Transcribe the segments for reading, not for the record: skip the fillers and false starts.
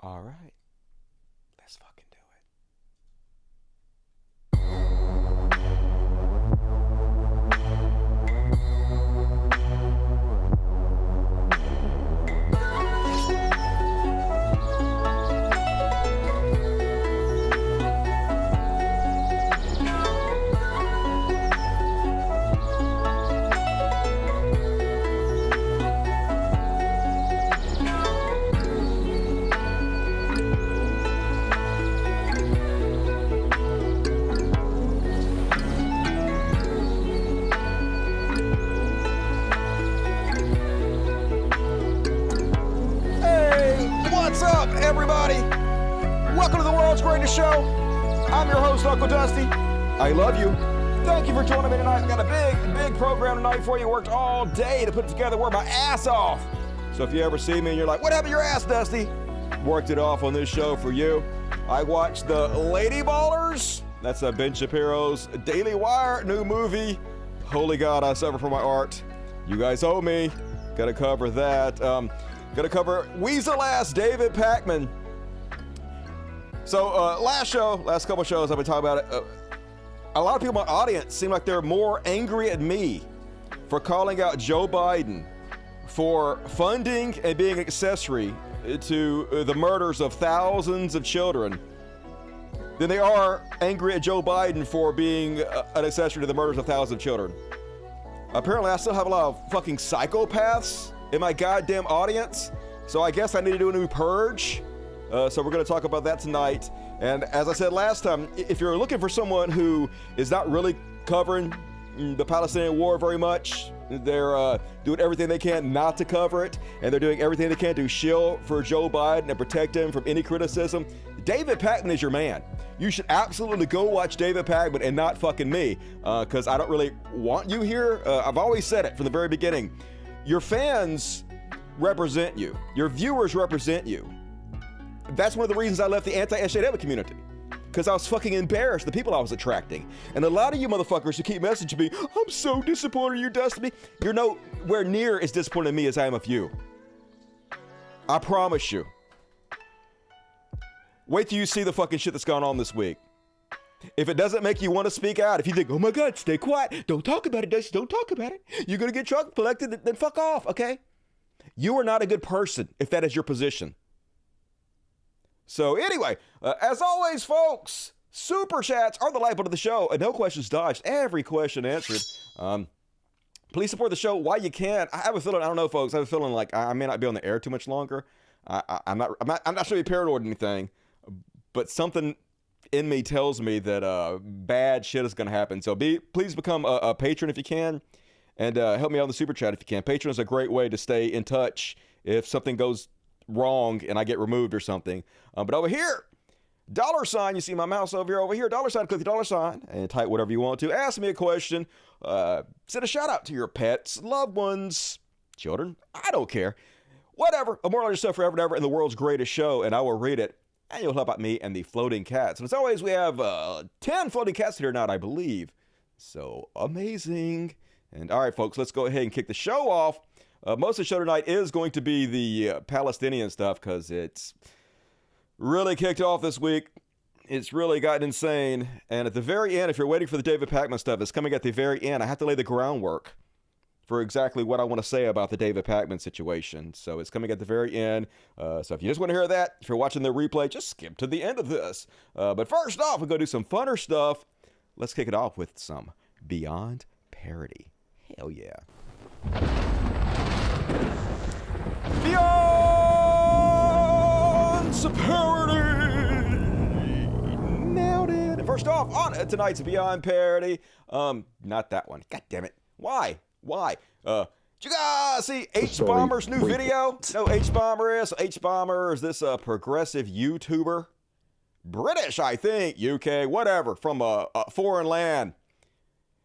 All right. Let's fucking do it. Everybody, welcome to the world's greatest show. I'm your host, Uncle Dusty. I love you. Thank you for joining me tonight. I've got a big program tonight for you. Worked all day to put it together, worked my ass off. So if you ever see me and you're like, what happened to your ass, Dusty? Worked it off on this show for you. I watched the Lady Ballers. That's Ben Shapiro's Daily Wire new movie. Holy God, I suffer for my art. You guys owe me. Gotta cover that. Gonna cover Weasel ass David Pakman. So last couple shows I've been talking about it. A lot of people in my audience seem like they're more angry at me for calling out Joe Biden for funding and being an accessory to the murders of thousands of children than they are angry at Joe Biden for being an accessory to the murders of thousands of children. Apparently I still have a lot of fucking psychopaths in my goddamn audience, so I guess I need to do a new purge. So we're going to talk about that tonight. And as I said last time, if you're looking for someone who is not really covering the Palestinian war very much, they're doing everything they can not to cover it, and they're doing everything they can to shield for Joe Biden and protect him from any criticism, David Pakman is your man. You should absolutely go watch David Pakman and not fucking me, because I don't really want you here. I've always said it from the very beginning. Your fans represent you. Your viewers represent you. That's one of the reasons I left the anti-SJW community, because I was fucking embarrassed the people I was attracting. And a lot of you motherfuckers who keep messaging me, I'm so disappointed you dusted me. You're nowhere near as disappointed in me as I am of you. I promise you. Wait till you see the fucking shit that's gone on this week. If it doesn't make you want to speak out, if you think, oh my God, stay quiet, don't talk about it, Dusty, don't talk about it, you're going to get truck collected, then fuck off, okay? You are not a good person if that is your position. So anyway, as always, folks, super chats are the lifeblood of the show, and no questions dodged, every question answered. Please support the show while you can. I have a feeling, I don't know, folks, I have a feeling like I may not be on the air too much longer. I'm not trying to be paranoid or anything, but something in me tells me that bad shit is going to happen. So please become a patron if you can, and help me out on the super chat if you can. Patreon is a great way to stay in touch if something goes wrong and I get removed or something. But over here, $, you see my mouse over here, $, click the $, and type whatever you want to. Ask me a question. Send a shout out to your pets, loved ones, children. I don't care. Whatever. A moral yourself forever and ever in the world's greatest show, and I will read it. And you'll help out me and the floating cats. And as always, we have 10 floating cats here tonight, I believe. So amazing. And all right, folks, let's go ahead and kick the show off. Most of the show tonight is going to be the Palestinian stuff, because it's really kicked off this week. It's really gotten insane. And at the very end, if you're waiting for the David Pakman stuff, it's coming at the very end. I have to lay the groundwork for exactly what I want to say about the David Pakman situation. So it's coming at the very end. So if you just want to hear that, if you're watching the replay, just skip to the end of this. But first off, we're going to do some funner stuff. Let's kick it off with some Beyond Parody. Hell yeah. Beyond Parody. Nailed it. First off, on tonight's Beyond Parody. Not that one. God damn it. Why? Did you guys see Hbomber's new video? You know who Hbomber is? Hbomber is this progressive YouTuber. British, I think, UK, whatever, from a foreign land.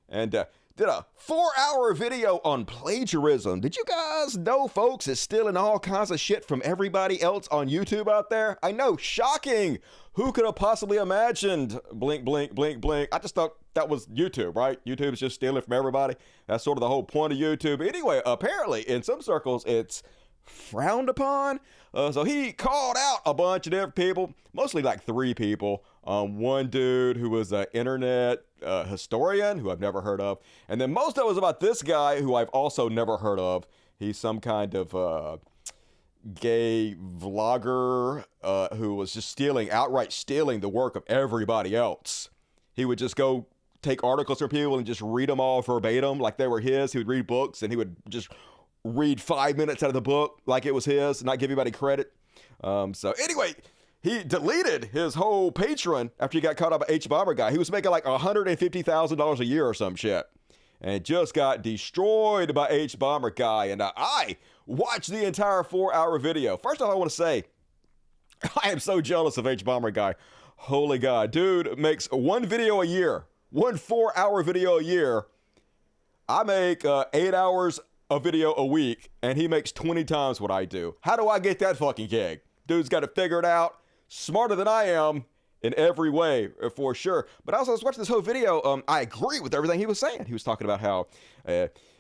And did a 4-hour video on plagiarism. Did you guys know, folks, is stealing all kinds of shit from everybody else on YouTube out there? I know, shocking. Who could have possibly imagined? Blink, blink, blink, blink. I just thought that was YouTube, right? YouTube's just stealing from everybody. That's sort of the whole point of YouTube. Anyway, apparently, in some circles, it's frowned upon. So he called out a bunch of different people, mostly like 3 people. One dude who was an internet historian who I've never heard of. And then most of it was about this guy who I've also never heard of. He's some kind of gay vlogger who was just outright stealing the work of everybody else. He would just go take articles from people and just read them all verbatim like they were his. He would read books and he would just read 5 minutes out of the book like it was his and not give anybody credit. So anyway, he deleted his whole Patreon after he got caught up by Hbomberguy. He was making like $150,000 a year or some shit. And just got destroyed by Hbomberguy. And I watched the entire 4-hour video. First off, I want to say, I am so jealous of Hbomberguy. Holy God. Dude makes one video a year. One 4-hour video a year. I make 8 hours a video a week, and he makes 20 times what I do. How do I get that fucking gig? Dude's got it figured out. Smarter than I am in every way, for sure. But also, I was watching this whole video. I agree with everything he was saying. He was talking about how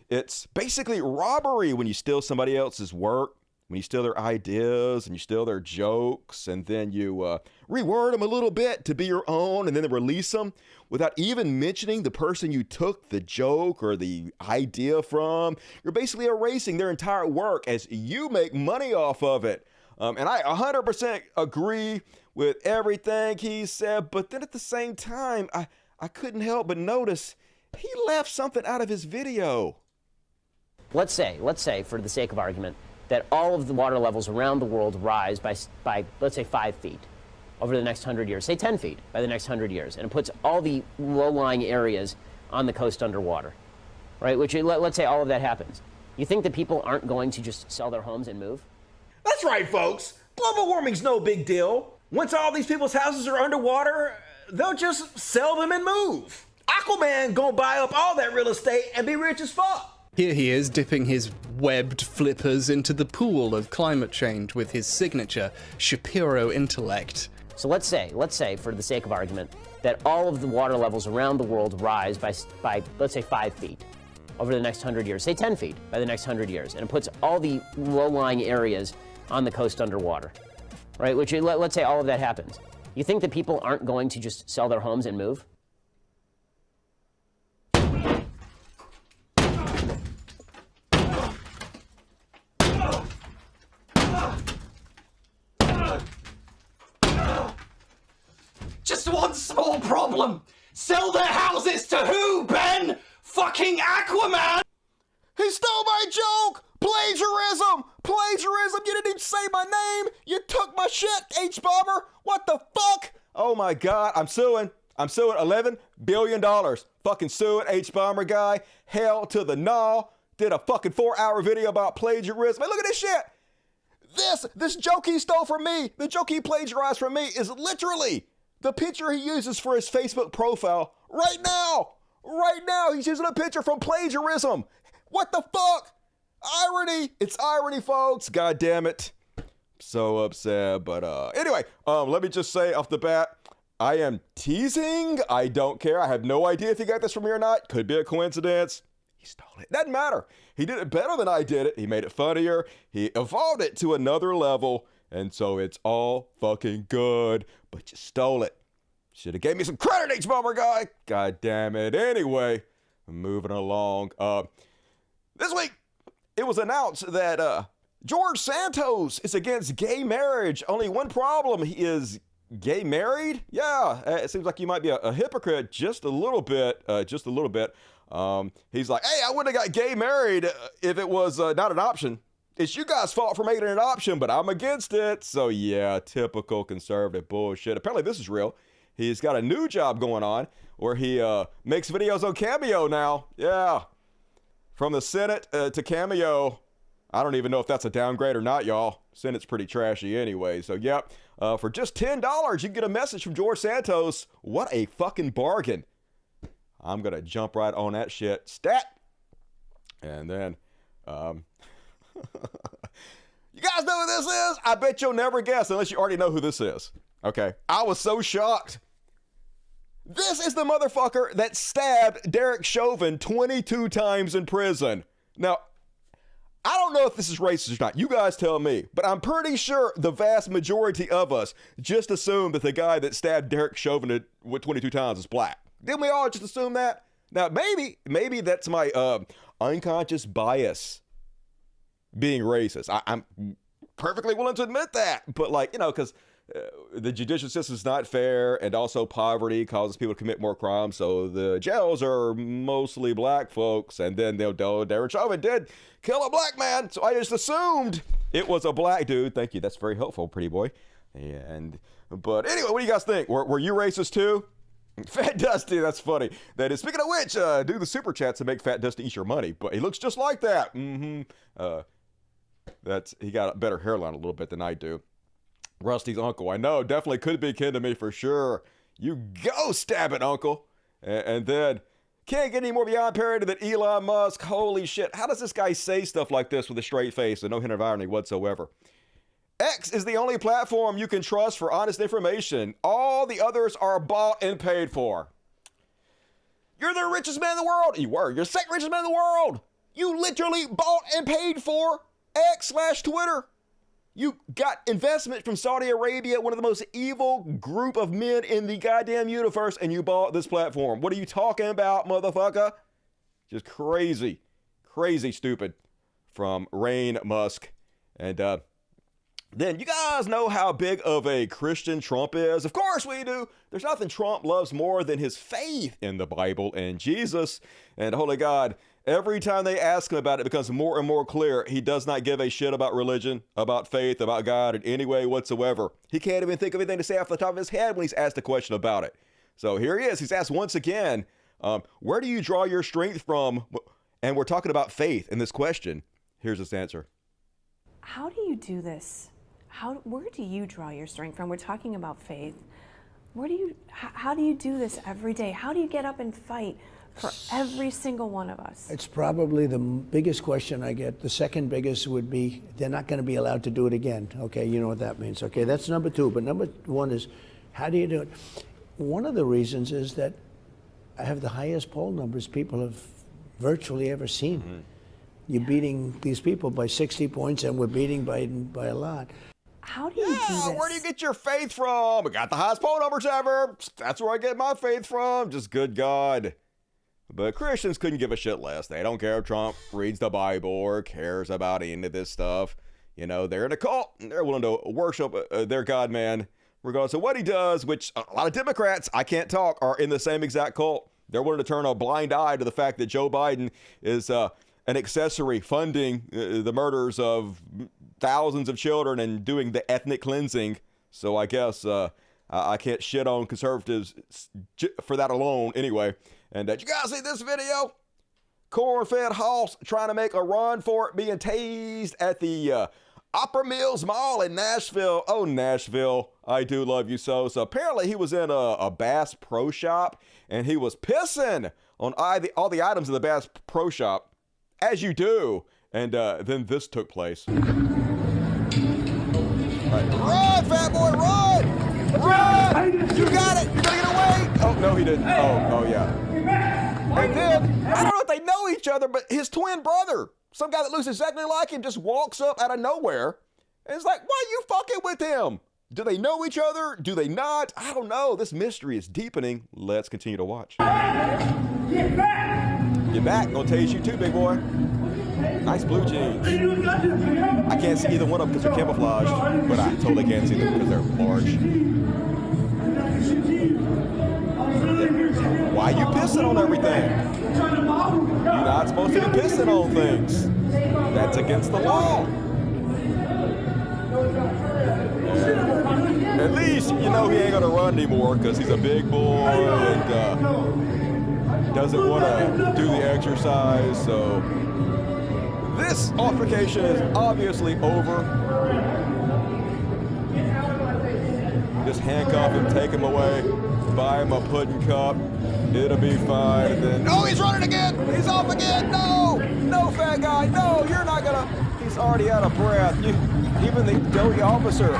it's basically robbery when you steal somebody else's work, when you steal their ideas and you steal their jokes, and then you reword them a little bit to be your own, and then release them without even mentioning the person you took the joke or the idea from. You're basically erasing their entire work as you make money off of it. And I 100% agree with everything he said, but then at the same time, I couldn't help but notice he left something out of his video. Let's say, for the sake of argument, that all of the water levels around the world rise by let's say 5 feet over the next 100 years, say 10 feet by the next 100 years, and it puts all the low-lying areas on the coast underwater, right? Which, let's say all of that happens. You think that people aren't going to just sell their homes and move? That's right, folks. Global warming's no big deal. Once all these people's houses are underwater, they'll just sell them and move. Aquaman gonna buy up all that real estate and be rich as fuck. Here he is, dipping his webbed flippers into the pool of climate change with his signature Shapiro intellect. So let's say, for the sake of argument, that all of the water levels around the world rise by let's say 5 feet over the next 100 years, say 10 feet by the next 100 years, and it puts all the low-lying areas on the coast underwater, right? Which, let's say all of that happens. You think that people aren't going to just sell their homes and move? Just one small problem. Sell their houses to who, Ben? Fucking Aquaman! He stole my joke! Plagiarism! Plagiarism! You didn't even say my name! You took my shit, H-Bomber! What the fuck? Oh my God, I'm suing. I'm suing $11 billion. Fucking suing Hbomberguy. Hell to the gnaw. Did a fucking 4-hour video about plagiarism. Hey, look at this shit! This joke he stole from me, the joke he plagiarized from me is literally the picture he uses for his Facebook profile right now. Right now, he's using a picture from plagiarism. What the fuck? Irony. It's irony, folks. God damn it. So upset. But anyway, let me just say off the bat, I am teasing. I don't care. I have no idea if he got this from me or not. Could be a coincidence. He stole it. Doesn't matter. He did it better than I did it. He made it funnier. He evolved it to another level. And so it's all fucking good. But you stole it. Should have gave me some credit, Hbomberguy. God damn it. Anyway, moving along. This week, it was announced that George Santos is against gay marriage. Only one problem. He is gay married. Yeah, it seems like you might be a hypocrite just a little bit. He's like, hey, I wouldn't have got gay married if it was not an option. It's you guys' fault for making it an option, but I'm against it. So yeah, typical conservative bullshit. Apparently this is real. He's got a new job going on where he makes videos on Cameo now. Yeah. From the Senate to Cameo. I don't even know if that's a downgrade or not, y'all. Senate's pretty trashy anyway. So, yeah. For just $10, you can get a message from George Santos. What a fucking bargain. I'm going to jump right on that shit. Stat. And then, you guys know who this is? I bet you'll never guess unless you already know who this is. Okay. I was so shocked. This is the motherfucker that stabbed Derek Chauvin 22 times in prison. Now, I don't know if this is racist or not. You guys tell me. But I'm pretty sure the vast majority of us just assume that the guy that stabbed Derek Chauvin with 22 times is black. Didn't we all just assume that? Now, maybe that's my unconscious bias being racist. I'm perfectly willing to admit that. But, like, you know, because the judicial system is not fair, and also poverty causes people to commit more crimes. So the jails are mostly black folks. And then Derek Chauvin did kill a black man. So I just assumed it was a black dude. Thank you. That's very helpful, pretty boy. But anyway, what do you guys think? Were you racist too? Fat Dusty, that's funny. That is. Speaking of which, do the super chats to make Fat Dusty eat your money. But he looks just like that. He got a better hairline a little bit than I do. Rusty's uncle. I know, definitely could be kin to me for sure. You go stab it, uncle. And then, can't get any more beyond parody than Elon Musk. Holy shit. How does this guy say stuff like this with a straight face and no hint of irony whatsoever? X is the only platform you can trust for honest information. All the others are bought and paid for. You're the richest man in the world. You were. You're the second richest man in the world. You literally bought and paid for X/Twitter. You got investment from Saudi Arabia, one of the most evil group of men in the goddamn universe, and you bought this platform. What are you talking about, motherfucker? Just crazy, crazy stupid from Rain Musk. And then you guys know how big of a Christian Trump is. Of course we do. There's nothing Trump loves more than his faith in the Bible and Jesus and Holy God. Every time they ask him about it, it becomes more and more clear he does not give a shit about religion, about faith, about God in any way whatsoever. He can't even think of anything to say off the top of his head when he's asked a question about it. So here he is. He's asked once again, where do you draw your strength from? And we're talking about faith in this question. Here's his answer. How do you do this? Where do you draw your strength from? We're talking about faith. How do you do this every day? How do you get up and fight for every single one of us? It's probably the biggest question I get. The second biggest would be, they're not going to be allowed to do it again. Okay, you know what that means. Okay, that's number two. But number one is, how do you do it? One of the reasons is that I have the highest poll numbers people have virtually ever seen. Mm-hmm. You're beating these people by 60 points, and we're beating Biden by a lot. How do you do this? Where do you get your faith from? I got the highest poll numbers ever. That's where I get my faith from. Just good God. But Christians couldn't give a shit less. They don't care if Trump reads the Bible or cares about any of this stuff. You know, they're in a cult, and they're willing to worship their God man regardless of what he does, which a lot of Democrats, I can't talk, are in the same exact cult. They're willing to turn a blind eye to the fact that Joe Biden is an accessory funding the murders of thousands of children and doing the ethnic cleansing. So I guess I can't shit on conservatives for that alone anyway. And did you guys see this video? Corn-fed hoss trying to make a run for it, being tased at the Opera Mills Mall in Nashville. Oh, Nashville, I do love you so. So apparently he was in a Bass Pro Shop, and he was pissing on all the items in the Bass Pro Shop, as you do. And then this took place. All right, run, fat boy, run! Run! You got it! You're gonna get away! Oh, no, he didn't. Oh, yeah. And then, I don't know if they know each other, but his twin brother, some guy that looks exactly like him, just walks up out of nowhere. And it's like, why are you fucking with him? Do they know each other? Do they not? I don't know. This mystery is deepening. Let's continue to watch. Get back! Get back. Gonna tase you too, big boy. Nice blue jeans. I can't see either one of them because they're camouflaged, but I totally can see them because they're large. Why are you pissing on everything? You're not supposed to be pissing on things. That's against the law. At least you know he ain't gonna run anymore because he's a big boy and doesn't want to do the exercise. So this altercation is obviously over. Just handcuff him, take him away, buy him a pudding cup. It'll be fine. And then, oh, he's running again. He's off again. No, no, fat guy. No, you're not gonna. He's already out of breath. Even the doty officer.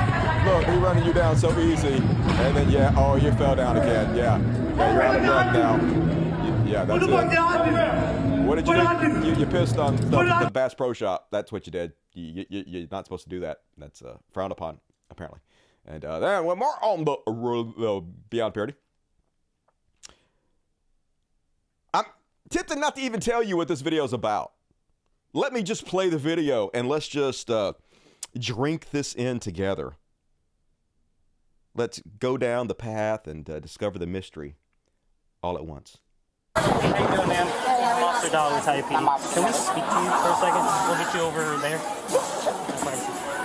Look, he's running you down so easy. And then, yeah, oh, you fell down again. Yeah, you're out of breath now. Yeah, that's it. What did you do? You pissed on the Bass Pro Shop. That's what you did. You're not supposed to do that. That's frowned upon, apparently. And then one more on the Beyond Parody. I'm tempted not to even tell you what this video is about. Let me just play the video and let's just drink this in together. Let's go down the path and discover the mystery all at once. How you doing, man? Monster Dog with IPD. Can we speak to you for a second? We'll get you over there. Go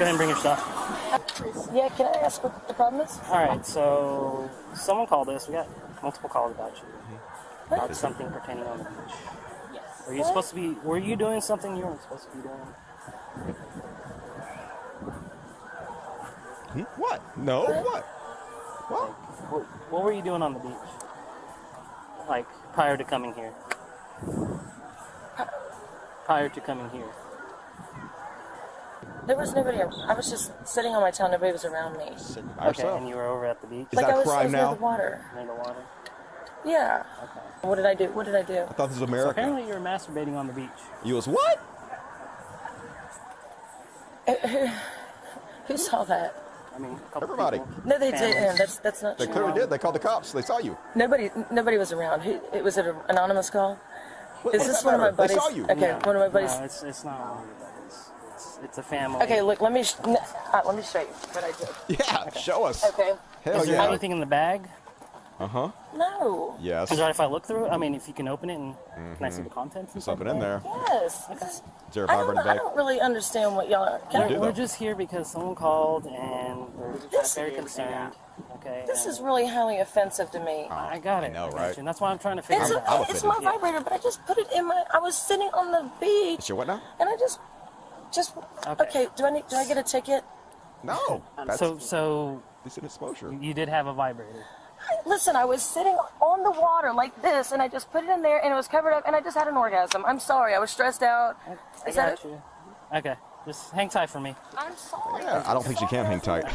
ahead and bring your stuff. Yeah, can I ask what the problem is? All right, so someone called us. We got multiple calls about you. About something pertaining on the beach. Yes. Were you supposed to be? Were you doing something you weren't supposed to be doing? What? No. What? What? What were you doing on the beach? Like prior to coming here. Prior to coming here. There was nobody. I was just sitting on my towel. Nobody was around me. Okay, and you were over at the beach. Is that I was crime near now? the water. Near the water. Yeah. Okay. What did I do? What did I do? I thought this was So America. apparently you were masturbating on the beach. You was what? Who saw that? I mean, a couple Everybody. people. No, they Families. didn't. That's not They true. clearly did. They called the cops. They saw you. Nobody was around. It was an anonymous call. What Is does this that one of my matter? They buddies? saw you. Okay, one of my buddies. No, it's not one of your buddies. It's a family. Okay, look. Let me show you what I did. Yeah, show us. Okay. Hell Is there yeah. anything in the bag? Uh-huh. No. Yes. Is it right if I look through it? I mean, if you can open it and can I see the contents? and There's stuff something in there. Yes. Is there a I vibrating don't bag? really understand what y'all are. Can You do, I, though. We're just here because someone called and we're very concerned. Okay. this and is really highly offensive to me. I got it. I know, got right? you, and that's why I'm trying to figure It's, it out. it's my offended. vibrator, but I just put it in my. I was sitting on the beach, Sure, what now? and I just. Okay. Do I get a ticket? No. That's So decent exposure. you did have a vibrator. Listen, I was sitting on the water like this, and I just put it in there, and it was covered up, and I just had an orgasm. I'm sorry, I was stressed out. I got you. Okay, just hang tight for me. I'm sorry. Yeah, I don't think she can hang tight.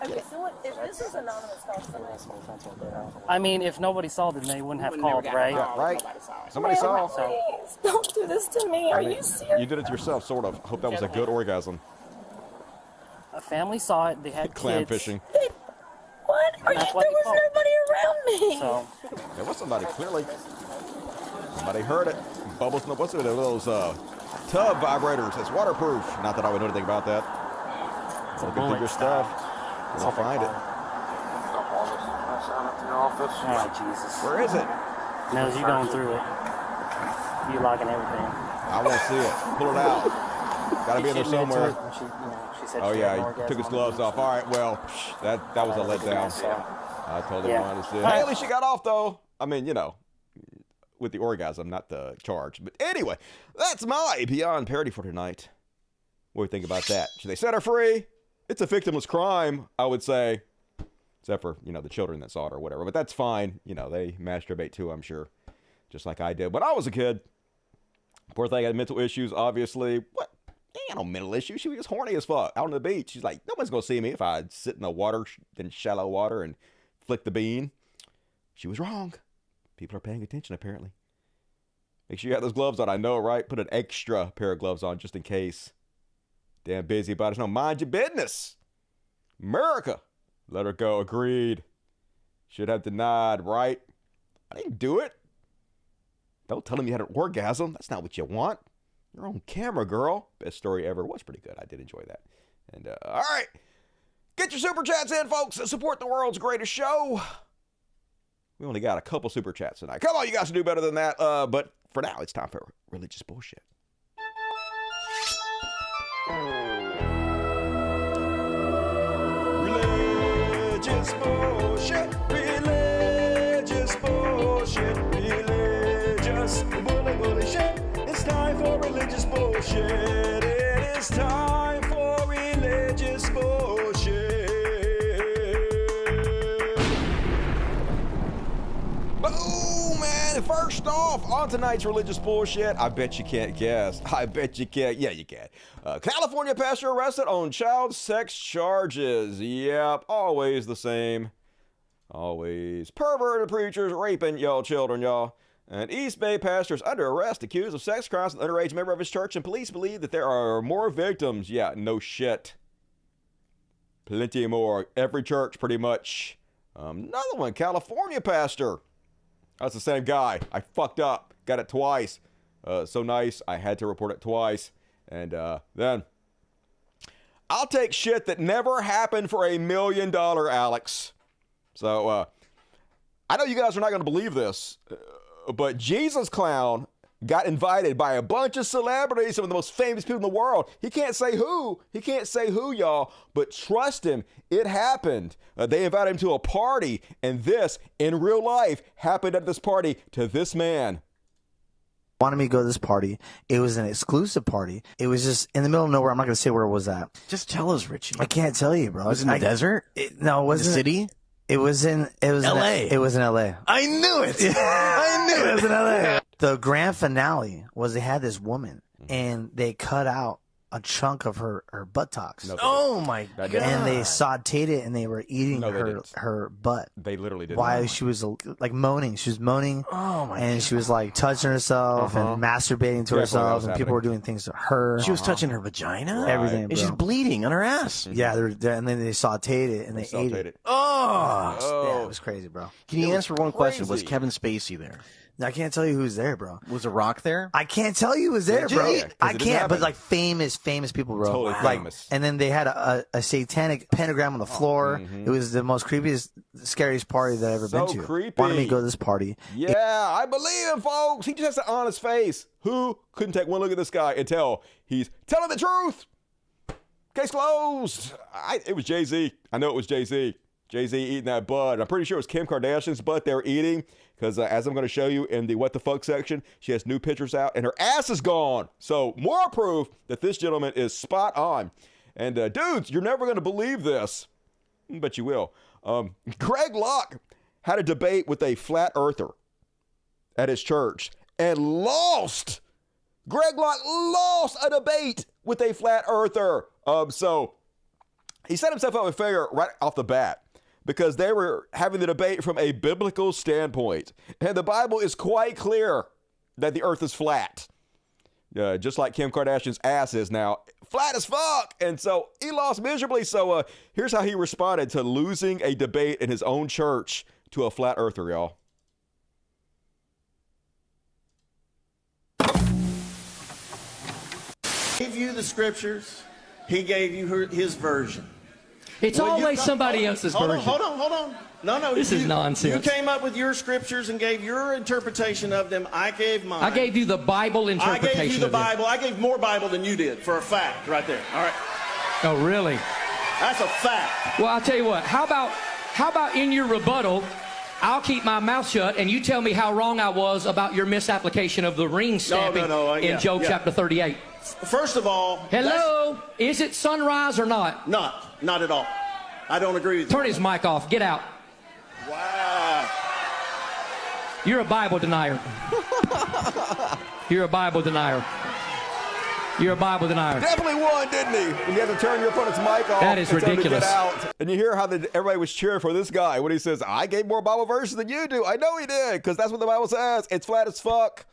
Okay, so what, if this is anonymous call, I mean, if nobody saw it, then they wouldn't have called, right? Yeah, right? Somebody saw. please don't do this to me. Are you serious? You did it to yourself, sort of. Hope that was a good orgasm. A family saw it. They had Clam kids. fishing. What? There That's why was they called. nobody around me. So There was somebody, clearly. Somebody heard it. Bubbles, what's it? Those tub vibrators. It's waterproof. Not that I would know anything about that. Looking through your stuff. You'll find it. oh Jesus. Where is it? Now as you going through it, you logging everything. I want to see it. Pull it out. Gotta be in there She admitted to somewhere. it, and she said Oh she yeah, had an he orgasm took his on the gloves beach. off. All right, well, that was a letdown. So, I totally Yeah. wanted to see it. All Hey, right. at least she got off though. I mean, you know, with the orgasm, not the charge. But anyway, that's my Beyond Parody for tonight. What do you think about that? Should they set her free? It's a victimless crime, I would say. Except for, you know, the children that saw it or whatever. But that's fine. You know, they masturbate too, I'm sure. Just like I did when I was a kid. Poor thing had mental issues, obviously. What? She ain't got no mental issues. She was just horny as fuck out on the beach. She's like, nobody's going to see me if I sit in the water, in shallow water, and flick the bean. She was wrong. People are paying attention, apparently. Make sure you have those gloves on. I know, right? Put an extra pair of gloves on just in case. Damn busy about it. No, mind your business. America. Let her go. Agreed. Should have denied, right? I didn't do it. Don't tell him you had an orgasm. That's not what you want. You're on camera, girl. Best story ever. Was pretty good. I did enjoy that. And, all right. Get your super chats in, folks. Support the world's greatest show. We only got a couple super chats tonight. Come on, you guys can do better than that. But for now, it's time for religious bullshit. Religious bullshit. Religious bullshit. Religious bullshit. It's time for religious bullshit. It is time for religious bullshit. Boom, man. First off, on tonight's religious bullshit, I bet you can't guess. I bet you can't. Yeah, you can. California pastor arrested on child sex charges. Yep, always the same. Always perverted preachers raping y'all children, y'all. An East Bay pastor is under arrest, accused of sex crimes with an underage member of his church, and police believe that there are more victims. Yeah, no shit. Plenty more. Every church, pretty much. Another one, California pastor. That's the same guy. I fucked up. Got it twice. So nice, I had to report it twice. And then, I'll take shit that never happened for $1 million, Alex. So, I know you guys are not going to believe this, but Jesus Clown got invited by a bunch of celebrities, some of the most famous people in the world. He can't say who. He can't say who, y'all. But trust him, it happened. They invited him to a party, and this, in real life, happened at this party to this man. Wanted me to go to this party. It was an exclusive party. It was just in the middle of nowhere. I'm not going to say where it was at. Just tell us, Richie. I can't tell you, bro. It was in the desert? No, it wasn't. The city? It was in L.A. It was in L.A. I knew it. I knew It was in L.A. The grand finale was they had this woman, and they cut out a chunk of her buttocks. No, Oh my God. And they sauteed it, and they were eating her butt. They literally did. While she was like moaning. She was moaning. Oh my And God. she was like touching herself and masturbating to Definitely herself, that was and people were doing things to her. She was touching her vagina? Everything, And she's bro. bleeding on her ass. Yeah, and then they sauteed it and they ate Sauteed it. Oh. Yeah, it was crazy, bro. Can you answer one question? Was crazy. Kevin Spacey there? I can't tell you who's there, bro. Was The Rock there? I can't tell you who's there, bro. Yeah, 'cause I it didn't can't, but happen. like famous people, bro. Totally like, famous. And then they had a satanic pentagram on the floor. It was the most creepiest, scariest party that I've ever So been to. creepy. Wanted me to go to this party. Yeah, I believe him, folks. He just has an honest face. Who couldn't take one look at this guy and tell he's telling the truth? Case closed. It was Jay-Z. I know it was Jay-Z. Jay-Z eating that butt. I'm pretty sure it was Kim Kardashian's butt they were eating, because as I'm going to show you in the what the fuck section, she has new pictures out and her ass is gone. So more proof that this gentleman is spot on. And dudes, you're never going to believe this, but you will. Greg Locke had a debate with a flat earther at his church and lost. Greg Locke lost a debate with a flat earther. So he set himself up with failure right off the bat, because they were having the debate from a biblical standpoint. And the Bible is quite clear that the earth is flat. Just like Kim Kardashian's ass is now. Flat as fuck. And so he lost miserably. So here's how he responded to losing a debate in his own church to a flat earther, y'all. He gave you the scriptures. He gave you his version. It's always somebody else's version. Hold on. No. This is nonsense. You came up with your scriptures and gave your interpretation of them. I gave mine. I gave you the Bible interpretation. I gave you the of them. Bible. I gave more Bible than you did, for a fact, right there. All right. Oh, really? That's a fact. Well, I'll tell you what. How about in your rebuttal, I'll keep my mouth shut and you tell me how wrong I was about your misapplication of the ring stamping in Job chapter 38. First of all, hello, is it sunrise or not? Not at all. I don't agree with you. Turn his mic off. Get out. Wow. You're a Bible denier. You're a Bible denier. You're a Bible denier. Definitely won, didn't he? When you have to turn your opponent's mic off. That is and tell him to ridiculous. Get out. And you hear how everybody was cheering for this guy when he says, I gave more Bible verses than you do. I know he did, because that's what the Bible says. It's flat as fuck.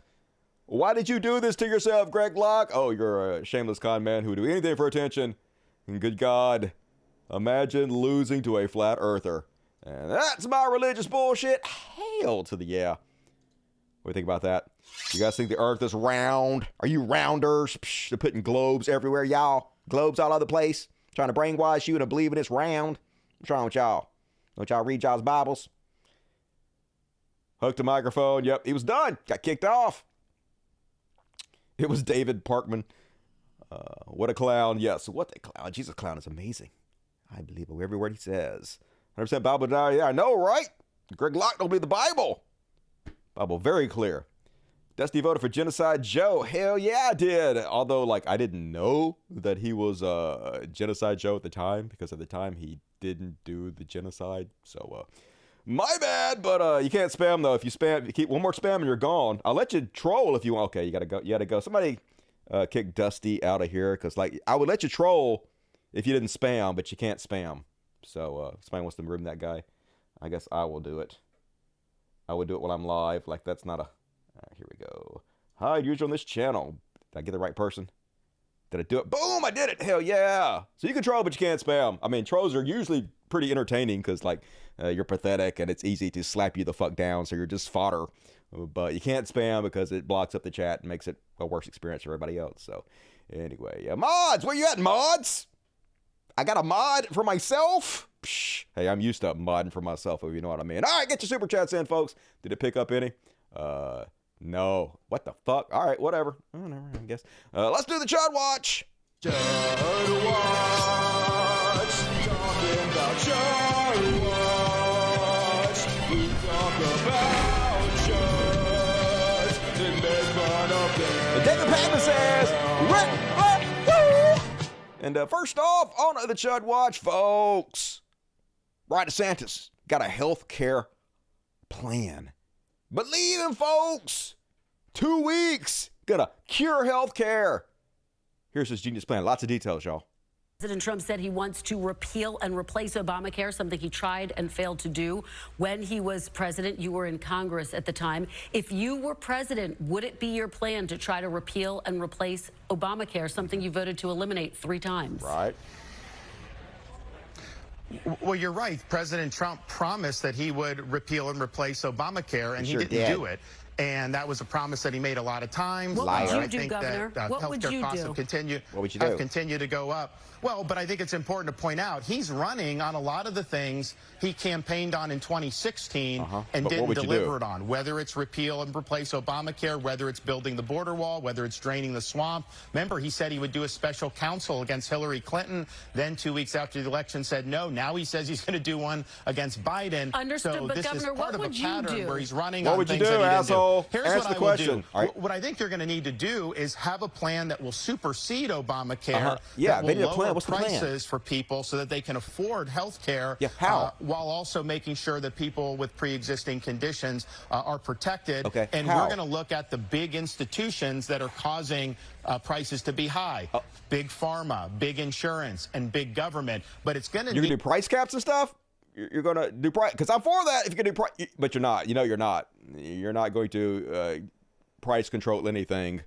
Why did you do this to yourself, Greg Locke? Oh, you're a shameless con man who would do anything for attention. And good God, imagine losing to a flat earther. And that's my religious bullshit. Hail to the yeah. What do you think about that? You guys think the earth is round? Are you rounders? Psh, they're putting globes everywhere, y'all. Globes all over the place. Trying to brainwash you into believing it's round. What's wrong with y'all? Don't y'all read y'all's Bibles? Hooked the microphone. Yep, he was done. Got kicked off. It was David Pakman. What a clown. Yes, what a clown. Jesus, clown is amazing. I believe every word he says. 100% Bible denier. Yeah, I know, right? Greg Locke don't believe the Bible. Bible very clear. Dusty voted for Genocide Joe. Hell yeah, I did. Although, I didn't know that he was Genocide Joe at the time, because at the time he didn't do the genocide. So, my bad. But you can't spam though. If you keep one more spam and you're gone. I'll let you troll if you want. Okay, you gotta go. Somebody kick Dusty out of here, because I would let you troll if you didn't spam, but you can't spam. So if somebody wants to room that guy, I guess I will do it. I would do it while I'm live. That's not right, here we go. Hi, usual on this channel. Did I get the right person? Did I do it? Boom, I did it. Hell yeah. So you can troll, but you can't spam. I mean, trolls are usually pretty entertaining because, like, you're pathetic and it's easy to slap you the fuck down, so you're just fodder. But you can't spam because it blocks up the chat and makes it a worse experience for everybody else. So anyway, mods, where you at, mods? I got a mod for myself. Psh, hey, I'm used to modding for myself, if you know what I mean. All right, get your super chats in, folks. Did it pick up any? No. What the fuck? All right, whatever. Whatever, I guess. Let's do the Chud Watch. Chud Watch. Talking about Chud Watch. We talk about Chuds and make fun of them. And David Pakman says, and first off, on the Chud Watch, folks, Ron DeSantis got a health care plan. Believe him, folks. 2 weeks. Gonna cure health care. Here's his genius plan. Lots of details, y'all. President Trump said he wants to repeal and replace Obamacare, something he tried and failed to do when he was president. You were in Congress at the time. If you were president, would it be your plan to try to repeal and replace Obamacare, something you voted to eliminate 3 times? Right. Well, you're right. President Trump promised that he would repeal and replace Obamacare, and he didn't do it. And that was a promise that he made a lot of times. What would you do, Governor? What would you do? Have continued to go up. Well, but I think it's important to point out he's running on a lot of the things he campaigned on in 2016 and didn't deliver it on, whether it's repeal and replace Obamacare, whether it's building the border wall, whether it's draining the swamp. Remember, he said he would do a special counsel against Hillary Clinton. Then 2 weeks after the election said no. Now he says he's going to do one against Biden. Understood, so but this Governor, is part of a pattern where he's running on things that he didn't do. Here's Answer what the I question. will do. What I think you're going to need to do is have a plan that will supersede Obamacare. Yeah, that they need will a plan. lower What's the plan? prices for people so that they can afford health care. Yeah, how? While also making sure that people with pre-existing conditions are protected. Okay, and how? we're going to look at the big institutions that are causing prices to be high. Big pharma, big insurance, and big government. But it's going to You're going to do price caps and stuff? You're going to do price, because I'm for that if you're going to do price, but you're not. You know you're not. You're not going to price control anything,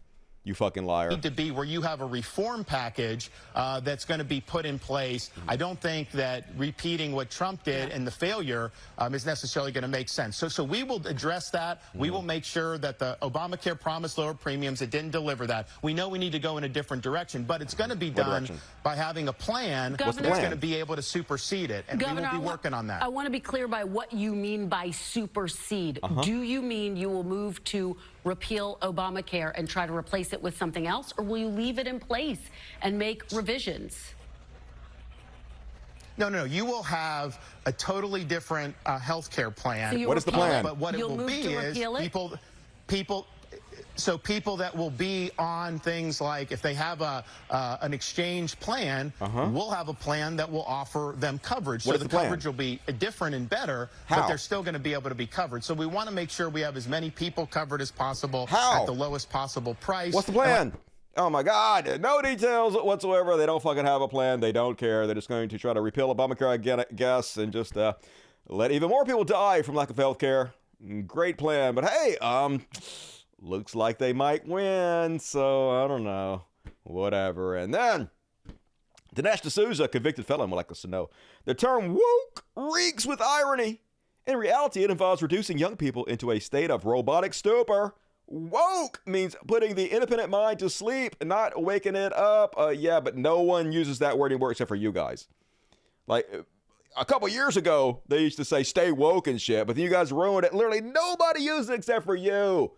you fucking liar. Need to be where you have a reform package that's going to be put in place. I don't think that repeating what Trump did and the failure is necessarily going to make sense. So we will address that. We will make sure that the Obamacare promised lower premiums. It didn't deliver that. We know we need to go in a different direction, but it's going to be done by having a plan that's going to be able to supersede it. And Governor, we will be working on that. I want to be clear by what you mean by supersede. Do you mean you will move to repeal Obamacare and try to replace it with something else, or will you leave it in place and make revisions? No. You will have a totally different health care plan. So what is the plan? But what You'll it will move be to is repeal it? people that will be on things like if they have an exchange plan, we'll have a plan that will offer them coverage. So the coverage will be different and better, but they're still going to be able to be covered. So we want to make sure we have as many people covered as possible at the lowest possible price. What's the plan? Oh my God, no details whatsoever. They don't fucking have a plan. They don't care. They're just going to try to repeal Obamacare, I guess, and just let even more people die from lack of health care. Great plan, but hey, looks like they might win, so I don't know. Whatever. And then, Dinesh D'Souza, convicted felon, would like us to know. The term woke reeks with irony. In reality, it involves reducing young people into a state of robotic stupor. Woke means putting the independent mind to sleep, not waking it up. Yeah, but no one uses that word anymore except for you guys. Like, a couple years ago, they used to say stay woke and shit, but then you guys ruined it. Literally nobody uses it except for you.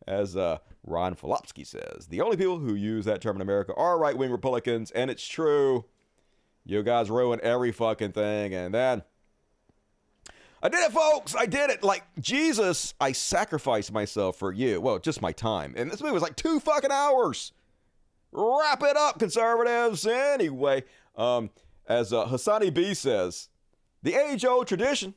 As Ron Filopsky says, the only people who use that term in America are right-wing Republicans, and it's true. You guys ruin every fucking thing, and then I did it, folks. I did it. Like Jesus, I sacrificed myself for you. Well, just my time. And this movie was like 2 fucking hours. Wrap it up, conservatives. Anyway, as Hassani B says, the age-old tradition.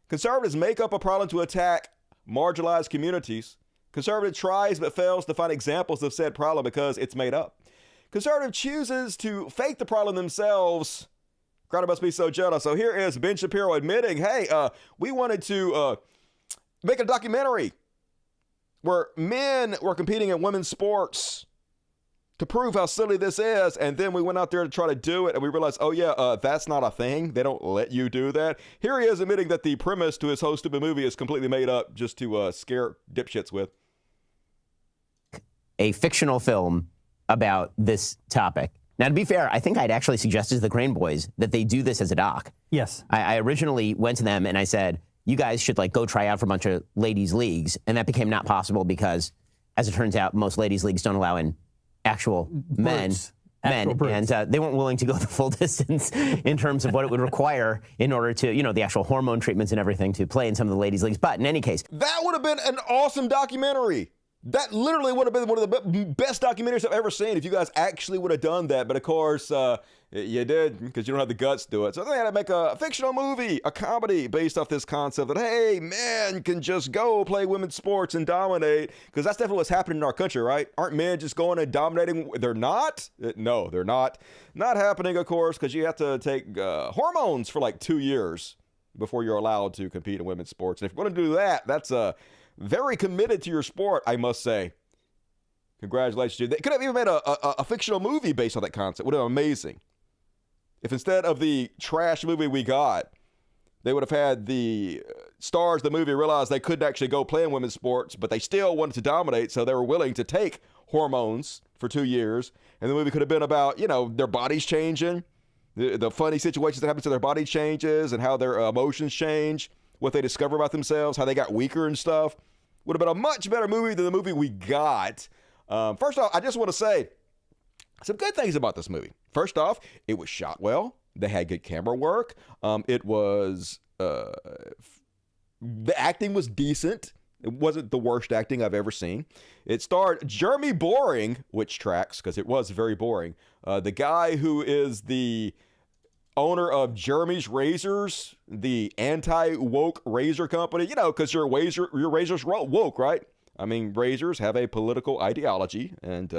Conservatives make up a problem to attack marginalized communities. Conservative tries but fails to find examples of said problem because it's made up. Conservative chooses to fake the problem themselves. Crowd must be so jealous. So here is Ben Shapiro admitting, hey, we wanted to make a documentary where men were competing in women's sports to prove how silly this is, and then we went out there to try to do it, and we realized, oh yeah, that's not a thing. They don't let you do that. Here he is admitting that the premise to his whole stupid movie is completely made up just to scare dipshits with. A fictional film about this topic. Now, to be fair, I think I'd actually suggested to the Crane Boys that they do this as a doc. Yes. I originally went to them and I said, you guys should go try out for a bunch of ladies' leagues, and that became not possible because, as it turns out, most ladies' leagues don't allow in actual men, and they weren't willing to go the full distance in terms of what it would require in order to, the actual hormone treatments and everything to play in some of the ladies' leagues. But in any case, that would have been an awesome documentary. That literally would have been one of the best documentaries I've ever seen if you guys actually would have done that. But of course, you did, because you don't have the guts to do it. So they had to make a fictional movie, a comedy based off this concept that, hey, men can just go play women's sports and dominate. Because that's definitely what's happening in our country, right? Aren't men just going and dominating? They're not? No, they're not. Not happening, of course, because you have to take hormones for 2 years before you're allowed to compete in women's sports. And if you're going to do that, that's very committed to your sport, I must say. Congratulations, dude. They could have even made a fictional movie based on that concept. Would have been amazing. If instead of the trash movie we got, they would have had the stars of the movie realize they couldn't actually go play in women's sports, but they still wanted to dominate, so they were willing to take hormones for 2 years. And the movie could have been about, their bodies changing, the funny situations that happen to their body changes, and how their emotions change, what they discover about themselves, how they got weaker and stuff. Would have been a much better movie than the movie we got. First off, I just want to say some good things about this movie. First off, it was shot well. They had good camera work. It was, the acting was decent. It wasn't the worst acting I've ever seen. It starred Jeremy Boring, which tracks because it was very boring. The guy who is the owner of Jeremy's Razors, the anti-woke razor company, because your razors woke, right? I mean, razors have a political ideology, and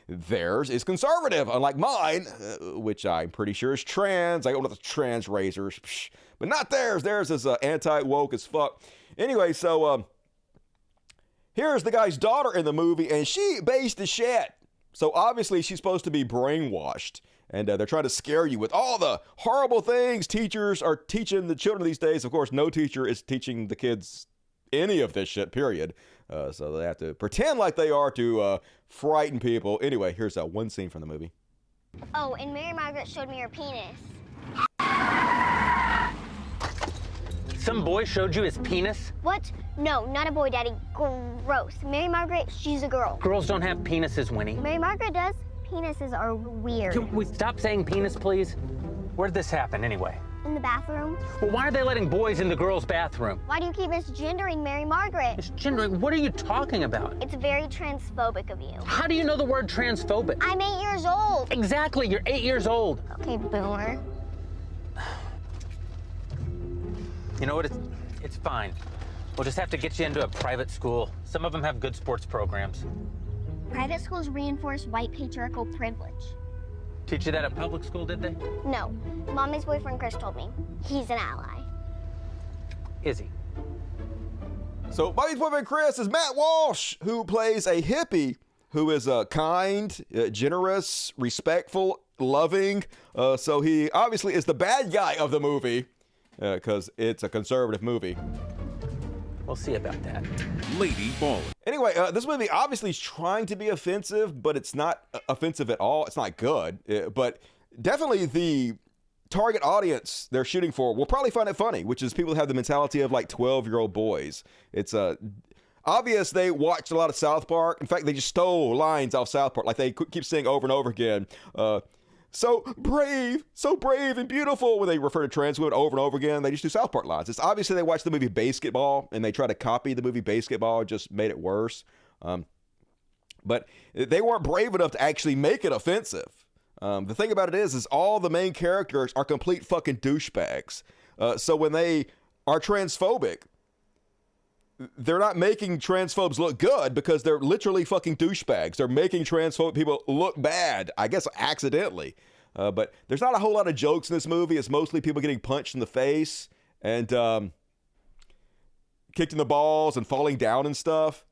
theirs is conservative, unlike mine, which I'm pretty sure is trans. I own the trans razors, but not theirs. Theirs is anti-woke as fuck. Anyway, so here's the guy's daughter in the movie, and she based the shit. So obviously she's supposed to be brainwashed. And they're trying to scare you with all the horrible things teachers are teaching the children these days. Of course, no teacher is teaching the kids any of this shit, period. So they have to pretend like they are to frighten people. Anyway, here's one scene from the movie. Oh, and Mary Margaret showed me her penis. Some boy showed you his penis? What? No, not a boy, Daddy. Gross. Mary Margaret, she's a girl. Girls don't have penises, Winnie. Mary Margaret does. Penises are weird. Can we stop saying penis, please? Where'd this happen, anyway? In the bathroom. Well, why are they letting boys in the girls' bathroom? Why do you keep misgendering Mary Margaret? Misgendering? What are you talking about? It's very transphobic of you. How do you know the word transphobic? I'm 8 years old. Exactly, you're 8 years old. Okay, boomer. You know what, it's fine. We'll just have to get you into a private school. Some of them have good sports programs. Private schools reinforce white patriarchal privilege. Teach you that at public school, did they? No. Mommy's boyfriend Chris told me. He's an ally. Is he? So Mommy's boyfriend Chris is Matt Walsh, who plays a hippie who is kind, generous, respectful, loving. So he obviously is the bad guy of the movie because it's a conservative movie. We'll see about that. Lady Baller. Anyway, this movie obviously is trying to be offensive, but it's not offensive at all. It's not good, but definitely the target audience they're shooting for will probably find it funny, which is people who have the mentality of 12-year-old boys. It's obvious they watched a lot of South Park. In fact, they just stole lines off South Park. They keep saying over and over again, so brave and beautiful. When they refer to trans women over and over again, they just do South Park lines. It's obviously they watched the movie Basketball and they try to copy the movie Basketball, just made it worse. But they weren't brave enough to actually make it offensive. The thing about it is all the main characters are complete fucking douchebags. So when they are transphobic, they're not making transphobes look good because they're literally fucking douchebags. They're making transphobic people look bad, I guess accidentally. But there's not a whole lot of jokes in this movie. It's mostly people getting punched in the face and kicked in the balls and falling down and stuff.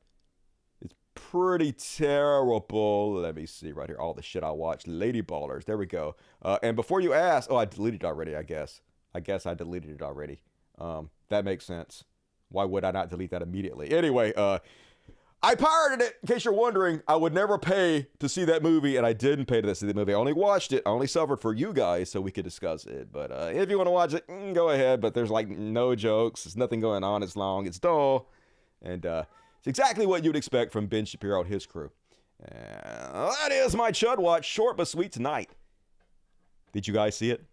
pretty terrible. Let me see right here. All the shit I watched. Lady Ballers. There we go. And before you ask, I deleted it already, I guess. I deleted it already. That makes sense. Why would I not delete that immediately? Anyway, I pirated it. In case you're wondering, I would never pay to see that movie, and I didn't pay to see the movie. I only watched it. I only suffered for you guys so we could discuss it. But if you want to watch it, go ahead. But there's like no jokes. There's nothing going on. It's long. It's dull. And it's exactly what you'd expect from Ben Shapiro and his crew. That is my Chud Watch, short but sweet tonight. Did you guys see it?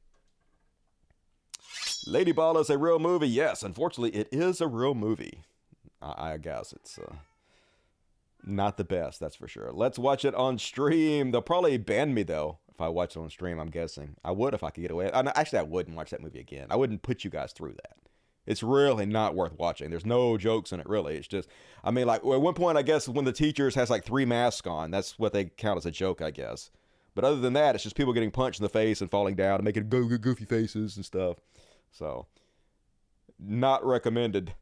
Lady Ball is a real movie. Yes, unfortunately, it is a real movie. I guess it's not the best, that's for sure. Let's watch it on stream. They'll probably ban me, though, if I watch it on stream, I'm guessing. I would if I could get away. Actually, I wouldn't watch that movie again. I wouldn't put you guys through that. It's really not worth watching. There's no jokes in it, really. It's just, I mean, like, at one point, I guess, when the teachers has, like, 3 masks on, that's what they count as a joke, I guess. But other than that, it's just people getting punched in the face and falling down and making goofy faces and stuff. So, not recommended.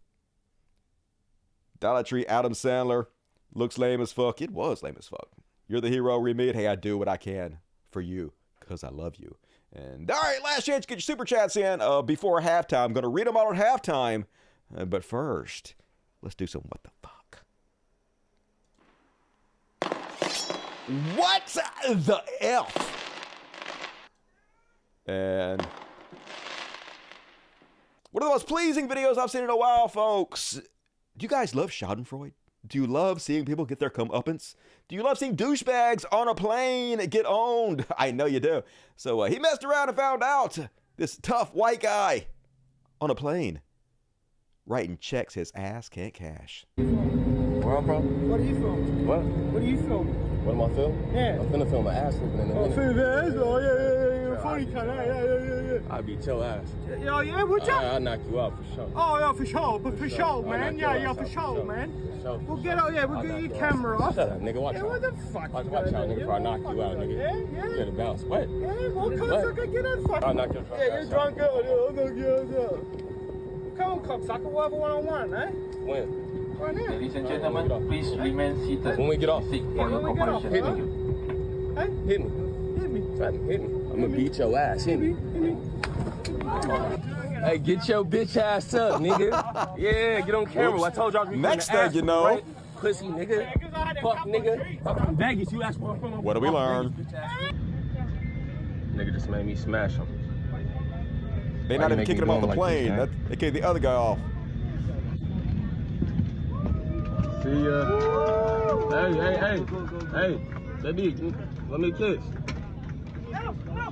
Dollar Tree, Adam Sandler, looks lame as fuck. It was lame as fuck. You're the hero, remade. Hey, I do what I can for you because I love you. And all right, last chance to get your super chats in before halftime. I'm going to read them out at halftime. But first, let's do some what the fuck. What the F? And one of the most pleasing videos I've seen in a while, folks. Do you guys love schadenfreude? Do you love seeing people get their comeuppance? Do you love seeing douchebags on a plane get owned? I know you do. So he messed around and found out this tough white guy on a plane writing checks his ass can't cash. Where I'm from? What are you from? What? What are you from? What am I film? Yeah. I'm finna film my ass whooping in a minute. Oh, film your ass? Oh, yeah. Funny kind of, yeah. I'll beat your ass. Yeah, what's up? I'll knock you out for sure. Oh, yeah, for sure. But for sure, man. Yeah, for sure, man. We'll get out, we'll get your camera off. Shut up, nigga. Watch out. What the fuck? Watch out, nigga, before I knock you out, nigga. Yeah. You gotta bounce. What? Yeah, well, cocksucker, get out fucking. I'll knock your ass. Yeah, you're drunk, I'll knock you out. Come on, cocksucker, we'll have a one-on-one, eh? When? Right now. Ladies and gentlemen, please remain seated. When we get off. For your cooperation. Hit me. Hit me. Hit me. I'm gonna beat your ass. Hit me. Hey, get your bitch ass up, nigga. Yeah, get on camera. I told y'all. Next thing you know. Right? Pussy, nigga. Fuck, nigga. Fucking Vegas, you asked for. What do we learn? Nigga just made me smash him. They not even kicking him off the plane. They kicked the other guy off. See ya. Hey, baby, let me kiss.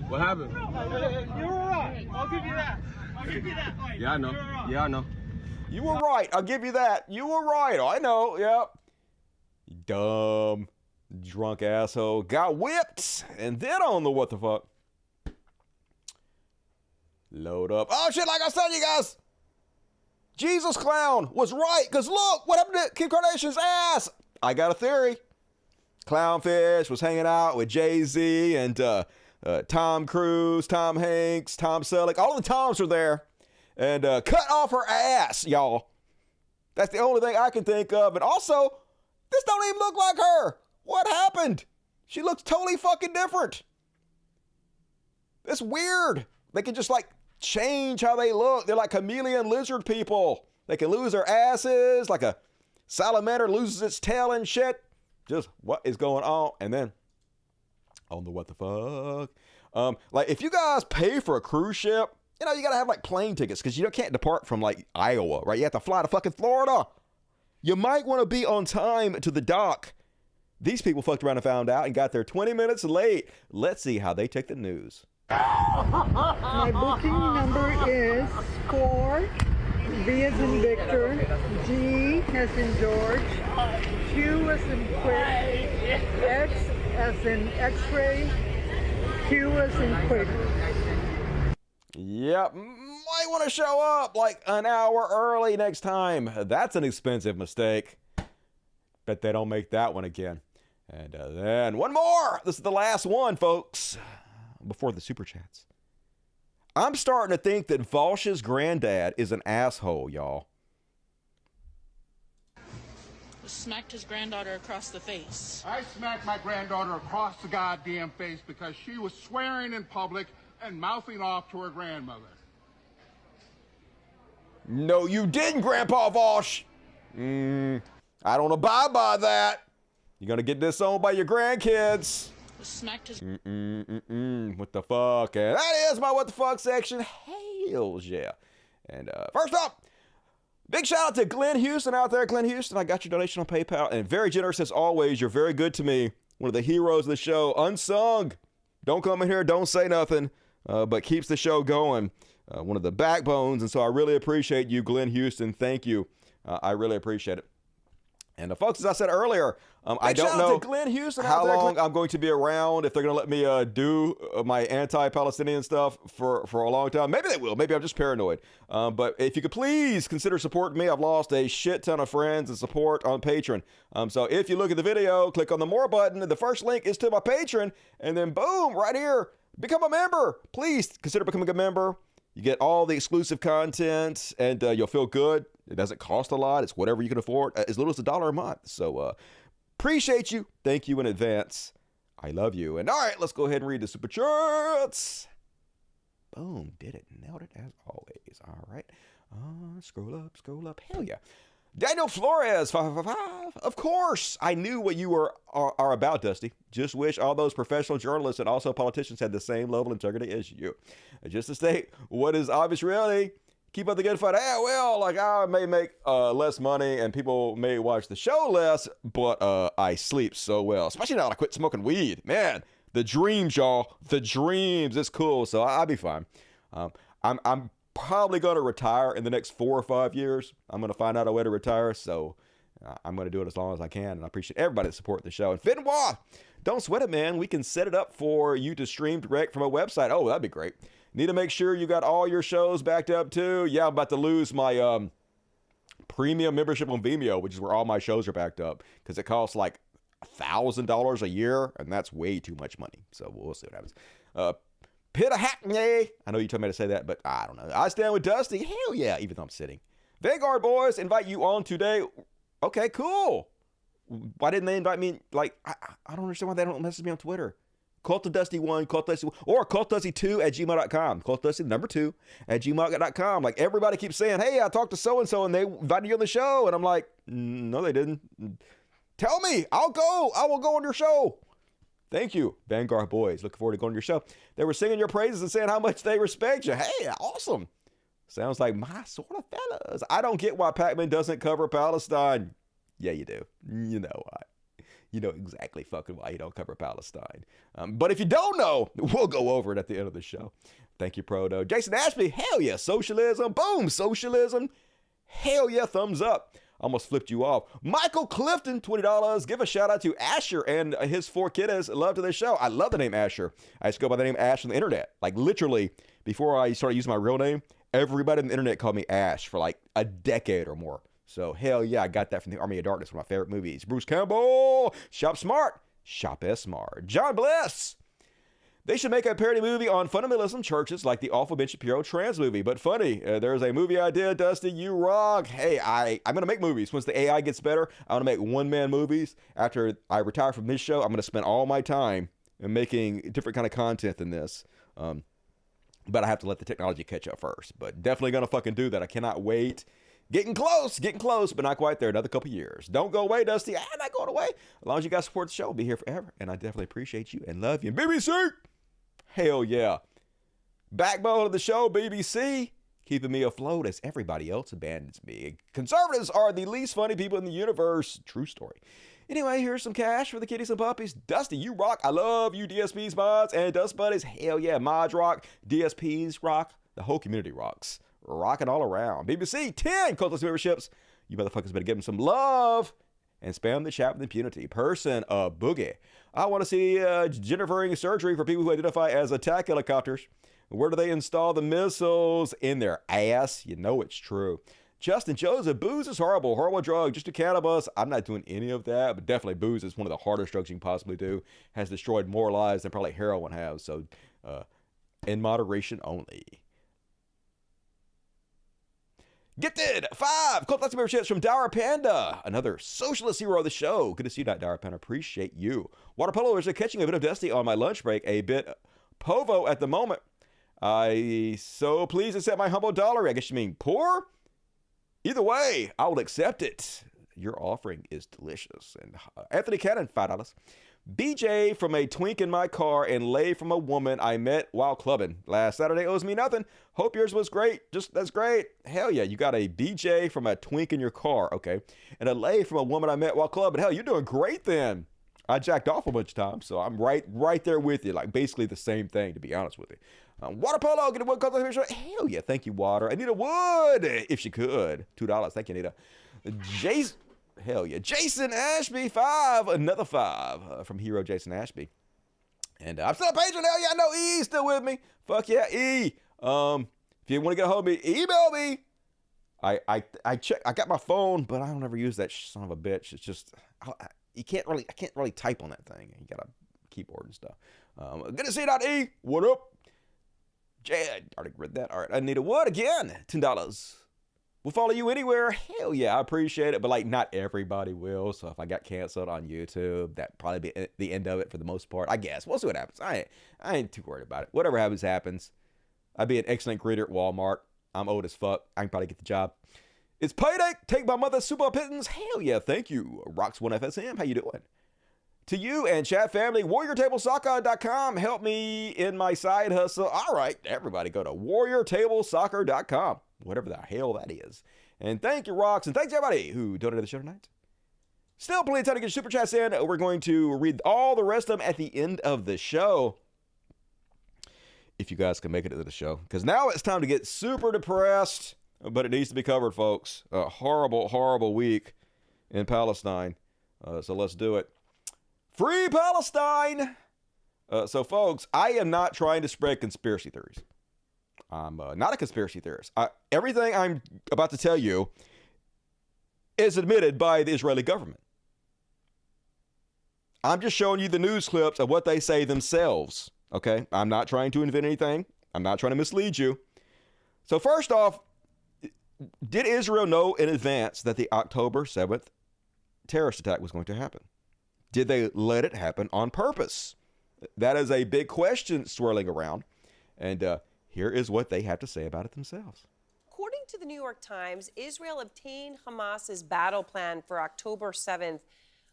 What happened? You're alright. I'll give you that. Yeah, I know. Yeah, I know. You were right. I'll give you that. You were right. I know. Yep. Dumb, drunk asshole. Got whipped. And then on the what the fuck. Load up. Oh, shit. Like I said, you guys. Jesus Clown was right. Because look, what happened to Kim Kardashian's ass? I got a theory. Clownfish was hanging out with Jay-Z and Tom Cruise, Tom Hanks, Tom Selleck. All the Toms are there. And cut off her ass, y'all. That's the only thing I can think of. And also, this don't even look like her. What happened? She looks totally fucking different. It's weird. They can just like change how they look. They're like chameleon lizard people. They can lose their asses like a salamander loses its tail and shit. Just what is going on? And then on the what the fuck. Like if you guys pay for a cruise ship, you know, you gotta have like plane tickets because you can't depart from like Iowa, right? You have to fly to fucking Florida. You might want to be on time to the dock. These people fucked around and found out and got there 20 minutes late. Let's see how they take the news. My booking number is 4, V as in Victor, G as in George, Q as in Quick, X as in X-ray, Q as in Quick. Yep, might want to show up like an hour early next time. That's an expensive mistake. Bet they don't make that one again. And then one more. This is the last one, folks, before the super chats. I'm starting to think that Volsh's granddad is an asshole, y'all. Smacked his granddaughter across the face. I smacked my granddaughter across the goddamn face because she was swearing in public and mouthing off to her grandmother. No, you didn't, Grandpa Vosh. I don't abide by that. You're gonna get disowned by your grandkids. Smacked his. What the fuck? And that is my what the fuck section. Hells yeah. And first up, big shout out to Glenn Houston out there. Glenn Houston, I got your donation on PayPal, and very generous as always. You're very good to me. One of the heroes of the show, unsung. Don't come in here, don't say nothing, but keeps the show going. One of the backbones, and so I really appreciate you, Glenn Houston. Thank you. I really appreciate it. And folks, as I said earlier, I don't know Glenn Houston how long I'm going to be around, if they're going to let me do my anti-Palestinian stuff for a long time. Maybe they will. Maybe I'm just paranoid. But if you could please consider supporting me. I've lost a shit ton of friends and support on Patreon. So if you look at the video, click on the More button. The first link is to my Patreon. And then boom, right here, become a member. Please consider becoming a member. You get all the exclusive content, and you'll feel good. It doesn't cost a lot. It's whatever you can afford, as little as $1 a month. So appreciate you. Thank you in advance. I love you. And all right, let's go ahead and read the super chats. Boom, did it. Nailed it as always. All right. Scroll up, scroll up. Hell yeah. Daniel Flores, 555. Of course, I knew what you are about, Dusty. Just wish all those professional journalists and also politicians had the same level of integrity as you. Just to state what is obvious reality, keep up the good fight. Yeah, well, like I may make less money and people may watch the show less, but I sleep so well. Especially now that I quit smoking weed. Man, the dreams, y'all. The dreams. It's cool, so I'll be fine. I'm probably going to retire in the next 4 or 5 years. I'm going to find out a way to retire, so I'm going to do it as long as I can, and I appreciate everybody that supports the show. And Finois, don't sweat it, man. We can set it up for you to stream direct from a website. Oh, that'd be great. Need to make sure you got all your shows backed up, too. Yeah, I'm about to lose my premium membership on Vimeo, which is where all my shows are backed up, because it costs like $1,000 a year, and that's way too much money. So we'll see what happens. Hackney. I know you told me to say that, but I don't know. I stand with Dusty. Hell yeah, even though I'm sitting. Vanguard boys invite you on today. Okay, cool. Why didn't they invite me? Like, I don't understand why they don't message me on Twitter. Cult of Dusty 1, Cult of Dusty 1, or cultdusty2 at gmail.com. Cultdusty2 at gmail.com. Like, everybody keeps saying, hey, I talked to so-and-so and they invited you on the show. And I'm like, no, they didn't. Tell me. I'll go. I will go on your show. Thank you, Vanguard boys. Looking forward to going to your show. They were singing your praises and saying how much they respect you. Hey, awesome. Sounds like my sort of fellas. I don't get why Pakman doesn't cover Palestine. Yeah, you do. You know why. You know exactly fucking why you don't cover Palestine. But if you don't know, we'll go over it at the end of the show. Thank you, Proto. Jason Ashby, hell yeah, socialism. Boom, socialism. Hell yeah, thumbs up. Almost flipped you off. Michael Clifton, $20. Give a shout out to Asher and his 4 kiddos. Love to the show. I love the name Asher. I used to go by the name Ash on the internet. Like literally, before I started using my real name, everybody on the internet called me Ash for like a decade or more. So hell yeah, I got that from the Army of Darkness, one of my favorite movies. Bruce Campbell, Shop Smart, Shop S Smart. John Bliss. They should make a parody movie on fundamentalism churches like the awful Ben Shapiro trans movie. But funny, there's a movie I did, Dusty, you rock. Hey, I'm going to make movies. Once the AI gets better, I'm going to make one-man movies. After I retire from this show, I'm going to spend all my time in making different kind of content than this. But I have to let the technology catch up first. But definitely going to fucking do that. I cannot wait. Getting close, but not quite there. Another couple years. Don't go away, Dusty. I'm not going away. As long as you guys support the show, I'll be here forever. And I definitely appreciate you and love you. And BBC! Hell yeah. Backbone of the show, BBC, keeping me afloat as everybody else abandons me. Conservatives are the least funny people in the universe. True story. Anyway, here's some cash for the kitties and puppies. Dusty, you rock. I love you, DSPs mods and Dust Buddies. Hell yeah, mods rock. DSPs rock. The whole community rocks. Rocking all around. BBC, 10 Cultist memberships. You motherfuckers better give them some love. And spam the chat with impunity. Person of Boogie. I want to see gender-affirming surgery for people who identify as attack helicopters. Where do they install the missiles? In their ass. You know it's true. Justin Joseph, booze is horrible. Horrible drug. Just a cannabis. I'm not doing any of that, but definitely booze is one of the hardest drugs you can possibly do. Has destroyed more lives than probably heroin has. So in moderation only. Gifted 5 Cult Classic memberships from Dour Panda, another socialist hero of the show. Good to see you, Dour Panda. Appreciate you. Water poloers are catching a bit of dusty on my lunch break. A bit povo at the moment. I so please accept my humble dollar. I guess you mean poor? Either way, I will accept it. Your offering is delicious. And Anthony Cannon, $5. BJ from a twink in my car and lay from a woman I met while clubbing. Last Saturday owes me nothing. Hope yours was great. That's great. Hell yeah, you got a BJ from a twink in your car, okay, and a lay from a woman I met while clubbing. Hell, you're doing great then. I jacked off a bunch of times, so I'm right there with you. Like basically the same thing, to be honest with you. Water polo, get a wood. Hell yeah, thank you, Water. Anita Wood, if she could. $2. Thank you, Anita. Jason. Hell yeah. Jason Ashby, 5. Another 5 from Hero Jason Ashby. And I'm still a patron. Hell yeah, I know E's still with me. Fuck yeah, E. If you want to get a hold of me, email me. I got my phone, but I don't ever use that son of a bitch. It's just I can't really type on that thing. You got a keyboard and stuff. Good to see you, E. What up? Jay, I already read that. All right, Anita Wood again. $10. We'll follow you anywhere. Hell yeah, I appreciate it. But like, not everybody will. So if I got canceled on YouTube, that'd probably be the end of it for the most part. I guess we'll see what happens. I ain't too worried about it. Whatever happens. I'd be an excellent greeter at Walmart. I'm old as fuck. I can probably get the job. It's payday. Take my mother's super pittance. Hell yeah, thank you. Rocks1FSM. How you doing? To you and chat family, WarriorTableSoccer.com. Help me in my side hustle. All right, everybody go to WarriorTableSoccer.com. Whatever the hell that is. And thank you, Rocks, and thanks everybody who donated to the show tonight. Still plenty of time to get super chats in. We're going to read all the rest of them at the end of the show. If you guys can make it to the show. Because now it's time to get super depressed. But it needs to be covered, folks. A horrible, horrible week in Palestine. So let's do it. Free Palestine! So, folks, I am not trying to spread conspiracy theories. I'm not a conspiracy theorist. Everything I'm about to tell you is admitted by the Israeli government. I'm just showing you the news clips of what they say themselves, okay? I'm not trying to invent anything. I'm not trying to mislead you. So first off, did Israel know in advance that the October 7th terrorist attack was going to happen? Did they let it happen on purpose? That is a big question swirling around. And here is what they have to say about it themselves. According to the New York Times, Israel obtained Hamas's battle plan for October 7th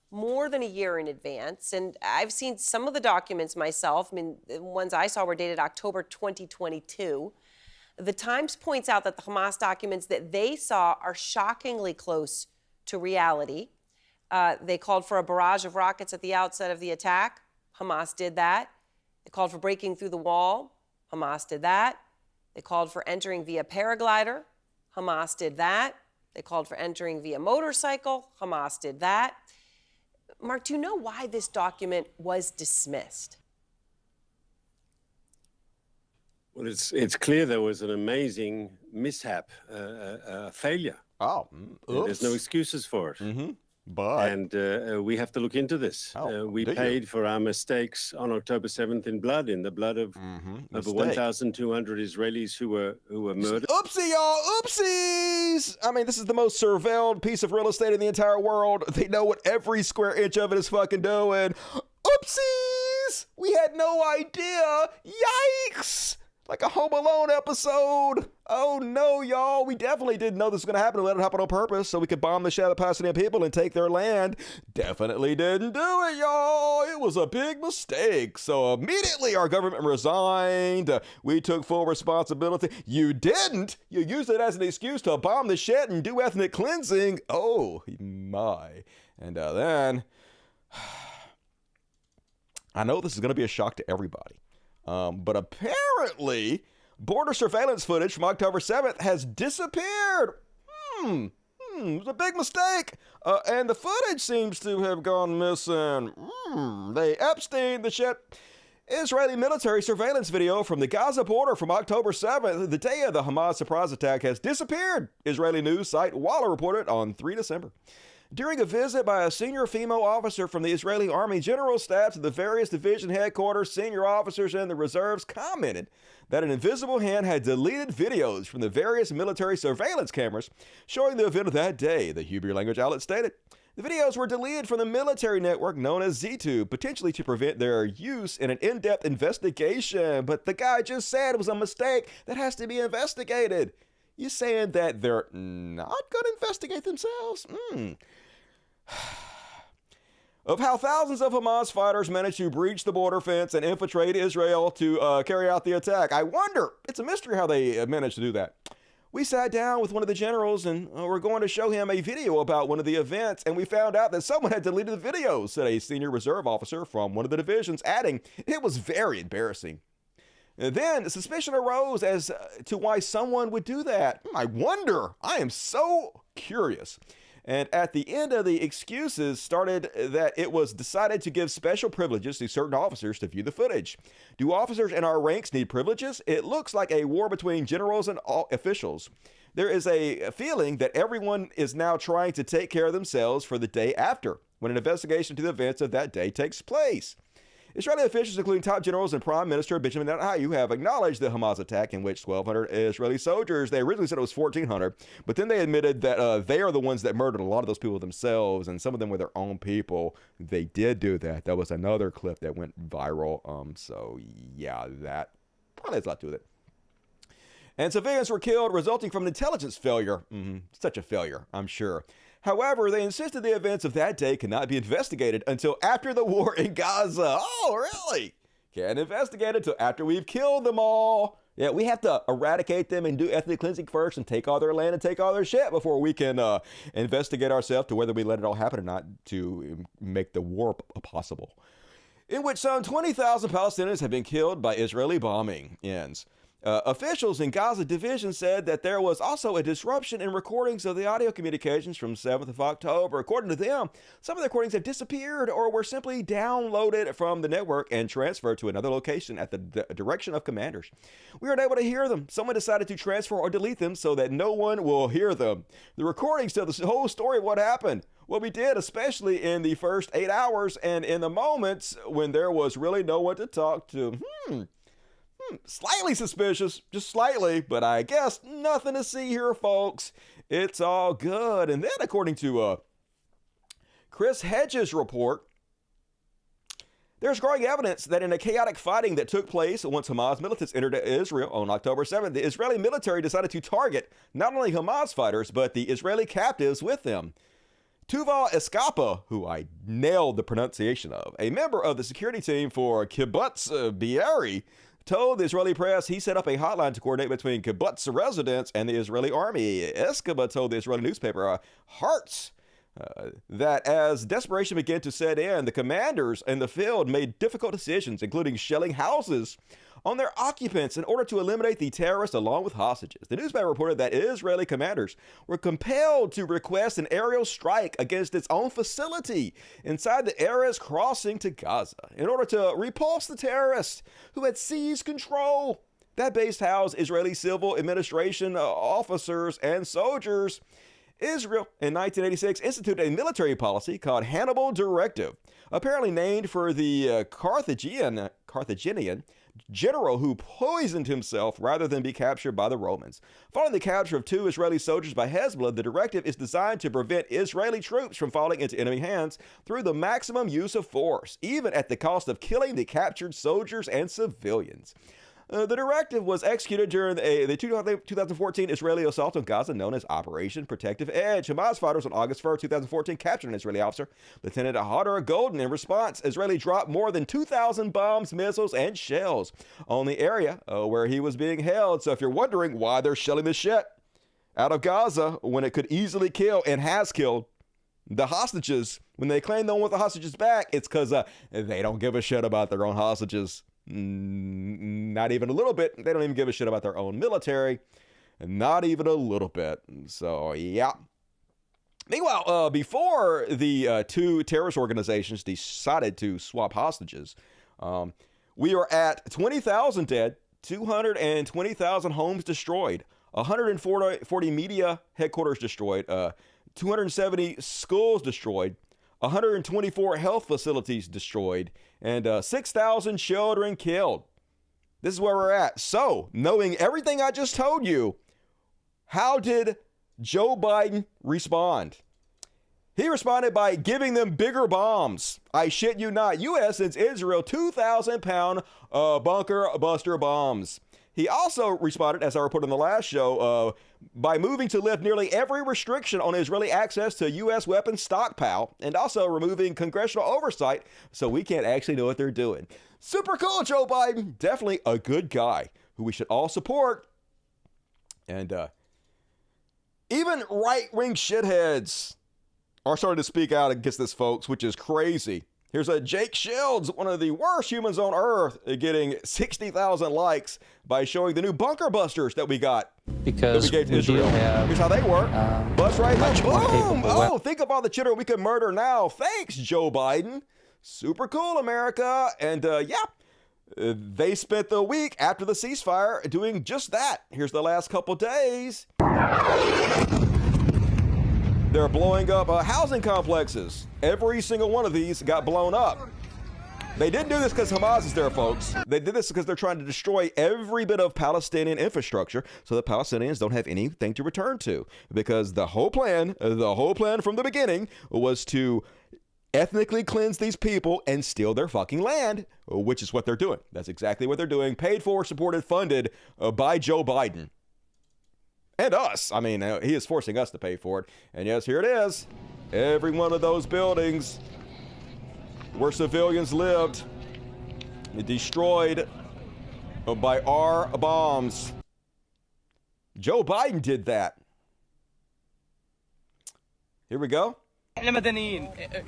more than a year in advance. And I've seen some of the documents myself. I mean, the ones I saw were dated October 2022. The Times points out that the Hamas documents that they saw are shockingly close to reality. They called for a barrage of rockets at the outset of the attack. Hamas did that. They called for breaking through the wall. Hamas did that. They called for entering via paraglider. Hamas did that. They called for entering via motorcycle. Hamas did that. Mark, do you know why this document was dismissed? Well, it's clear there was an amazing mishap, a failure. Oh, there's no excuses for it. Mm-hmm. And we have to look into this. We paid for our mistakes on October 7th in blood, in the blood of over 1,200 Israelis who were murdered. Oopsie, y'all, oopsies! I mean, this is the most surveilled piece of real estate in the entire world. They know what every square inch of it is fucking doing. Oopsies! We had no idea. Yikes! Like a Home Alone episode. Oh no, y'all. We definitely didn't know this was going to happen and let it happen on purpose so we could bomb the shit out of the Palestinian people and take their land. Definitely didn't do it, y'all. It was a big mistake. So immediately our government resigned. We took full responsibility. You didn't. You used it as an excuse to bomb the shit and do ethnic cleansing. Oh my. And then I know this is going to be a shock to everybody. But apparently, border surveillance footage from October 7th has disappeared. It was a big mistake. And the footage seems to have gone missing. They Epstein the shit. Israeli military surveillance video from the Gaza border from October 7th, the day of the Hamas surprise attack, has disappeared. Israeli news site Walla reported on 3 December. During a visit by a senior female officer from the Israeli Army, general staff to the various division headquarters, senior officers, and the reserves commented that an invisible hand had deleted videos from the various military surveillance cameras showing the event of that day, the Hebrew language outlet stated. The videos were deleted from the military network known as Z-Tube, potentially to prevent their use in an in-depth investigation. But the guy just said it was a mistake that has to be investigated. You saying that they're not going to investigate themselves? Of how thousands of Hamas fighters managed to breach the border fence and infiltrate Israel to carry out the attack. I wonder, it's a mystery how they managed to do that. We sat down with one of the generals and we're going to show him a video about one of the events, and we found out that someone had deleted the video, said a senior reserve officer from one of the divisions, adding, it was very embarrassing. And then suspicion arose as to why someone would do that. I wonder, I am so curious. And at the end of the excuses started that it was decided to give special privileges to certain officers to view the footage. Do officers in our ranks need privileges? It looks like a war between generals and officials. There is a feeling that everyone is now trying to take care of themselves for the day after, when an investigation to the events of that day takes place. Israeli officials, including top generals and Prime Minister Benjamin Netanyahu, have acknowledged the Hamas attack in which 1,200 Israeli soldiers, they originally said it was 1,400, but then they admitted that they are the ones that murdered a lot of those people themselves, and some of them were their own people. They did do that. That was another clip that went viral. So, yeah, that probably has a lot to do with it. And civilians were killed resulting from an intelligence failure. Such a failure, I'm sure. However, they insisted the events of that day could not be investigated until after the war in Gaza. Oh, really? Can't investigate it until after we've killed them all. Yeah, we have to eradicate them and do ethnic cleansing first and take all their land and take all their shit before we can investigate ourselves to whether we let it all happen or not to make the war possible. In which some 20,000 Palestinians have been killed by Israeli bombing ends. Officials in Gaza division said that there was also a disruption in recordings of the audio communications from 7th of October. According to them, some of the recordings have disappeared or were simply downloaded from the network and transferred to another location at the direction of commanders. We weren't able to hear them. Someone decided to transfer or delete them so that no one will hear them. The recordings tell the whole story of what happened. What we did, especially in the first 8 hours and in the moments when there was really no one to talk to. Slightly suspicious, just slightly, but I guess nothing to see here, folks. It's all good. And then, according to Chris Hedges' report, there's growing evidence that in a chaotic fighting that took place once Hamas militants entered Israel on October 7th, the Israeli military decided to target not only Hamas fighters, but the Israeli captives with them. Tuval Escapa, who I nailed the pronunciation of, a member of the security team for Kibbutz Be'eri, told the Israeli press he set up a hotline to coordinate between kibbutz residents and the Israeli army. Escapa told the Israeli newspaper Hearts that as desperation began to set in, the commanders in the field made difficult decisions, including shelling houses on their occupants in order to eliminate the terrorists along with hostages. The newspaper reported that Israeli commanders were compelled to request an aerial strike against its own facility inside the Erez crossing to Gaza in order to repulse the terrorists who had seized control. That base housed Israeli civil administration officers and soldiers. Israel, in 1986, instituted a military policy called Hannibal Directive, apparently named for the Carthaginian general who poisoned himself rather than be captured by the Romans. Following the capture of 2 Israeli soldiers by Hezbollah, the directive is designed to prevent Israeli troops from falling into enemy hands through the maximum use of force, even at the cost of killing the captured soldiers and civilians. The directive was executed during the 2014 Israeli assault on Gaza known as Operation Protective Edge. Hamas fighters on August 1st, 2014 captured an Israeli officer, Lieutenant Hadar Golden. In response, Israeli dropped more than 2,000 bombs, missiles, and shells on the area where he was being held. So if you're wondering why they're shelling the shit out of Gaza when it could easily kill and has killed the hostages, when they claim they want the hostages back, it's because they don't give a shit about their own hostages. Not even a little bit. They don't even give a shit about their own military. Not even a little bit. So, yeah. Meanwhile, before the 2 terrorist organizations decided to swap hostages, we are at 20,000 dead, 220,000 homes destroyed, 140 media headquarters destroyed, 270 schools destroyed, 124 health facilities destroyed, and 6,000 children killed. This is where we're at. So, knowing everything I just told you, how did Joe Biden respond? He responded by giving them bigger bombs. I shit you not. U.S. sends Israel 2,000-pound bunker buster bombs. He also responded, as I reported in the last show, by moving to lift nearly every restriction on Israeli access to U.S. weapons stockpile, and also removing congressional oversight so we can't actually know what they're doing. Super cool, Joe Biden. Definitely a good guy who we should all support. And even right-wing shitheads are starting to speak out against this, folks, which is crazy. Here's a Jake Shills, one of the worst humans on earth, getting 60,000 likes by showing the new bunker busters that we got. Because that we gave to Israel. Here's how they work. Bust right now. Boom! Oh, think of all the children we can murder now. Thanks, Joe Biden. Super cool, America. And they spent the week after the ceasefire doing just that. Here's the last couple days. They're blowing up housing complexes. Every single one of these got blown up. They didn't do this because Hamas is there, folks. They did this because they're trying to destroy every bit of Palestinian infrastructure so the Palestinians don't have anything to return to. Because the whole plan from the beginning was to ethnically cleanse these people and steal their fucking land, which is what they're doing. That's exactly what they're doing. Paid for, supported, funded by Joe Biden. And us. I mean, he is forcing us to pay for it. And yes, here it is. Every one of those buildings where civilians lived, destroyed by our bombs. Joe Biden did that. Here we go.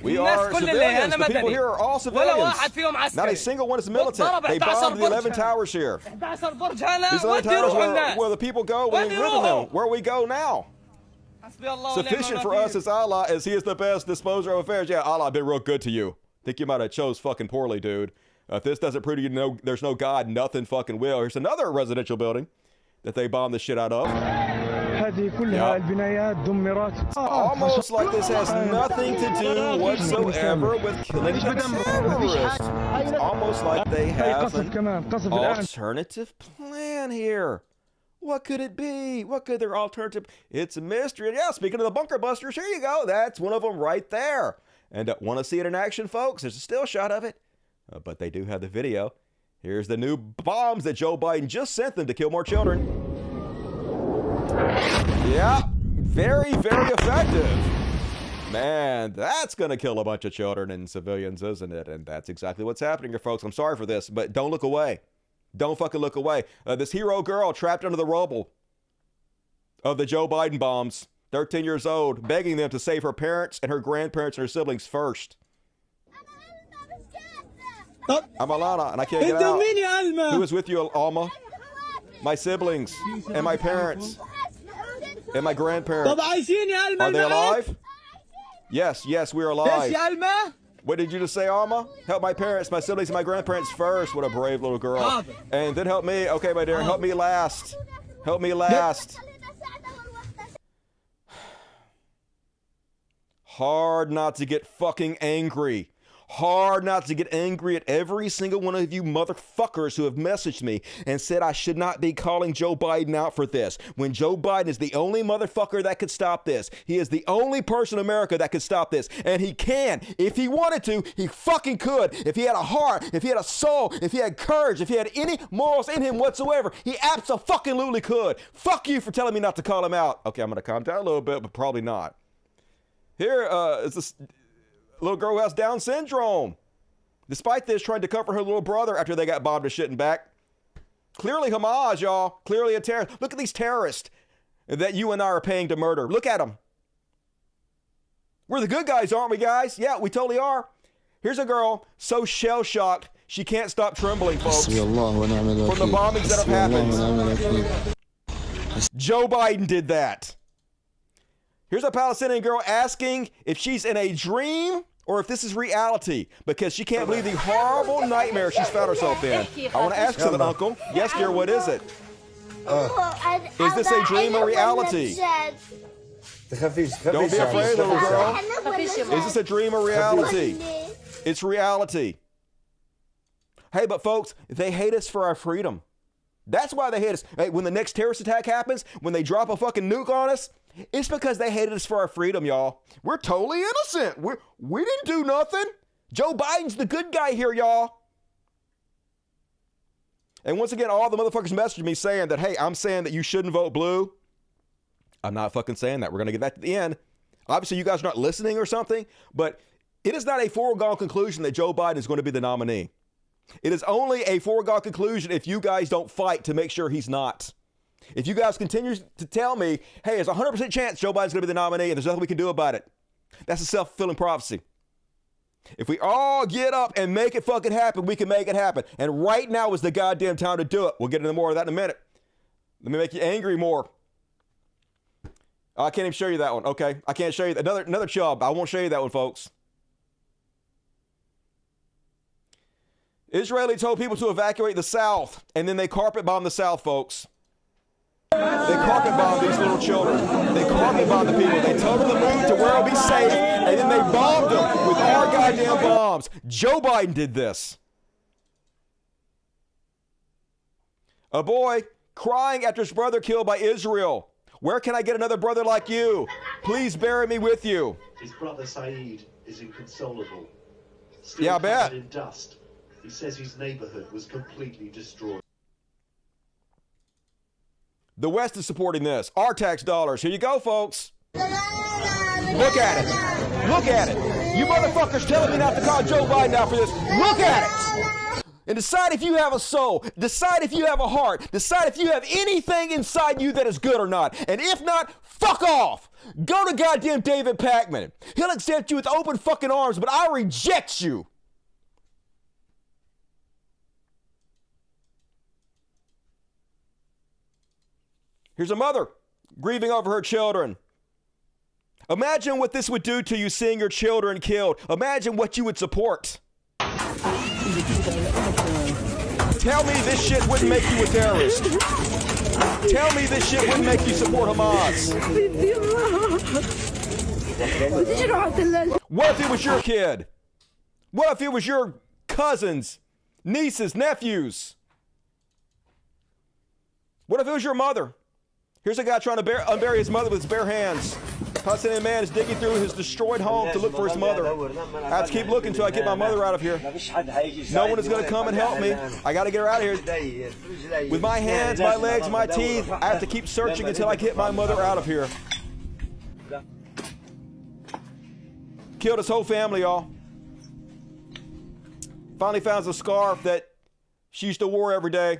We are civilians. The people here are all civilians. Not a single one is militant. They bombed the 11 towers here. These 11 towers where the people go when we live in them. Where we go now. Sufficient for us is Allah, as he is the best disposer of affairs. Yeah, Allah been real good to you. Think you might have chose fucking poorly, dude. If this doesn't prove you know there's no God, nothing fucking will. Here's another residential building that they bombed the shit out of. Almost like this has nothing to do whatsoever with killing the terrorists. It's almost like they have an alternative plan here. What could it be? What could their alternative? It's a mystery. And yeah, speaking of the bunker busters, here you go. That's one of them right there. And want to see it in action, folks? There's a still shot of it. But they do have the video. Here's the new bombs that Joe Biden just sent them to kill more children. Yeah, very, very effective. Man, that's going to kill a bunch of children and civilians, isn't it? And that's exactly what's happening here, folks. I'm sorry for this, but don't look away. Don't fucking look away. This hero girl trapped under the rubble of the Joe Biden bombs, 13 years old, begging them to save her parents and her grandparents and her siblings first. I'm Alana, and I can't get out. Who is with you, Alma? My siblings and my parents and my grandparents. Are they alive? Yes, we're alive. What did you just say, Alma? Help my parents, my siblings, and my grandparents first. What a brave little girl. And then help me. Okay, my dear, help me last. Help me last. Hard not to get fucking angry. Hard not to get angry at every single one of you motherfuckers who have messaged me and said I should not be calling Joe Biden out for this, when Joe Biden is the only motherfucker that could stop this. He is the only person in America that could stop this. And he can. If he wanted to, he fucking could. If he had a heart, if he had a soul, if he had courage, if he had any morals in him whatsoever, he abso-fucking-lutely could. Fuck you for telling me not to call him out. Okay, I'm going to calm down a little bit, but probably not. Here is this little girl who has Down syndrome. Despite this, trying to comfort her little brother after they got bombed to shit and back. Clearly Hamas, y'all. Clearly a terrorist. Look at these terrorists that you and I are paying to murder. Look at them. We're the good guys, aren't we, guys? Yeah, we totally are. Here's a girl so shell-shocked she can't stop trembling, folks, from the bombings that have happened. Joe Biden did that. Here's a Palestinian girl asking if she's in a dream or if this is reality, because she can't believe the horrible nightmare she's found herself in. I want to ask something, Uncle. Yes, dear, what is it? Is this a dream or reality? Don't be afraid, little girl. Is this a dream or reality? It's reality. Hey, but folks, they hate us for our freedom. That's why they hate us. Hey, when the next terrorist attack happens, when they drop a fucking nuke on us, it's because they hated us for our freedom, y'all. We're totally innocent. We didn't do nothing. Joe Biden's the good guy here, y'all. And once again, all the motherfuckers messaged me saying that, hey, I'm saying that you shouldn't vote blue. I'm not fucking saying that. We're going to get that to the end. Obviously, you guys are not listening or something, but it is not a foregone conclusion that Joe Biden is going to be the nominee. It is only a foregone conclusion if you guys don't fight to make sure he's not. If you guys continue to tell me, hey, there's a 100% chance Joe Biden's going to be the nominee and there's nothing we can do about it, that's a self-fulfilling prophecy. If we all get up and make it fucking happen, we can make it happen. And right now is the goddamn time to do it. We'll get into more of that in a minute. Let me make you angry more. I can't even show you that one. Okay, I can't show you another chub. I won't show you that one, folks. Israeli told people to evacuate the South, and then they carpet bombed the South, folks. They carpet bombed these little children. They carpet bombed the people. They told them to move to where it'll be safe, and then they bombed them with our goddamn bombs. Joe Biden did this. A boy crying after his brother killed by Israel. Where can I get another brother like you? Please bury me with you. His brother Saeed is inconsolable. Still Yeah, I bet. covered in dust. He says his neighborhood was completely destroyed. The West is supporting this. Our tax dollars. Here you go, folks. Look at it. Look at it. You motherfuckers telling me not to call Joe Biden out for this. Look at it. And decide if you have a soul. Decide if you have a heart. Decide if you have anything inside you that is good or not. And if not, fuck off. Go to goddamn David Pakman. He'll accept you with open fucking arms, but I reject you. Here's a mother grieving over her children. Imagine what this would do to you seeing your children killed. Imagine what you would support. Tell me this shit wouldn't make you a terrorist. Tell me this shit wouldn't make you support Hamas. What if it was your kid? What if it was your cousins, nieces, nephews? What if it was your mother? Here's a guy trying to unbury his mother with his bare hands. Palestinian man is digging through his destroyed home to look for his mother. I have to keep looking until I get my mother out of here. No one is going to come and help me. I got to get her out of here. With my hands, my legs, my teeth, I have to keep searching until I get my mother out of here. Killed his whole family, y'all. Finally found a scarf that she used to wear every day.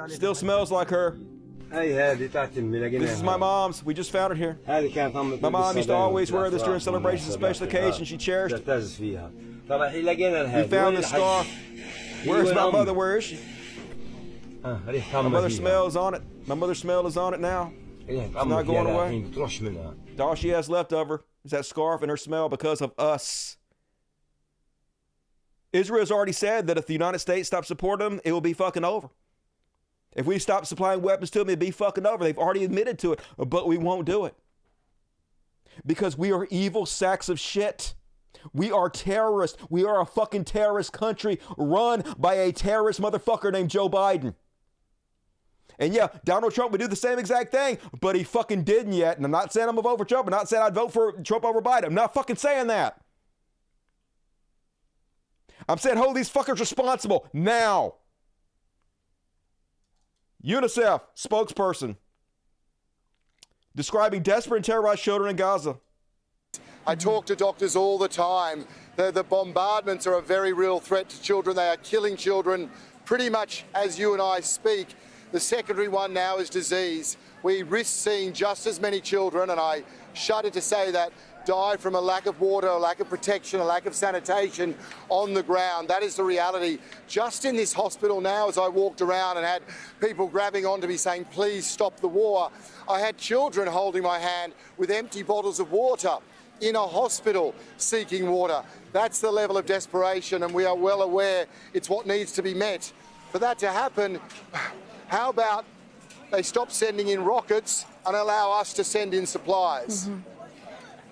Still smells like her. This is my mom's. We just found it here. My mom used to always wear this during celebrations and special occasions. She cherished it. We found this scarf. Where's my mother? Where is she? My mother's smell is on it. My mother's smell is on it now. It's not going away. All she has left of her is that scarf and her smell because of us. Israel's already said that if the United States stops supporting them, it will be fucking over. If we stop supplying weapons to them, it'd be fucking over. They've already admitted to it, but we won't do it. Because we are evil sacks of shit. We are terrorists. We are a fucking terrorist country run by a terrorist motherfucker named Joe Biden. And yeah, Donald Trump would do the same exact thing, but he fucking didn't yet. And I'm not saying I'm gonna vote for Trump. I'm not saying I'd vote for Trump over Biden. I'm not fucking saying that. I'm saying hold these fuckers responsible now. UNICEF spokesperson describing desperate and terrorized children in Gaza. I talk to doctors all the time. The bombardments are a very real threat to children. They are killing children pretty much as you and I speak. The secondary one now is disease. We risk seeing just as many children, and I shudder to say that, die from a lack of water, a lack of protection, a lack of sanitation on the ground. That is the reality. Just in this hospital now, as I walked around and had people grabbing onto me saying, please stop the war, I had children holding my hand with empty bottles of water in a hospital seeking water. That's the level of desperation, and we are well aware it's what needs to be met. For that to happen, how about they stop sending in rockets and allow us to send in supplies.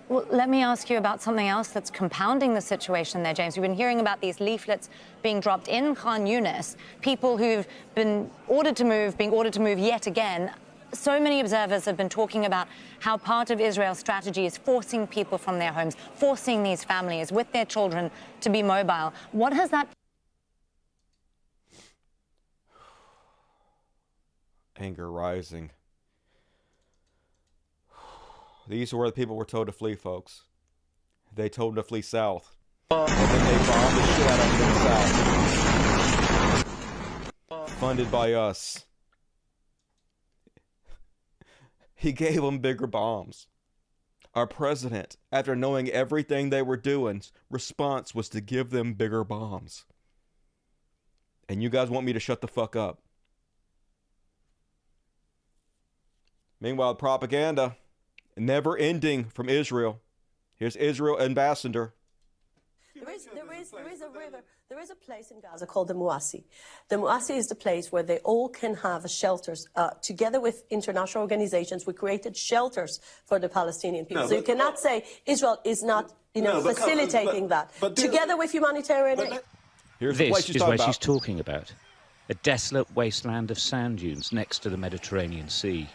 Well, let me ask you about something else that's compounding the situation there, James. We've been hearing about these leaflets being dropped in Khan Yunis, people who've been ordered to move, being ordered to move yet again. So many observers have been talking about how part of Israel's strategy is forcing people from their homes, forcing these families with their children to be mobile. What has that... Anger rising. These are where the people were told to flee, folks. They told them to flee south. And then they bombed the shit out of them south. Funded by us. He gave them bigger bombs. Our president, after knowing everything they were doing, response was to give them bigger bombs. And you guys want me to shut the fuck up. Meanwhile, propaganda, never ending from Israel. Here's Israel ambassador. There is a river. There is a place in Gaza called the Muassi. The Muassi is the place where they all can have shelters. Together with international organizations, we created shelters for the Palestinian people. So you cannot say Israel is not, facilitating that. Together with humanitarian aid. This is where she's talking about. A desolate wasteland of sand dunes next to the Mediterranean Sea.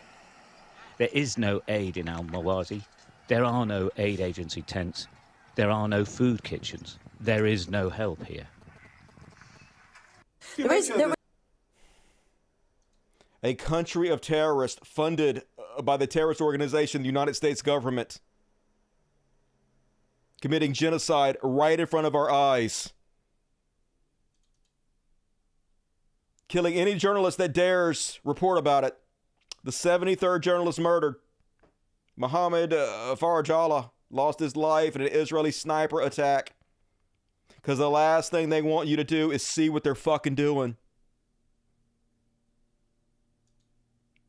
There is no aid in Al-Mawazi. There are no aid agency tents. There are no food kitchens. There is no help here. A country of terrorists funded by the terrorist organization, the United States government, committing genocide right in front of our eyes. Killing any journalist that dares report about it. The 73rd journalist murdered. Mohammed Farajala lost his life in an Israeli sniper attack. Because the last thing they want you to do is see what they're fucking doing.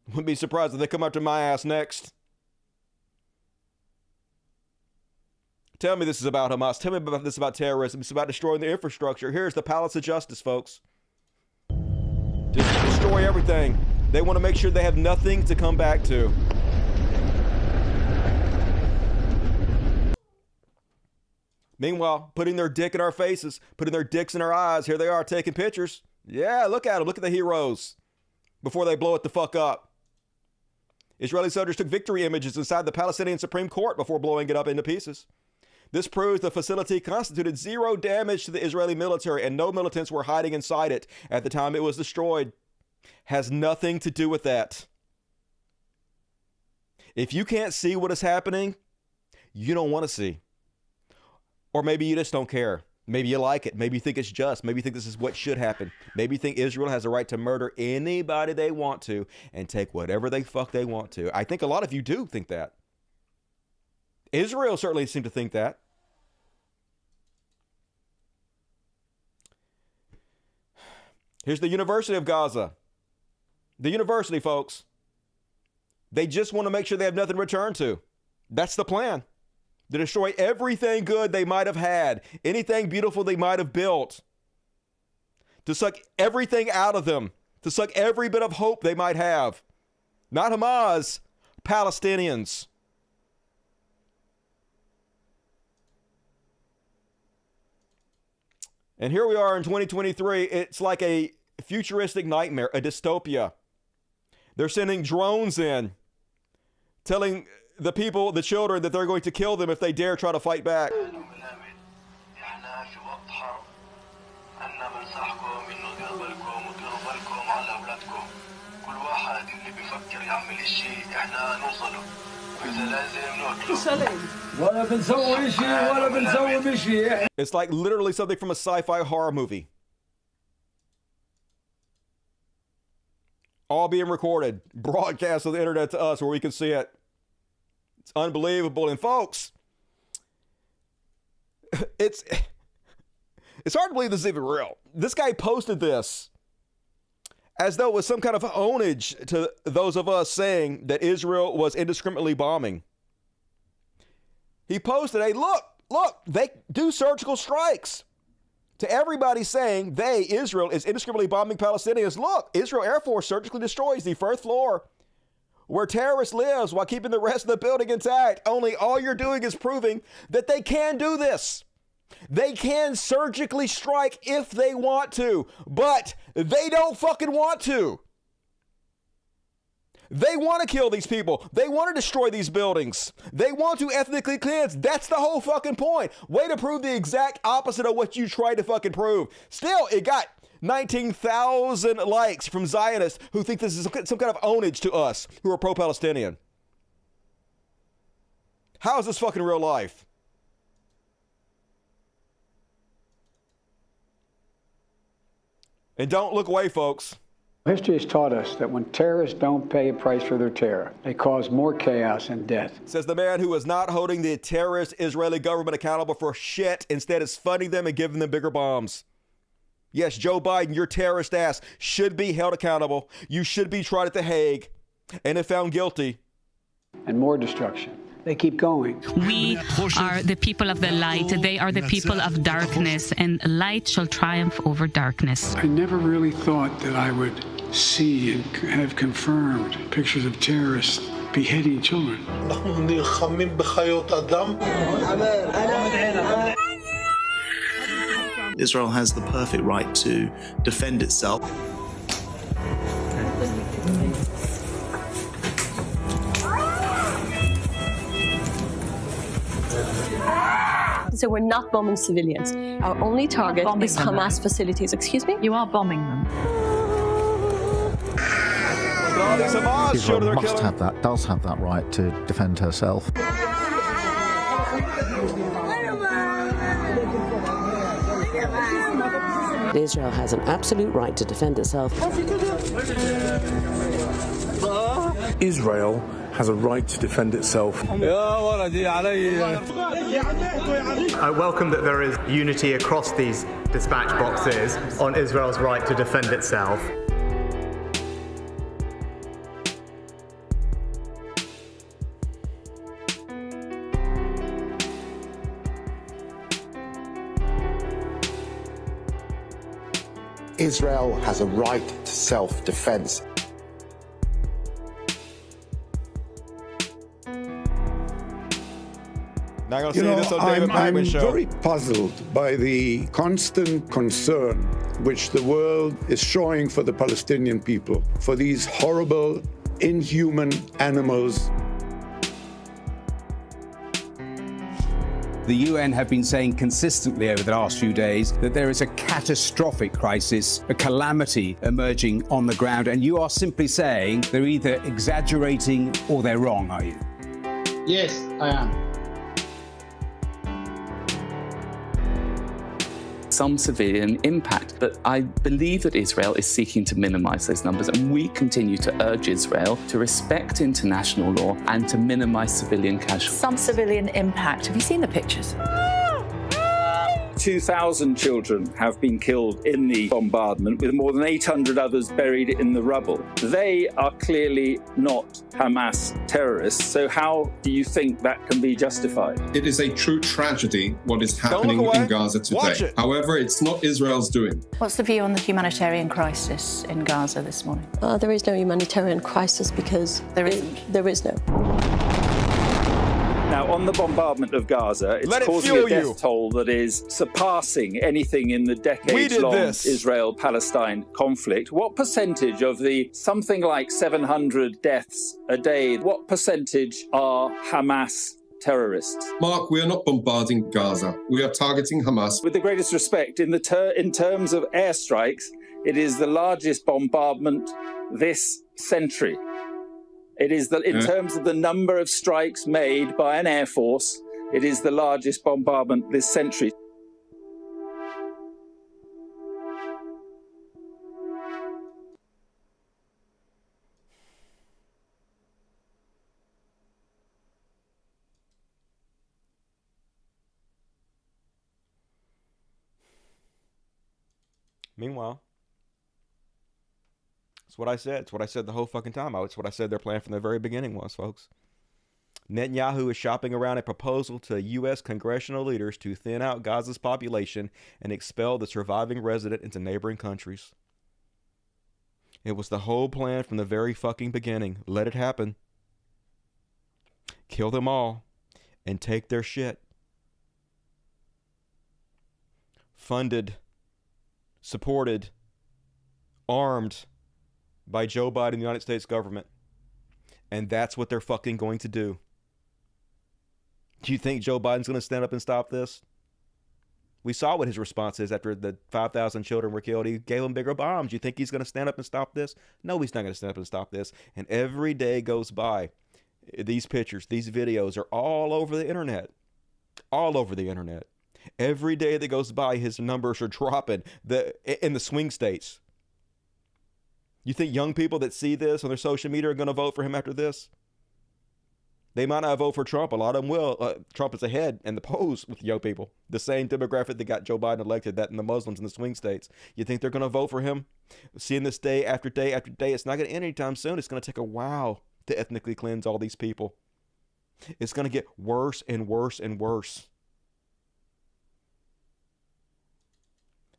Wouldn't be surprised if they come after my ass next. Tell me this is about Hamas. Tell me about this about terrorism. It's about destroying the infrastructure. Here's the Palace of Justice, folks. Just destroy everything. They want to make sure they have nothing to come back to. Meanwhile, putting their dick in our faces, putting their dicks in our eyes. Here they are taking pictures. Yeah, look at them. Look at the heroes before they blow it the fuck up. Israeli soldiers took victory images inside the Palestinian Supreme Court before blowing it up into pieces. This proves the facility constituted zero damage to the Israeli military and no militants were hiding inside it at the time it was destroyed. Has nothing to do with that. If you can't see what is happening, you don't want to see. Or maybe you just don't care. Maybe you like it. Maybe you think it's just. Maybe you think this is what should happen. Maybe you think Israel has a right to murder anybody they want to and take whatever the fuck they want to. I think a lot of you do think that. Israel certainly seemed to think that. Here's the University of Gaza. The university, folks. They just want to make sure they have nothing to return to. That's the plan. To destroy everything good they might have had. Anything beautiful they might have built. To suck everything out of them. To suck every bit of hope they might have. Not Hamas, Palestinians. And here we are in 2023. It's like a futuristic nightmare, a dystopia. They're sending drones in, telling the people, the children, that they're going to kill them if they dare try to fight back. It's like literally something from a sci-fi horror movie. All being recorded, broadcast on the internet to us where we can see it. It's unbelievable. And folks, it's hard to believe this is even real. This guy posted this as though it was some kind of homage to those of us saying that Israel was indiscriminately bombing. He posted, hey, look, they do surgical strikes. To everybody saying Israel is indiscriminately bombing Palestinians. Look, Israel Air Force surgically destroys the first floor where terrorist lives while keeping the rest of the building intact. Only all you're doing is proving that they can do this. They can surgically strike if they want to, but they don't fucking want to. They want to kill these people. They want to destroy these buildings. They want to ethnically cleanse. That's the whole fucking point. Way to prove the exact opposite of what you tried to fucking prove. Still, it got 19,000 likes from Zionists who think this is some kind of ownage to us who are pro-Palestinian. How is this fucking real life? And don't look away, folks. History has taught us that when terrorists don't pay a price for their terror, they cause more chaos and death. Says the man who is not holding the terrorist Israeli government accountable for shit, instead is funding them and giving them bigger bombs. Yes, Joe Biden, your terrorist ass should be held accountable. You should be tried at The Hague and if found guilty. And more destruction. They keep going. We are the people of the light. They are the people of darkness, and light shall triumph over darkness. I never really thought that I would see and have confirmed pictures of terrorists beheading children. Israel has the perfect right to defend itself. So we're not bombing civilians. Our only target is Hamas facilities. Excuse me? You are bombing them. Israel does have that right to defend herself. Israel has an absolute right to defend itself. Israel has a right to defend itself. I welcome that there is unity across these dispatch boxes on Israel's right to defend itself. Israel has a right to self-defense. Not gonna see this on David Pakman show. I'm very puzzled by the constant concern which the world is showing for the Palestinian people, for these horrible, inhuman animals. The UN have been saying consistently over the last few days that there is a catastrophic crisis, a calamity emerging on the ground, and you are simply saying they're either exaggerating or they're wrong, are you? Yes, I am. Some civilian impact, but I believe that Israel is seeking to minimize those numbers, and we continue to urge Israel to respect international law and to minimize civilian casualties. Some civilian impact. Have you seen the pictures? 2,000 children have been killed in the bombardment, with more than 800 others buried in the rubble. They are clearly not Hamas terrorists, so how do you think that can be justified? It is a true tragedy what is happening in Gaza today. However, it's not Israel's doing. What's the view on the humanitarian crisis in Gaza this morning? There is no humanitarian crisis because there is no. Now, on the bombardment of Gaza, it's causing a death toll that is surpassing anything in the decades-long Israel-Palestine conflict. What percentage of the something like 700 deaths a day, what percentage are Hamas terrorists? Mark, we are not bombarding Gaza. We are targeting Hamas. With the greatest respect, in terms of airstrikes, it is the largest bombardment this century. It is in terms of the number of strikes made by an air force, it is the largest bombardment this century. Meanwhile, it's what I said. It's what I said the whole fucking time. It's what I said their plan from the very beginning was, folks. Netanyahu is shopping around a proposal to U.S. congressional leaders to thin out Gaza's population and expel the surviving resident into neighboring countries. It was the whole plan from the very fucking beginning. Let it happen. Kill them all and take their shit. Funded, supported, armed by Joe Biden and the United States government. And that's what they're fucking going to do. Do you think Joe Biden's going to stand up and stop this? We saw what his response is after the 5,000 children were killed. He gave them bigger bombs. You think he's going to stand up and stop this? No, he's not going to stand up and stop this. And every day goes by, these pictures, these videos are all over the internet. All over the internet. Every day that goes by, his numbers are dropping in the swing states. You think young people that see this on their social media are going to vote for him after this? They might not vote for Trump. A lot of them will. Trump is ahead in the polls with young people. The same demographic that got Joe Biden elected, that and the Muslims in the swing states. You think they're going to vote for him? Seeing this day after day after day, it's not going to end anytime soon. It's going to take a while to ethnically cleanse all these people. It's going to get worse and worse and worse.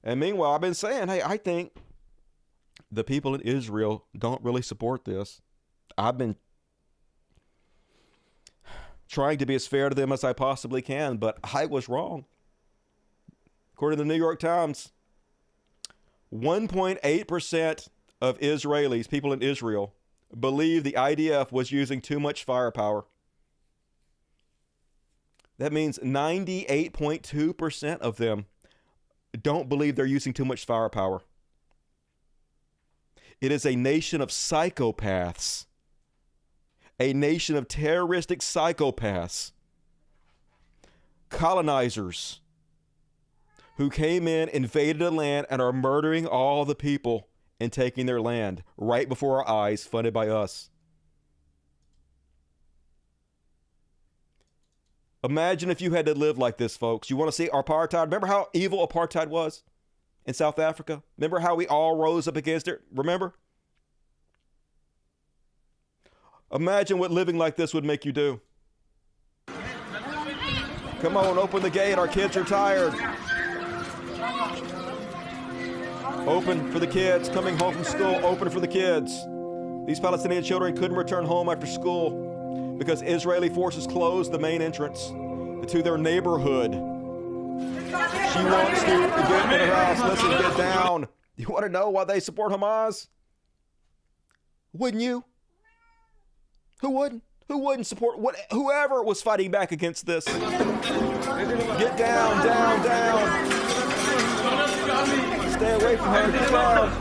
And meanwhile, I've been saying, hey, I think the people in Israel don't really support this. I've been trying to be as fair to them as I possibly can, but I was wrong. According to the New York Times, 1.8% of Israelis, people in Israel, believe the IDF was using too much firepower. That means 98.2% of them don't believe they're using too much firepower. It is a nation of psychopaths. A nation of terroristic psychopaths, colonizers who came in, invaded a land, and are murdering all the people and taking their land right before our eyes, funded by us. Imagine if you had to live like this, folks. You want to see apartheid? Remember how evil apartheid was in South Africa? Remember how we all rose up against it? Remember? Imagine what living like this would make you do. Come on, open the gate. Our kids are tired. Open for the kids. Coming home from school, open for the kids. These Palestinian children couldn't return home after school because Israeli forces closed the main entrance to their neighborhood. She wants to get in her house. Listen, get down. You want to know why they support Hamas? Wouldn't you? Who wouldn't? Who wouldn't support whoever was fighting back against this? Get down, down, down. Stay away from her. Get down.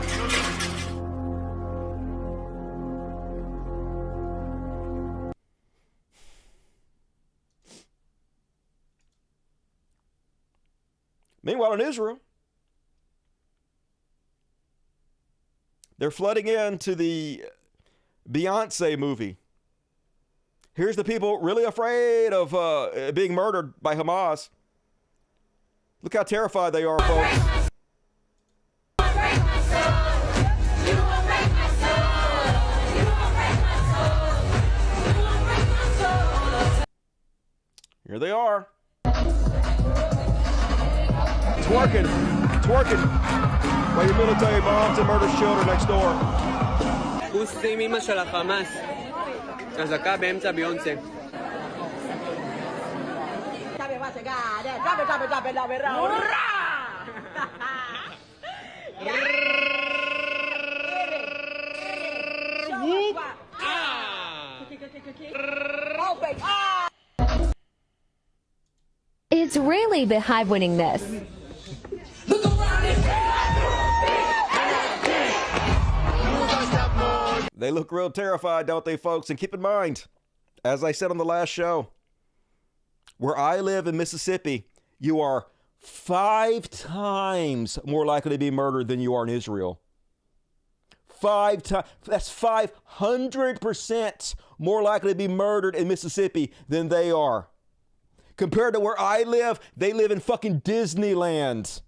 Meanwhile, in Israel, they're flooding into the Beyonce movie. Here's the people really afraid of being murdered by Hamas. Look how terrified they are, folks. Here they are. Twerking while your military bombs and murders children next door. פוסטים אמא של החמאס. אזעקה באמצע ביונסה. It's really the Hive winning this. They look real terrified, don't they, folks? And keep in mind, as I said on the last show, where I live in Mississippi, you are 5 times more likely to be murdered than you are in Israel. 5 times. That's 500% more likely to be murdered in Mississippi than they are. Compared to where I live, they live in fucking Disneyland.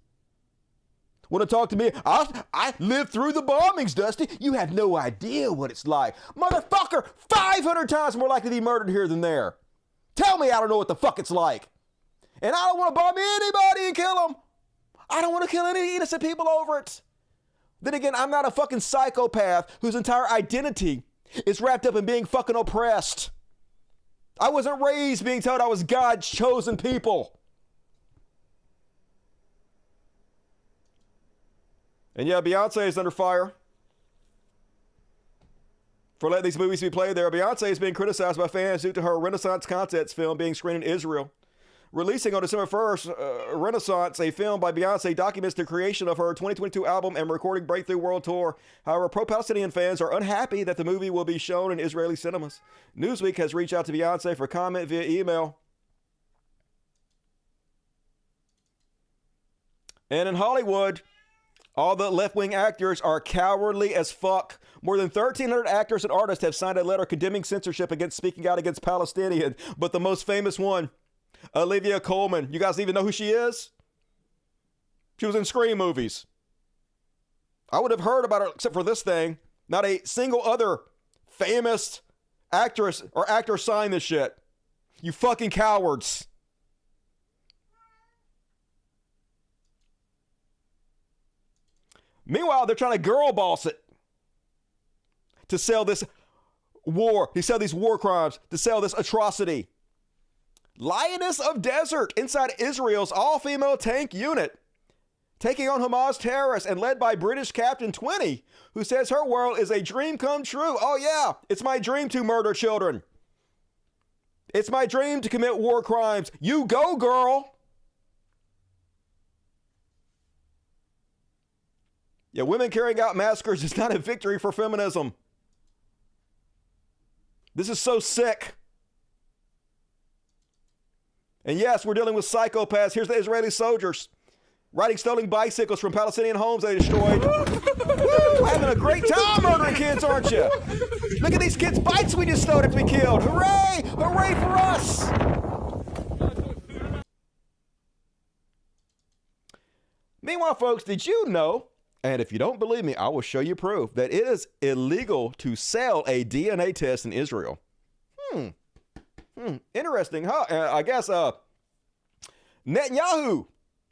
Want to talk to me? I lived through the bombings, Dusty. You have no idea what it's like. Motherfucker, 500 times more likely to be murdered here than there. Tell me I don't know what the fuck it's like. And I don't want to bomb anybody and kill them. I don't want to kill any innocent people over it. Then again, I'm not a fucking psychopath whose entire identity is wrapped up in being fucking oppressed. I wasn't raised being told I was God's chosen people. And yeah, Beyonce is under fire for letting these movies be played there. Beyonce is being criticized by fans due to her Renaissance concepts film being screened in Israel. Releasing on December 1st, Renaissance, a film by Beyonce, documents the creation of her 2022 album and recording breakthrough world tour. However, pro-Palestinian fans are unhappy that the movie will be shown in Israeli cinemas. Newsweek has reached out to Beyonce for comment via email. And in Hollywood, all the left-wing actors are cowardly as fuck. More than 1,300 actors and artists have signed a letter condemning censorship against speaking out against Palestinians. But the most famous one, Olivia Colman. You guys even know who she is? She was in Scream movies. I would have heard about her except for this thing. Not a single other famous actress or actor signed this shit. You fucking cowards. Meanwhile, they're trying to girl boss it to sell this war, to sell these war crimes, to sell this atrocity. Lioness of Desert inside Israel's all-female tank unit, taking on Hamas terrorists and led by British Captain 20, who says her world is a dream come true. Oh yeah, it's my dream to murder children. It's my dream to commit war crimes. You go, girl. Yeah, women carrying out massacres is not a victory for feminism. This is so sick. And yes, we're dealing with psychopaths. Here's the Israeli soldiers riding stolen bicycles from Palestinian homes they destroyed. Woo! Having a great time murdering kids, aren't you? Look at these kids' bikes we just stole that we killed. Hooray! Hooray for us! Meanwhile, folks, did you know, and if you don't believe me, I will show you proof, that it is illegal to sell a DNA test in Israel? Interesting, huh? I guess Netanyahu,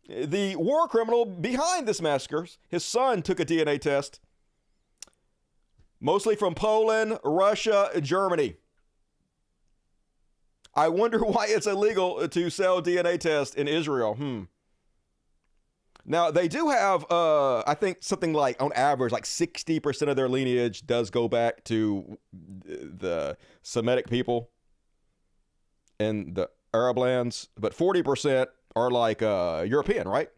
the war criminal behind this massacre, his son took a DNA test, mostly from Poland, Russia, Germany. I wonder why it's illegal to sell DNA tests in Israel. Now, they do have, I think, something like, on average, like 60% of their lineage does go back to the Semitic people in the Arab lands, but 40% are like European, right?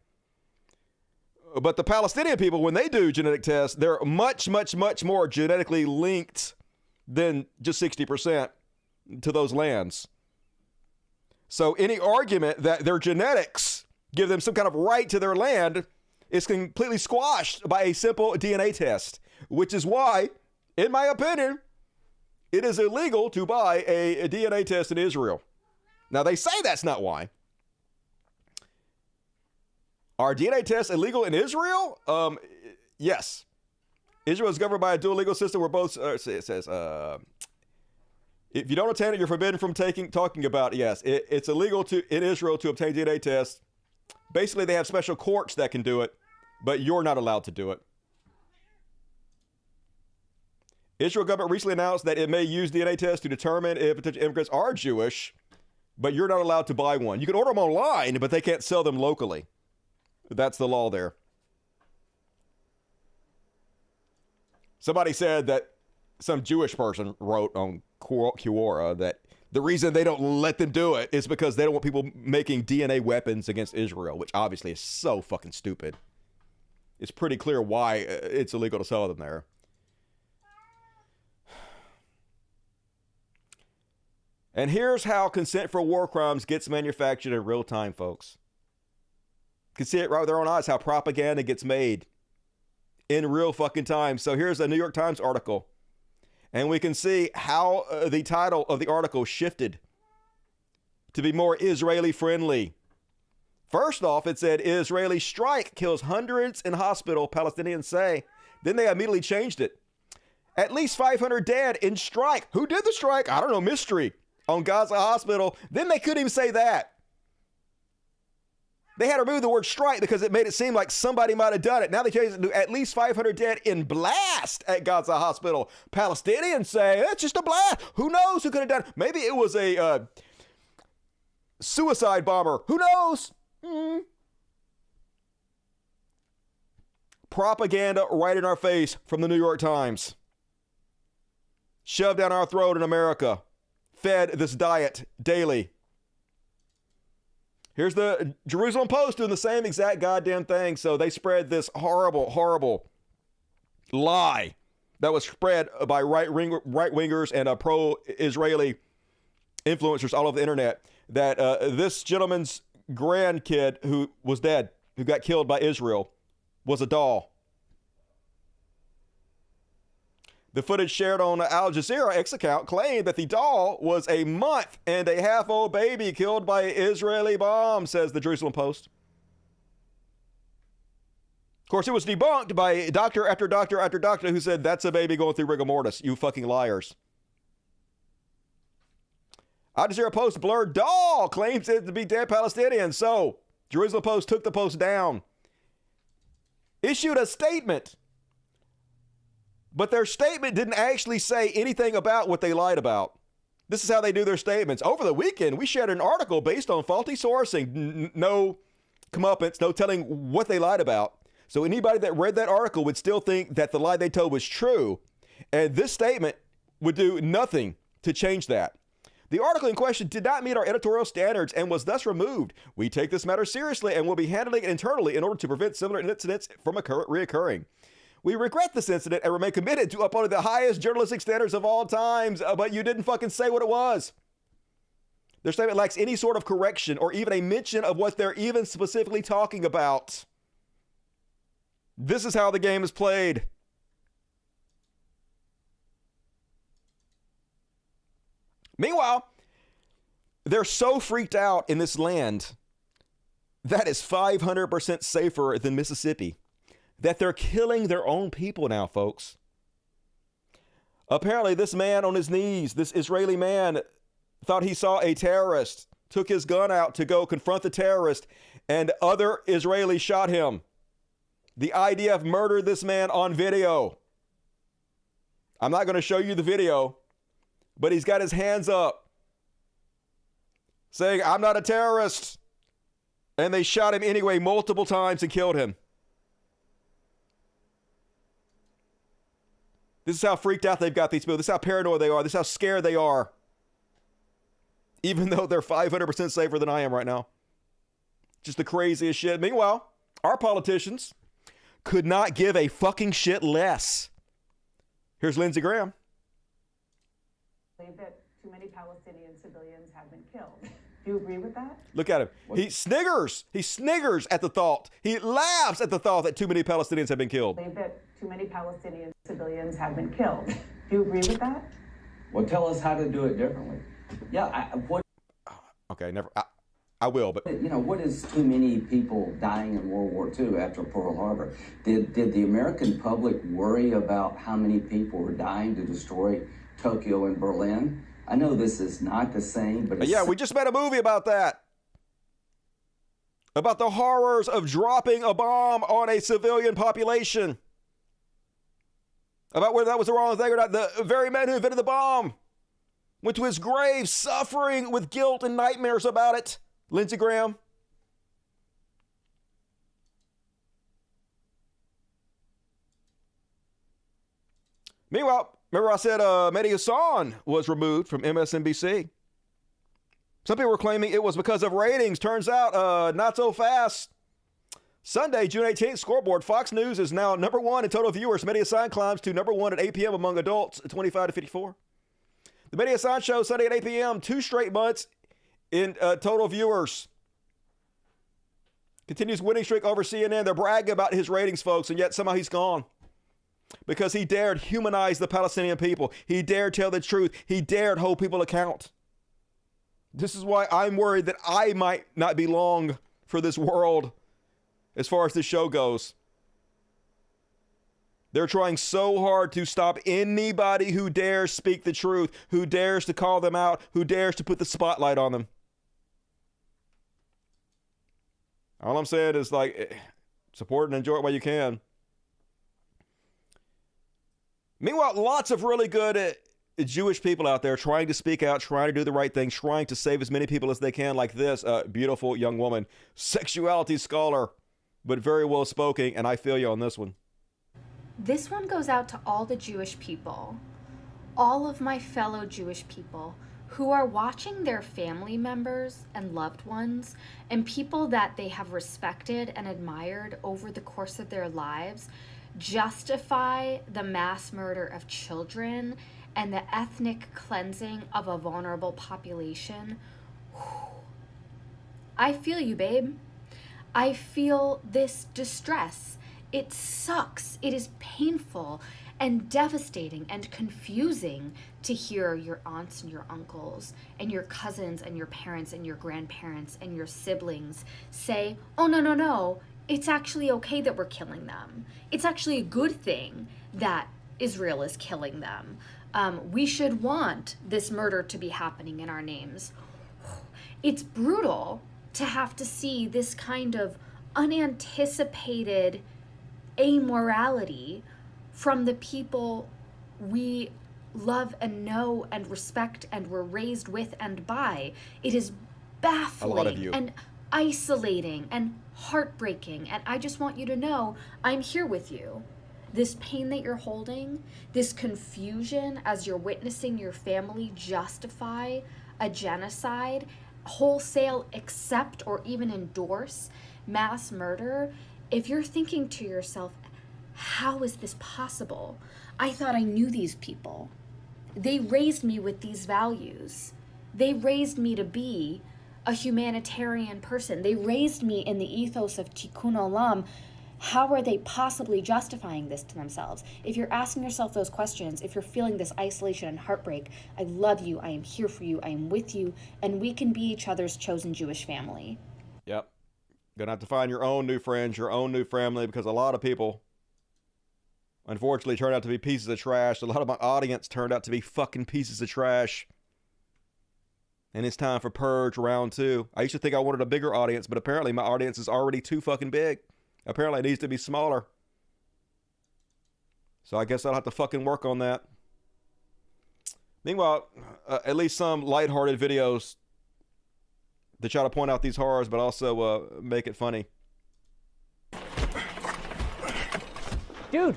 But the Palestinian people, when they do genetic tests, they're much, much, much more genetically linked than just 60% to those lands. So any argument that their genetics give them some kind of right to their land is completely squashed by a simple DNA test, which is why, in my opinion, it is illegal to buy a DNA test in Israel. Now, they say that's not why. Are DNA tests illegal in Israel? Yes. Israel is governed by a dual legal system where both, it says, if you don't attend it, you're forbidden from talking about it. Yes, it's illegal in Israel to obtain DNA tests. Basically, they have special courts that can do it, but you're not allowed to do it. Israel government recently announced that it may use DNA tests to determine if potential immigrants are Jewish, but you're not allowed to buy one. You can order them online, but they can't sell them locally. That's the law there. Somebody said that some Jewish person wrote on Quora that the reason they don't let them do it is because they don't want people making DNA weapons against Israel, which obviously is so fucking stupid. It's pretty clear why it's illegal to sell them there. And here's how consent for war crimes gets manufactured in real time, folks. You can see it right with their own eyes, how propaganda gets made in real fucking time. So here's a New York Times article. And we can see how the title of the article shifted to be more Israeli friendly. First off, it said Israeli strike kills hundreds in hospital, Palestinians say. Then they immediately changed it. At least 500 dead in strike. Who did the strike? I don't know, mystery. On Gaza hospital. Then they couldn't even say that. They had to remove the word strike because it made it seem like somebody might have done it. Now they changed it to at least 500 dead in blast at Gaza hospital. Palestinians say it's just a blast. Who knows who could have done it? Maybe it was a suicide bomber. Who knows? Propaganda right in our face from the New York Times. Shoved down our throat in America. Fed this diet daily. Here's the Jerusalem Post doing the same exact goddamn thing. So they spread this horrible, horrible lie that was spread by right-wingers and pro-Israeli influencers all over the internet that this gentleman's grandkid who was dead, who got killed by Israel, was a doll. The footage shared on the Al Jazeera X account claimed that the doll was a month-and-a-half-old baby killed by an Israeli bomb, says the Jerusalem Post. Of course, it was debunked by doctor after doctor after doctor who said, that's a baby going through rigor mortis, you fucking liars. Al Jazeera Post blurred doll claims it to be dead Palestinians. So, Jerusalem Post took the post down. Issued a statement. But their statement didn't actually say anything about what they lied about. This is how they do their statements. Over the weekend, we shared an article based on faulty sourcing. No comeuppance, no telling what they lied about. So anybody that read that article would still think that the lie they told was true. And this statement would do nothing to change that. The article in question did not meet our editorial standards and was thus removed. We take this matter seriously and will be handling it internally in order to prevent similar incidents from reoccurring. We regret this incident and remain committed to upholding the highest journalistic standards of all times, but you didn't fucking say what it was. Their statement lacks any sort of correction or even a mention of what they're even specifically talking about. This is how the game is played. Meanwhile, they're so freaked out in this land that is 500% safer than Mississippi that they're killing their own people now, folks. Apparently, this man on his knees, this Israeli man, thought he saw a terrorist, took his gun out to go confront the terrorist, and other Israelis shot him. The IDF murdered this man on video. I'm not going to show you the video, but he's got his hands up saying, I'm not a terrorist. And they shot him anyway multiple times and killed him. This is how freaked out they've got these people. This is how paranoid they are. This is how scared they are. Even though they're 500% safer than I am right now. Just the craziest shit. Meanwhile, our politicians could not give a fucking shit less. Here's Lindsey Graham. That too many Palestinian civilians have been killed. Do you agree with that? Look at him. He sniggers. He sniggers at the thought. He laughs at the thought that too many Palestinians have been killed. That too many Palestinian civilians have been killed. Do you agree with that? Well, tell us how to do it differently. Yeah, Okay, never. I will, but you know, what is too many people dying in World War II after Pearl Harbor? Did the American public worry about how many people were dying to destroy Tokyo and Berlin? I know this is not the same, but yeah, we just made a movie about that. About the horrors of dropping a bomb on a civilian population. About whether that was the wrong thing or not. The very man who invented the bomb went to his grave suffering with guilt and nightmares about it. Lindsey Graham. Meanwhile, remember I said Mehdi Hasan was removed from MSNBC. Some people were claiming it was because of ratings. Turns out, not so fast. Sunday, June 18th, scoreboard. Fox News is now number one in total viewers. Mehdi Hasan climbs to number one at 8 p.m. among adults 25 to 54. The Mehdi Hasan show, Sunday at 8 p.m., 2 straight months in total viewers. Continues winning streak over CNN. They're bragging about his ratings, folks, and yet somehow he's gone. Because he dared humanize the Palestinian people. He dared tell the truth. He dared hold people account. This is why I'm worried that I might not be long for this world as far as this show goes. They're trying so hard to stop anybody who dares speak the truth, who dares to call them out, who dares to put the spotlight on them. All I'm saying is, like, support and enjoy it while you can. Meanwhile, lots of really good Jewish people out there trying to speak out, trying to do the right thing, trying to save as many people as they can, like this beautiful young woman, sexuality scholar, but very well spoken, and I feel you on this one. This one goes out to all the Jewish people, all of my fellow Jewish people who are watching their family members and loved ones and people that they have respected and admired over the course of their lives justify the mass murder of children and the ethnic cleansing of a vulnerable population. I feel you, babe. I feel this distress. It sucks. It is painful and devastating and confusing to hear your aunts and your uncles and your cousins and your parents and your grandparents and your siblings say, oh, no, it's actually okay that we're killing them. It's actually a good thing that Israel is killing them. We should want this murder to be happening in our names. It's brutal to have to see this kind of unanticipated amorality from the people we love and know and respect and were raised with and by. It is baffling and isolating and heartbreaking, and I just want you to know I'm here with you. This pain that you're holding, this confusion as you're witnessing your family justify a genocide, wholesale accept or even endorse mass murder, if you're thinking to yourself, how is this possible? I thought I knew these people. They raised me with these values. They raised me to be a humanitarian person. They raised me in the ethos of Tikkun Olam. How are they possibly justifying this to themselves? If you're asking yourself those questions, if you're feeling this isolation and heartbreak, I love you, I am here for you, I am with you, and we can be each other's chosen Jewish family. Yep. Gonna have to find your own new friends, your own new family, because a lot of people, unfortunately, turned out to be pieces of trash. A lot of my audience turned out to be fucking pieces of trash. And it's time for Purge Round 2. I used to think I wanted a bigger audience, but apparently my audience is already too fucking big. Apparently it needs to be smaller. So I guess I'll have to fucking work on that. Meanwhile, at least some lighthearted videos to try to point out these horrors, but also make it funny. Dude,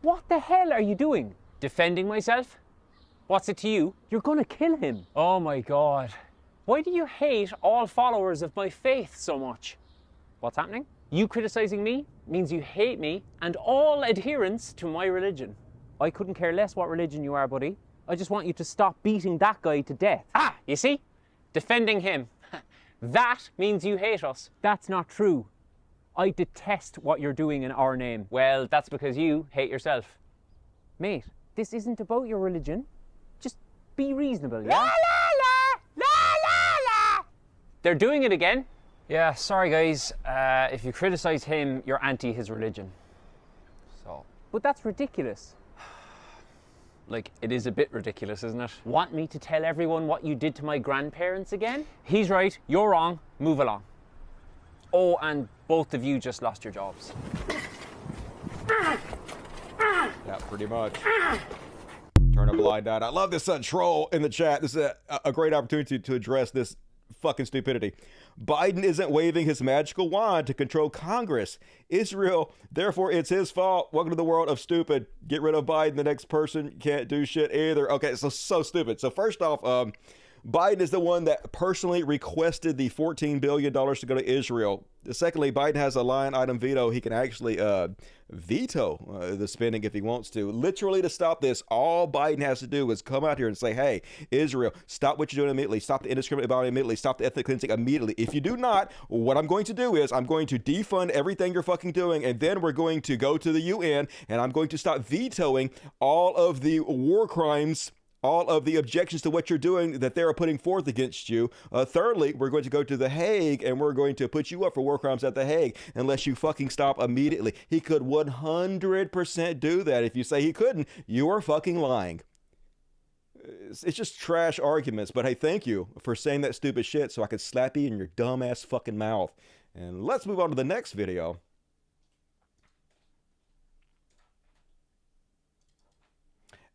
what the hell are you doing? Defending myself? What's it to you? You're gonna kill him. Oh my God. Why do you hate all followers of my faith so much? What's happening? You criticizing me means you hate me and all adherents to my religion. I couldn't care less what religion you are, buddy. I just want you to stop beating that guy to death. Ah, you see? Defending him. That means you hate us. That's not true. I detest what you're doing in our name. Well, that's because you hate yourself. Mate, this isn't about your religion. Just be reasonable, yeah? La, la, la! La, la, la! They're doing it again. Yeah, sorry guys. If you criticize him, you're anti his religion. So. But that's ridiculous. Like, it is a bit ridiculous, isn't it? Want me to tell everyone what you did to my grandparents again? He's right, you're wrong, move along. Oh, and both of you just lost your jobs. Yeah, pretty much. Turn a blind eye. I love this troll in the chat. This is a great opportunity to address this fucking stupidity. Biden isn't waving his magical wand to control Congress. Israel, therefore it's his fault. Welcome to the world of stupid. Get rid of Biden. The next person can't do shit either. Okay, so stupid. So first off, Biden is the one that personally requested the $14 billion to go to Israel. Secondly, Biden has a line item veto. He can actually veto the spending if he wants to. Literally, to stop this, all Biden has to do is come out here and say, hey, Israel, stop what you're doing immediately. Stop the indiscriminate violence immediately. Stop the ethnic cleansing immediately. If you do not, what I'm going to do is I'm going to defund everything you're fucking doing, and then we're going to go to the UN, and I'm going to stop vetoing all of the war crimes, all of the objections to what you're doing that they're putting forth against you. Thirdly, we're going to go to The Hague and we're going to put you up for war crimes at The Hague unless you fucking stop immediately. He could 100% do that. If you say he couldn't, you are fucking lying. It's just trash arguments. But hey, thank you for saying that stupid shit so I could slap you in your dumbass fucking mouth. And let's move on to the next video.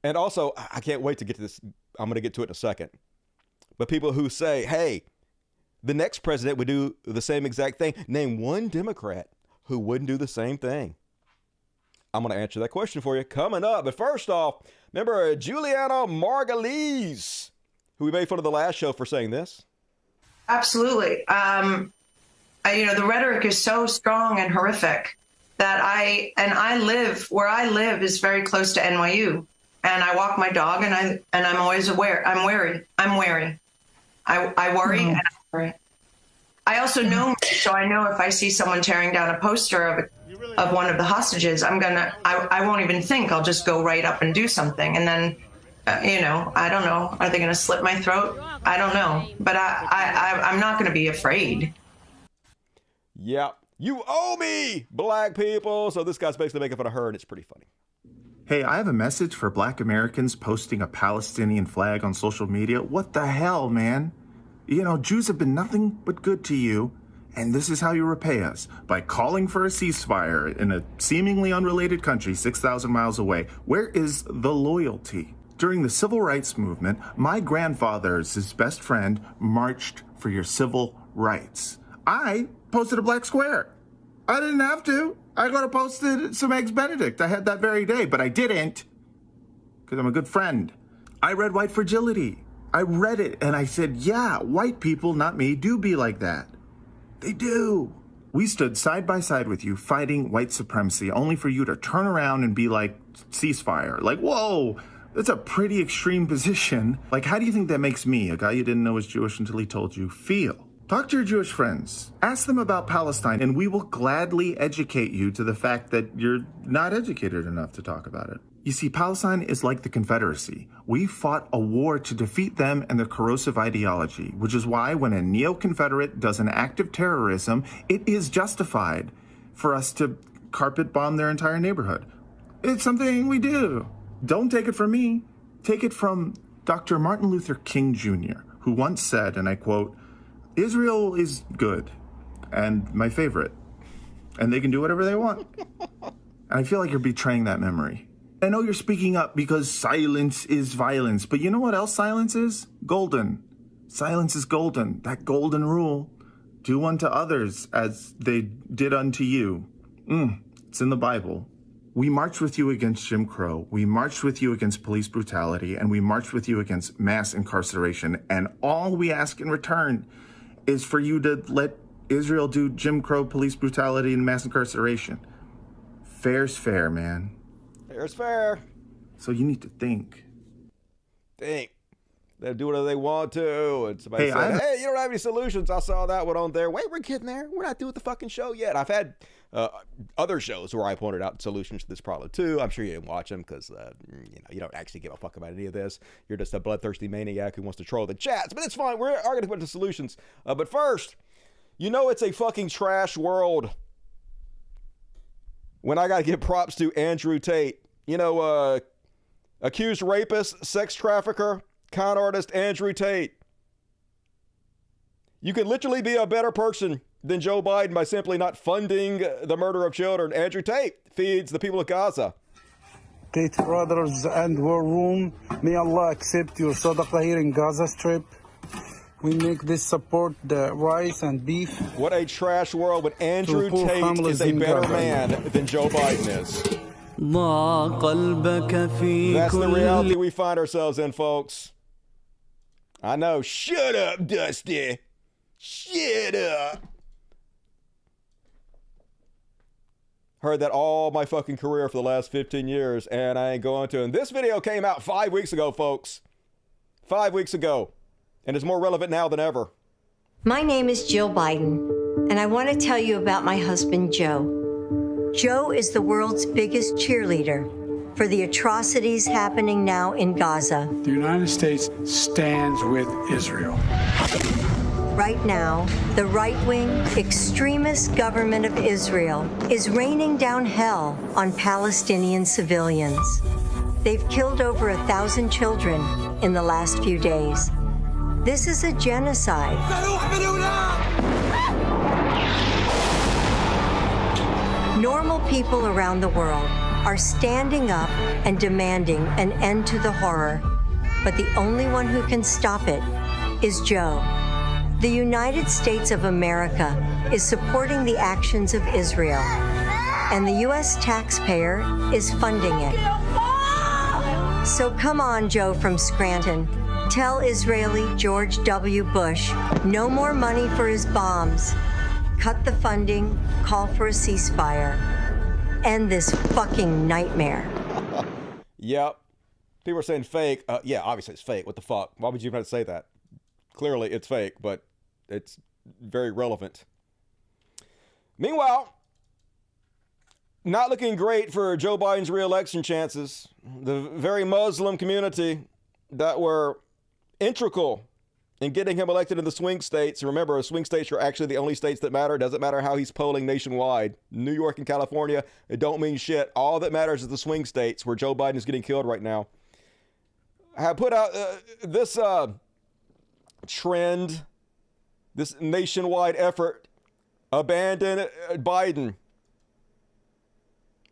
And also, I can't wait to get to this. I'm going to get to it in a second. But people who say, hey, the next president would do the same exact thing. Name one Democrat who wouldn't do the same thing. I'm going to answer that question for you coming up. But first off, remember Juliana Margulies, who we made fun of the last show for saying this? Absolutely. The rhetoric is so strong and horrific that I live where I live is very close to NYU. And I walk my dog, and I'm always aware. I'm wary. I worry and I worry. I also know, so I know if I see someone tearing down a poster of one of the hostages, I won't even think. I'll just go right up and do something. And then, I don't know. Are they going to slit my throat? I don't know. But I'm not going to be afraid. Yeah. You owe me, black people. So this guy's basically making fun of her, and it's pretty funny. Hey, I have a message for black Americans posting a Palestinian flag on social media. What the hell, man? Jews have been nothing but good to you, and this is how you repay us, by calling for a ceasefire in a seemingly unrelated country 6,000 miles away. Where is the loyalty? During the civil rights movement, my grandfather's best friend marched for your civil rights. I posted a black square. I didn't have to. I could have posted some Eggs Benedict. I had that very day, but I didn't because I'm a good friend. I read White Fragility. I read it and I said, yeah, white people, not me, do be like that. They do. We stood side by side with you fighting white supremacy only for you to turn around and be like, ceasefire. Like, whoa, that's a pretty extreme position. Like, how do you think that makes me, a guy you didn't know was Jewish until he told you, feel? Talk to your Jewish friends. Ask them about Palestine, and we will gladly educate you to the fact that you're not educated enough to talk about it. You see, Palestine is like the Confederacy. We fought a war to defeat them and their corrosive ideology, which is why when a neo-Confederate does an act of terrorism, it is justified for us to carpet bomb their entire neighborhood. It's something we do. Don't take it from me. Take it from Dr. Martin Luther King Jr., who once said, and I quote, Israel is good and my favorite, and they can do whatever they want. And I feel like you're betraying that memory. I know you're speaking up because silence is violence, but you know what else silence is? Golden. Silence is golden. That golden rule. Do unto others as they did unto you. It's in the Bible. We marched with you against Jim Crow. We marched with you against police brutality, and we marched with you against mass incarceration. And all we ask in return is for you to let Israel do Jim Crow, police brutality, and mass incarceration. Fair's fair, man. Fair's fair. So you need to think. Think. They'll do whatever they want to. And somebody said, hey, you don't have any solutions. I saw that one on there. Wait, we're getting there. We're not doing the fucking show yet. I've had other shows where I pointed out solutions to this problem too. I'm sure you didn't watch them because you don't actually give a fuck about any of this. You're just a bloodthirsty maniac who wants to troll the chats. But it's fine. We are going to put the solutions. But first, it's a fucking trash world when I got to give props to Andrew Tate. Accused rapist, sex trafficker, con artist Andrew Tate. You can literally be a better person than Joe Biden by simply not funding the murder of children. Andrew Tate feeds the people of Gaza. Tate Brothers and War Room, may Allah accept your sadaqah here in Gaza Strip. We make this support the rice and beef. What a trash world when Andrew Tate is a better man than Joe Biden is. That's the reality we find ourselves in, folks. I know. Shut up, Dusty. Shut up. Heard that all my fucking career for the last 15 years, and I ain't going to. And this video came out 5 weeks ago, folks. 5 weeks ago. And it's more relevant now than ever. My name is Jill Biden, and I want to tell you about my husband, Joe. Joe is the world's biggest cheerleader for the atrocities happening now in Gaza. The United States stands with Israel. Right now, the right-wing extremist government of Israel is raining down hell on Palestinian civilians. They've killed over 1,000 children in the last few days. This is a genocide. Normal people around the world are standing up and demanding an end to the horror. But the only one who can stop it is Joe. The United States of America is supporting the actions of Israel, and the U.S. taxpayer is funding it. So come on, Joe from Scranton. Tell Israeli George W. Bush no more money for his bombs. Cut the funding, call for a ceasefire. End this fucking nightmare. Yep. People are saying fake. Yeah, obviously it's fake. What the fuck? Why would you even have to say that? Clearly it's fake, but it's very relevant. Meanwhile, not looking great for Joe Biden's re-election chances. The very Muslim community that were integral in getting him elected in the swing states. Remember, swing states are actually the only states that matter. It doesn't matter how he's polling nationwide. New York and California, it don't mean shit. All that matters is the swing states where Joe Biden is getting killed right now. Have put out this trend, this nationwide effort, abandon Biden.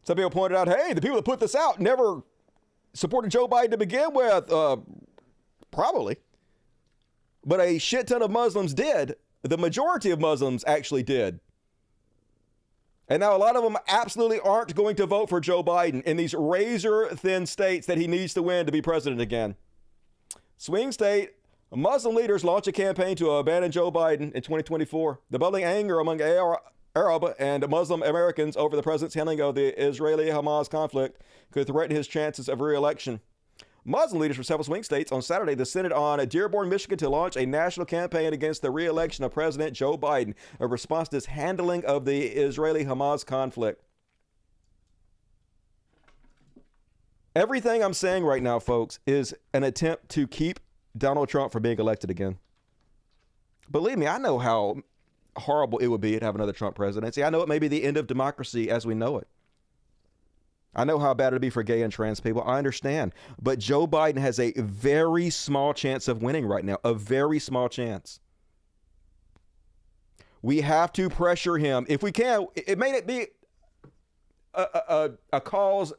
Some people pointed out, hey, the people that put this out never supported Joe Biden to begin with. Probably. But a shit ton of Muslims did. The majority of Muslims actually did. And now a lot of them absolutely aren't going to vote for Joe Biden in these razor-thin states that he needs to win to be president again. Swing state Muslim leaders launch a campaign to abandon Joe Biden in 2024. The bubbling anger among Arab and Muslim Americans over the president's handling of the Israeli-Hamas conflict could threaten his chances of re-election. Muslim leaders from several swing states on Saturday descended on Dearborn, Michigan to launch a national campaign against the re-election of President Joe Biden, a response to his handling of the Israeli-Hamas conflict. Everything I'm saying right now, folks, is an attempt to keep Donald Trump from being elected again. Believe me, I know how horrible it would be to have another Trump presidency. I know it may be the end of democracy as we know it. I know how bad it would be for gay and trans people. I understand. But Joe Biden has a very small chance of winning right now. A very small chance. We have to pressure him. If we can, it may not be a cause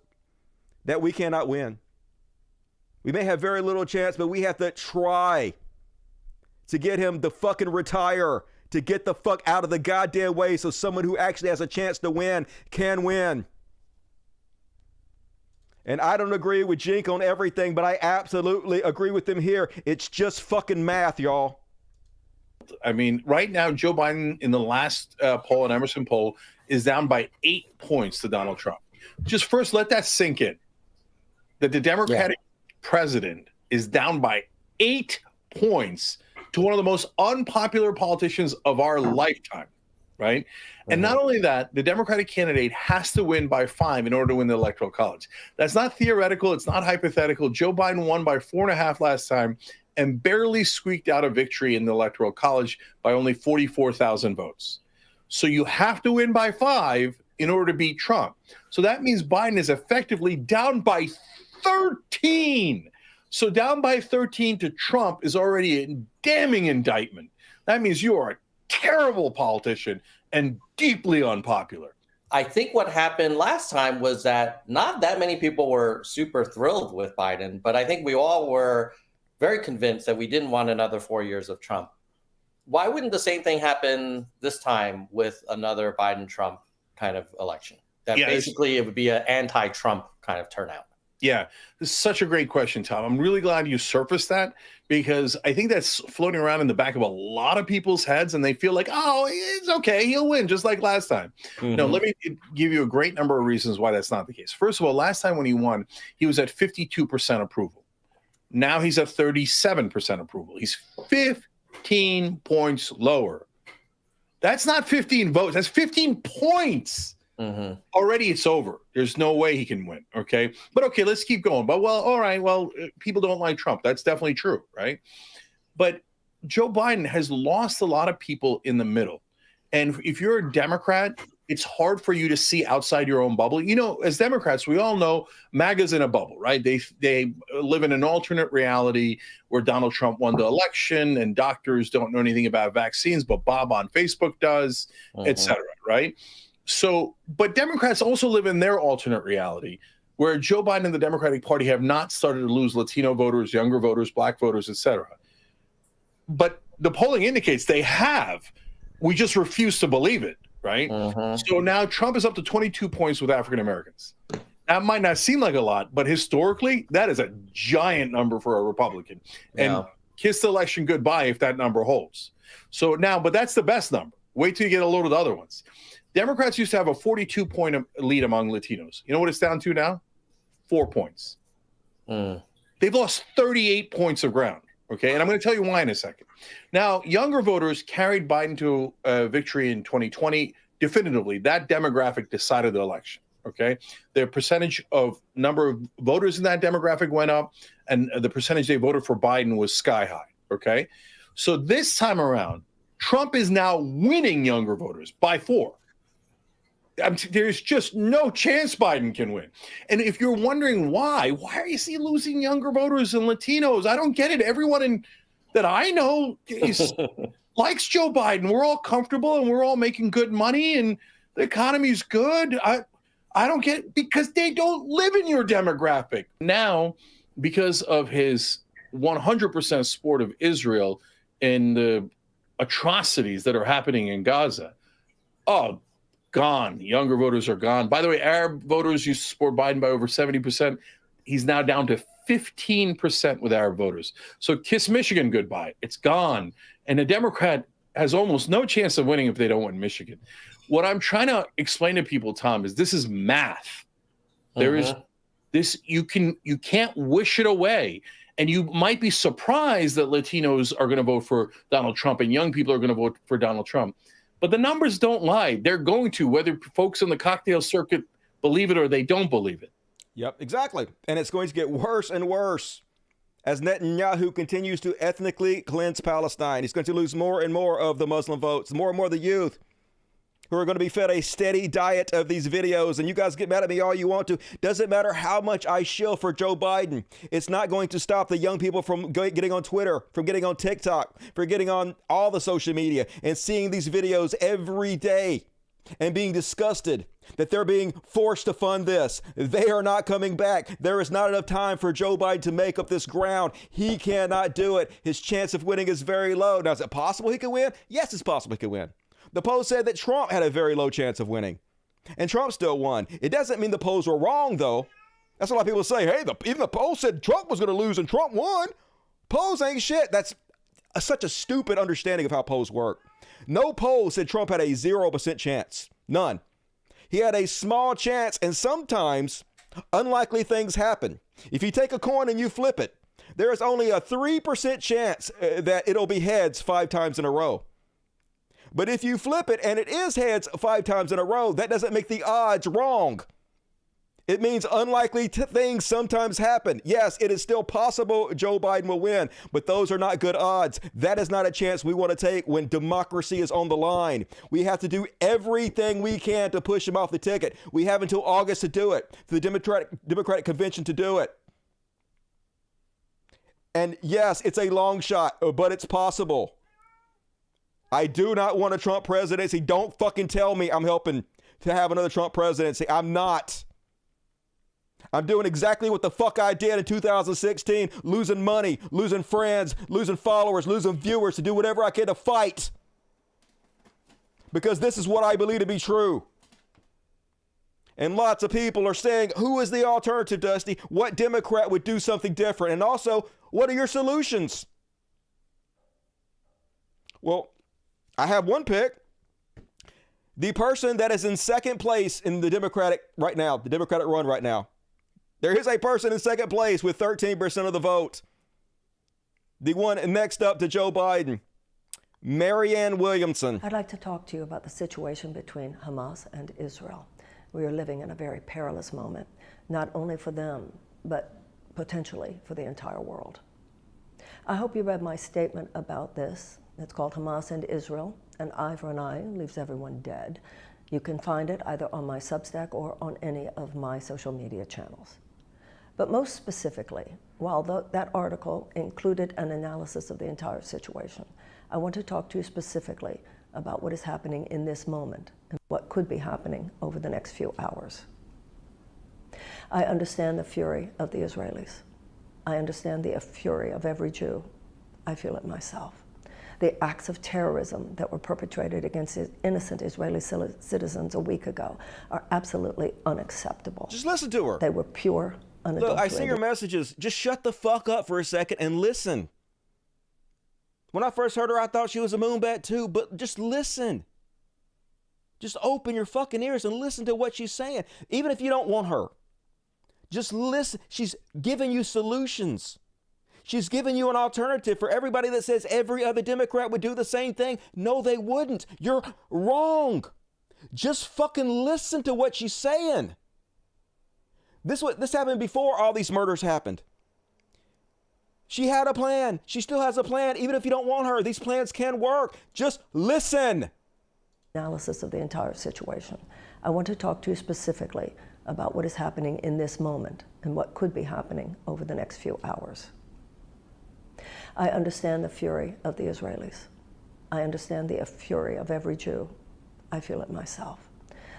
that we cannot win. We may have very little chance, but we have to try to get him to fucking retire, to get the fuck out of the goddamn way so someone who actually has a chance to win can win. And I don't agree with Jink on everything, but I absolutely agree with him here. It's just fucking math, y'all. I mean, right now, Joe Biden in the last poll, an Emerson poll, is down by 8 points to Donald Trump. Just first, let that sink in. That the Democratic president is down by 8 points to one of the most unpopular politicians of our lifetime, right? And not only that, the Democratic candidate has to win by 5 in order to win the Electoral College. That's not theoretical. It's not hypothetical. Joe Biden won by 4.5 last time and barely squeaked out a victory in the Electoral College by only 44,000 votes. So you have to win by 5 in order to beat Trump. So that means Biden is effectively down by 13. So down by 13 to Trump is already a damning indictment. That means you are a terrible politician and deeply unpopular. I think what happened last time was that not that many people were super thrilled with Biden, but I think we all were very convinced that we didn't want another 4 years of Trump. Why wouldn't the same thing happen this time with another Biden-Trump kind of election? That basically it would be an anti-Trump kind of turnout. Yeah, this is such a great question, Tom. I'm really glad you surfaced that because I think that's floating around in the back of a lot of people's heads and they feel like, oh, it's okay, he'll win just like last time. No, let me give you a great number of reasons why that's not the case. First of all, last time when he won, he was at 52% approval. Now he's at 37% approval. He's 15 points lower. That's not 15 votes. That's 15 points. Already it's over. There's no way he can win. Okay. But okay, let's keep going. But well, all right. Well, people don't like Trump. That's definitely true. Right. But Joe Biden has lost a lot of people in the middle. And if you're a Democrat, it's hard for you to see outside your own bubble. You know, as Democrats, we all know MAGA's in a bubble, right? They live in an alternate reality where Donald Trump won the election and doctors don't know anything about vaccines, but Bob on Facebook does, et cetera, right? So, but Democrats also live in their alternate reality, where Joe Biden and the Democratic Party have not started to lose Latino voters, younger voters, black voters, etc. But the polling indicates they have. We just refuse to believe it, right? So now Trump is up to 22 points with African Americans. That might not seem like a lot, but historically, that is a giant number for a Republican. And kiss the election goodbye if that number holds. So now, but that's the best number. Wait till you get a load of the other ones. Democrats used to have a 42-point lead among Latinos. You know what it's down to now? 4 points. They've lost 38 points of ground. Okay, and I'm going to tell you why in a second. Now, younger voters carried Biden to victory in 2020 definitively. That demographic decided the election. Okay, the percentage of number of voters in that demographic went up, and the percentage they voted for Biden was sky high. Okay, so this time around, Trump is now winning younger voters by 4. There's just no chance Biden can win. And if you're wondering why are you see losing younger voters and Latinos? I don't get it. Everyone that I know likes Joe Biden. We're all comfortable and we're all making good money and the economy's good. I don't get it because they don't live in your demographic. Now, because of his 100% support of Israel and the atrocities that are happening in Gaza, gone. Younger voters are gone. By the way, Arab voters used to support Biden by over 70%. He's now down to 15% with Arab voters. So kiss Michigan goodbye. It's gone. And a Democrat has almost no chance of winning if they don't win Michigan. What I'm trying to explain to people, Tom, is this is math. There is this, you can't wish it away. And you might be surprised that Latinos are going to vote for Donald Trump and young people are going to vote for Donald Trump. But the numbers don't lie. They're going to, whether folks in the cocktail circuit believe it or they don't believe it. Yep, exactly. And it's going to get worse and worse as Netanyahu continues to ethnically cleanse Palestine. He's going to lose more and more of the Muslim votes, more and more of the youth who are going to be fed a steady diet of these videos. And you guys get mad at me all you want to. Doesn't matter how much I shill for Joe Biden. It's not going to stop the young people from getting on Twitter, from getting on TikTok, from getting on all the social media and seeing these videos every day and being disgusted that they're being forced to fund this. They are not coming back. There is not enough time for Joe Biden to make up this ground. He cannot do it. His chance of winning is very low. Now, is it possible he could win? Yes, it's possible he could win. The polls said that Trump had a very low chance of winning, and Trump still won. It doesn't mean the polls were wrong, though. That's a lot of people say, hey, even the polls said Trump was going to lose and Trump won. Polls ain't shit. That's such a stupid understanding of how polls work. No poll said Trump had a 0% chance. None. He had a small chance, and sometimes unlikely things happen. If you take a coin and you flip it, there is only a 3% chance that it'll be heads 5 times in a row. But if you flip it and it is heads 5 times in a row, that doesn't make the odds wrong. It means unlikely things sometimes happen. Yes, it is still possible Joe Biden will win, but those are not good odds. That is not a chance we want to take when democracy is on the line. We have to do everything we can to push him off the ticket. We have until August to do it, for the Democratic convention to do it. And yes, it's a long shot, but it's possible. I do not want a Trump presidency. Don't fucking tell me I'm helping to have another Trump presidency. I'm not. I'm doing exactly what the fuck I did in 2016, losing money, losing friends, losing followers, losing viewers to do whatever I can to fight. Because this is what I believe to be true. And lots of people are saying, who is the alternative, Dusty? What Democrat would do something different? And also, what are your solutions? Well, I have one pick. The person that is in second place in the Democratic right now, the Democratic run right now. There is a person in second place with 13% of the vote. The one next up to Joe Biden, Marianne Williamson. I'd like to talk to you about the situation between Hamas and Israel. We are living in a very perilous moment, not only for them, but potentially for the entire world. I hope you read my statement about this. It's called Hamas and Israel, an eye for an eye leaves everyone dead. You can find it either on my Substack or on any of my social media channels. But most specifically, while that article included an analysis of the entire situation, I want to talk to you specifically about what is happening in this moment and what could be happening over the next few hours. I understand the fury of the Israelis. I understand the fury of every Jew. I feel it myself. The acts of terrorism that were perpetrated against innocent Israeli citizens a week ago are absolutely unacceptable. Just listen to her. They were pure, unadulterated. Look, I see your messages. Just shut the fuck up for a second and listen. When I first heard her, I thought she was a moonbat too, but just listen. Just open your fucking ears and listen to what she's saying. Even if you don't want her, just listen. She's giving you solutions. She's giving you an alternative for everybody that says every other Democrat would do the same thing. No, they wouldn't. You're wrong. Just fucking listen to what she's saying. This happened before all these murders happened. She had a plan. She still has a plan. Even if you don't want her, these plans can work. Just listen. Analysis of the entire situation. I want to talk to you specifically about what is happening in this moment and what could be happening over the next few hours. I understand the fury of the Israelis. I understand the fury of every Jew. I feel it myself.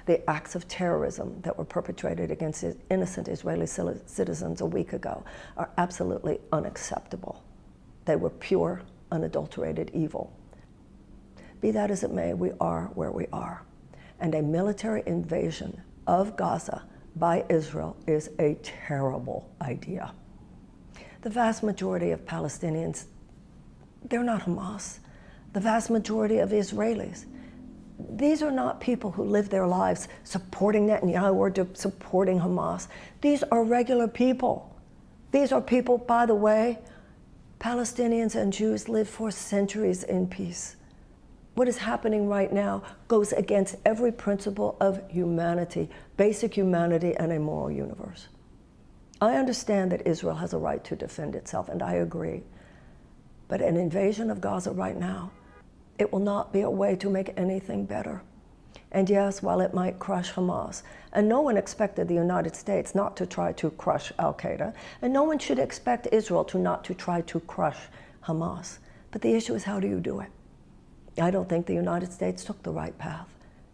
The acts of terrorism that were perpetrated against innocent Israeli citizens a week ago are absolutely unacceptable. They were pure, unadulterated evil. Be that as it may, we are where we are. And a military invasion of Gaza by Israel is a terrible idea. The vast majority of Palestinians, they're not Hamas. The vast majority of Israelis, these are not people who live their lives supporting Netanyahu or supporting Hamas. These are regular people. These are people, by the way, Palestinians and Jews lived for centuries in peace. What is happening right now goes against every principle of humanity, basic humanity, and a moral universe. I understand that Israel has a right to defend itself, and I agree. But an invasion of Gaza right now, it will not be a way to make anything better. And yes, while it might crush Hamas, and no one expected the United States not to try to crush al-Qaeda, and no one should expect Israel to not to try to crush Hamas. But the issue is, how do you do it? I don't think the United States took the right path.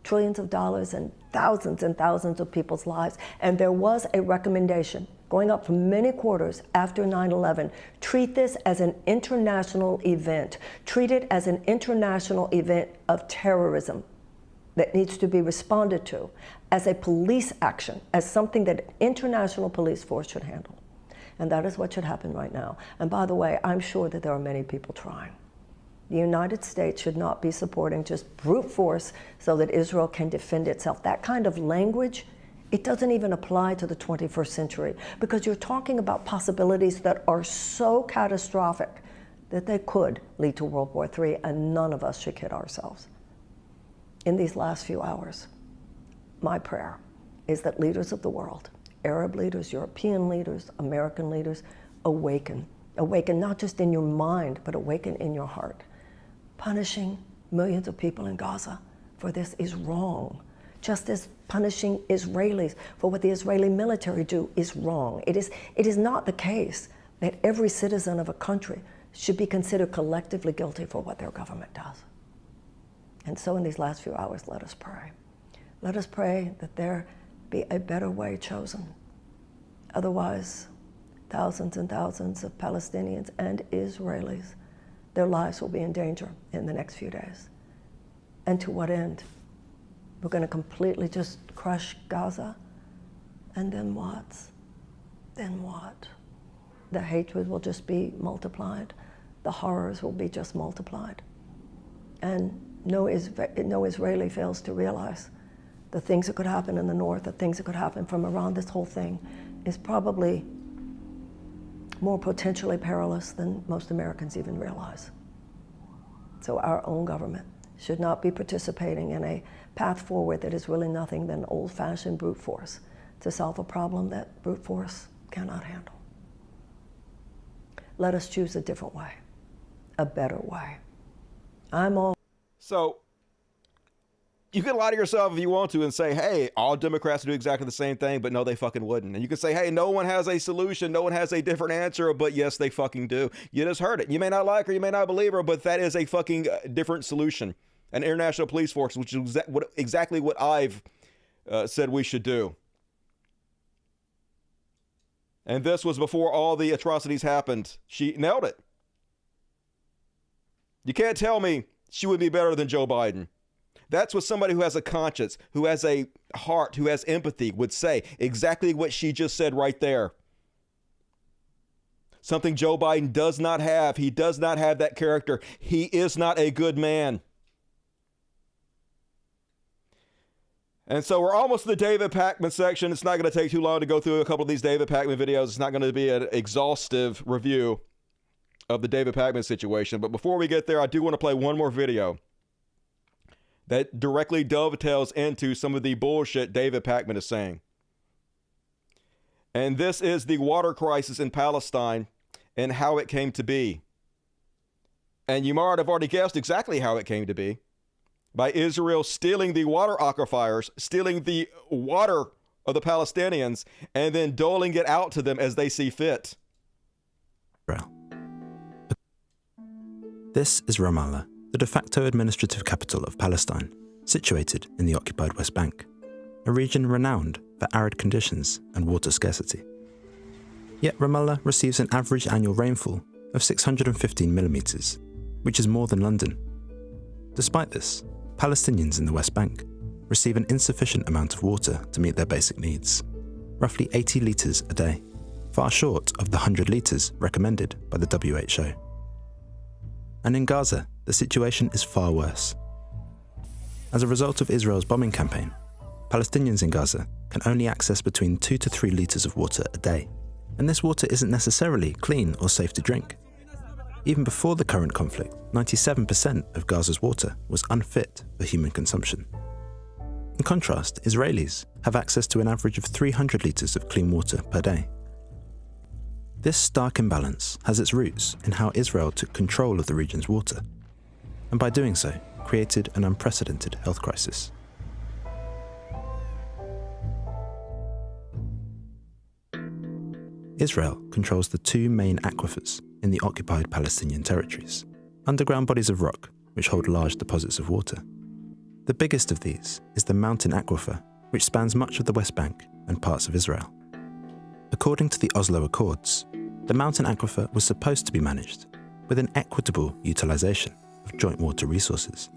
Trillions of dollars and thousands of people's lives. And there was a recommendation going up for many quarters after 9/11. Treat this as an international event. Treat it as an international event of terrorism that needs to be responded to as a police action, as something that an international police force should handle. And that is what should happen right now. And by the way, I'm sure that there are many people trying. The United States should not be supporting just brute force so that Israel can defend itself. That kind of language, it doesn't even apply to the 21st century, because you're talking about possibilities that are so catastrophic that they could lead to World War III, and none of us should kid ourselves. In these last few hours, my prayer is that leaders of the world, Arab leaders, European leaders, American leaders, awaken. Awaken not just in your mind, but awaken in your heart. Punishing millions of people in Gaza for this is wrong. Just as punishing Israelis for what the Israeli military do is wrong. It is not the case that every citizen of a country should be considered collectively guilty for what their government does. And so in these last few hours, let us pray. Let us pray that there be a better way chosen. Otherwise, thousands and thousands of Palestinians and Israelis, their lives will be in danger in the next few days. And to what end? We're going to completely just crush Gaza? And then what? Then what? The hatred will just be multiplied. The horrors will be just multiplied. And no Israeli fails to realize the things that could happen in the north, the things that could happen from Iran. This whole thing is probably more potentially perilous than most Americans even realize. So our own government should not be participating in a path forward that is really nothing than old-fashioned brute force to solve a problem that brute force cannot handle. Let us choose a different way, a better way. So you can lie to yourself if you want to and say, hey, all Democrats do exactly the same thing, but no, they fucking wouldn't. And you can say, hey, no one has a solution, no one has a different answer, but yes, they fucking do. You just heard it. You may not like her, you may not believe her, but that is a fucking different solution. an international police force, which is exactly what I've said we should do. And this was before all the atrocities happened. She nailed it. You can't tell me she would be better than Joe Biden. That's what somebody who has a conscience, who has a heart, who has empathy would say. Exactly what she just said right there. Something Joe Biden does not have. He does not have that character. He is not a good man. And so we're almost to the David Pakman section. It's not going to take too long to go through a couple of these David Pakman videos. It's not going to be an exhaustive review of the David Pakman situation. But before we get there, I do want to play one more video that directly dovetails into some of the bullshit David Pakman is saying. And this is the water crisis in Palestine and how it came to be. And you might have already guessed exactly how it came to be. By Israel stealing the water aquifers, stealing the water of the Palestinians, and then doling it out to them as they see fit. This is Ramallah, the de facto administrative capital of Palestine, situated in the occupied West Bank, a region renowned for arid conditions and water scarcity. Yet Ramallah receives an average annual rainfall of 615 millimeters, which is more than London. Despite this, Palestinians in the West Bank receive an insufficient amount of water to meet their basic needs, roughly 80 litres a day, far short of the 100 litres recommended by the WHO. And in Gaza, the situation is far worse. As a result of Israel's bombing campaign, Palestinians in Gaza can only access between 2 to 3 litres of water a day, and this water isn't necessarily clean or safe to drink. Even before the current conflict, 97% of Gaza's water was unfit for human consumption. In contrast, Israelis have access to an average of 300 litres of clean water per day. This stark imbalance has its roots in how Israel took control of the region's water, and by doing so, created an unprecedented health crisis. Israel controls the two main aquifers in the occupied Palestinian territories, underground bodies of rock which hold large deposits of water. The biggest of these is the mountain aquifer, which spans much of the West Bank and parts of Israel. According to the Oslo Accords, the mountain aquifer was supposed to be managed with an equitable utilization of joint water resources.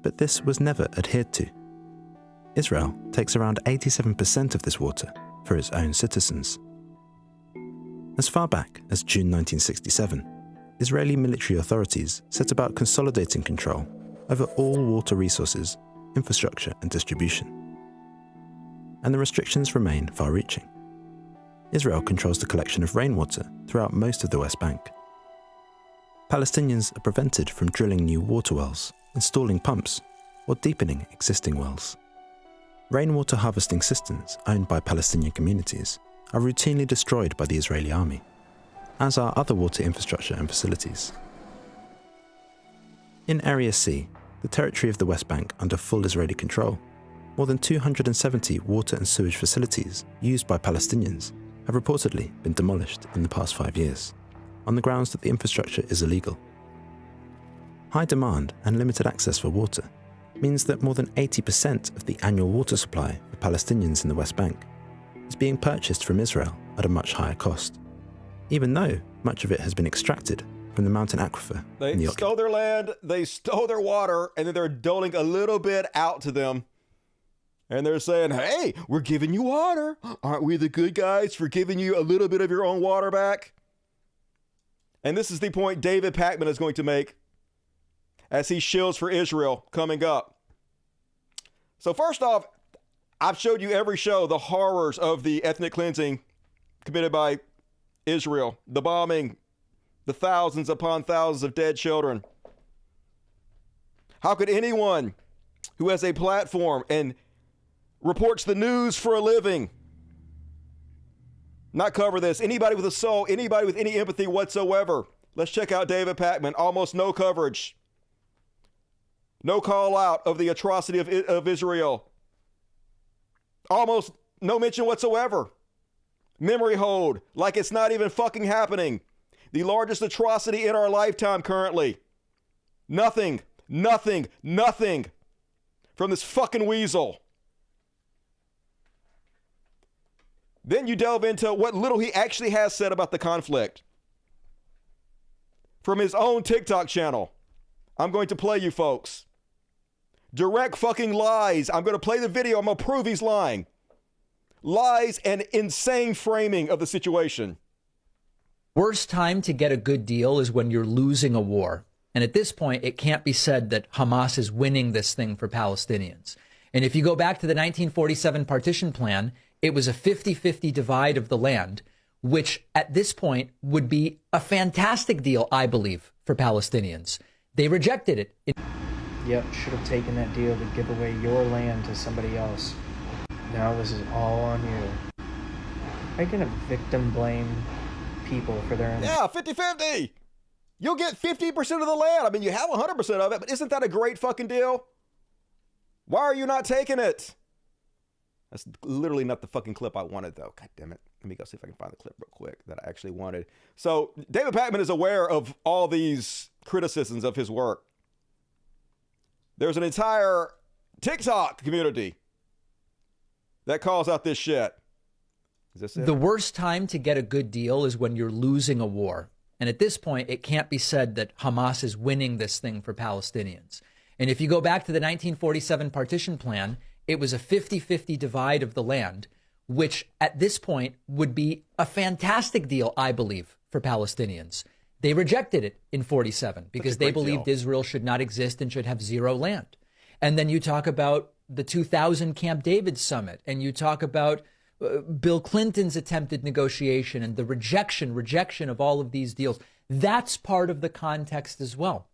But this was never adhered to. Israel takes around 87% of this water for its own citizens. As far back as June 1967, Israeli military authorities set about consolidating control over all water resources, infrastructure, and distribution. And the restrictions remain far-reaching. Israel controls the collection of rainwater throughout most of the West Bank. Palestinians are prevented from drilling new water wells, installing pumps, or deepening existing wells. Rainwater harvesting systems owned by Palestinian communities are routinely destroyed by the Israeli army, as are other water infrastructure and facilities. In Area C, the territory of the West Bank under full Israeli control, more than 270 water and sewage facilities used by Palestinians have reportedly been demolished in the past 5 years, on the grounds that the infrastructure is illegal. High demand and limited access for water means that more than 80% of the annual water supply for Palestinians in the West Bank is being purchased from Israel at a much higher cost, even though much of it has been extracted from the mountain aquifer. They stole their land, they stole their water, and then they're doling a little bit out to them. And they're saying, hey, we're giving you water. Aren't we the good guys for giving you a little bit of your own water back? And this is the point David Pakman is going to make as he shills for Israel coming up. So first off, I've showed you every show the horrors of the ethnic cleansing committed by Israel, the bombing, the thousands upon thousands of dead children. How could anyone who has a platform and reports the news for a living not cover this? Anybody with a soul, anybody with any empathy whatsoever. Let's check out David Pakman. Almost no coverage. No call out of the atrocity of Israel. Almost no mention whatsoever. Memory hold, like it's not even fucking happening. The largest atrocity in our lifetime currently. Nothing. Nothing from this fucking weasel. Then you delve into what little he actually has said about the conflict from his own TikTok channel. I'm going to play you folks. Direct fucking lies. I'm going to play the video. I'm going to prove he's lying. Lies and insane framing of the situation. Worst time to get a good deal is when you're losing a war. And at this point, it can't be said that Hamas is winning this thing for Palestinians. And if you go back to the 1947 partition plan, it was a 50-50 divide of the land, which at this point would be a fantastic deal, I believe, for Palestinians. They rejected it. Yep, should have taken that deal to give away your land to somebody else. Now this is all on you. Are you going to victim blame people for their... Yeah, 50-50. You'll get 50% of the land. I mean, you have 100% of it, but isn't that a great fucking deal? Why are you not taking it? That's literally not the fucking clip I wanted, though. God damn it. Let me go see if I can find the clip real quick that I actually wanted. So David Pakman is aware of all these criticisms of his work. There's an entire TikTok community that calls out this shit. Is this it? The worst time to get a good deal is when you're losing a war. And at this point, it can't be said that Hamas is winning this thing for Palestinians. And if you go back to the 1947 partition plan, it was a 50-50 divide of the land, which at this point would be a fantastic deal, I believe, for Palestinians. They rejected it in 47 because they believed Israel should not exist and should have zero land. And then you talk about the 2000 Camp David summit, and you talk about Bill Clinton's attempted negotiation and the rejection of all of these deals. That's part of the context as well.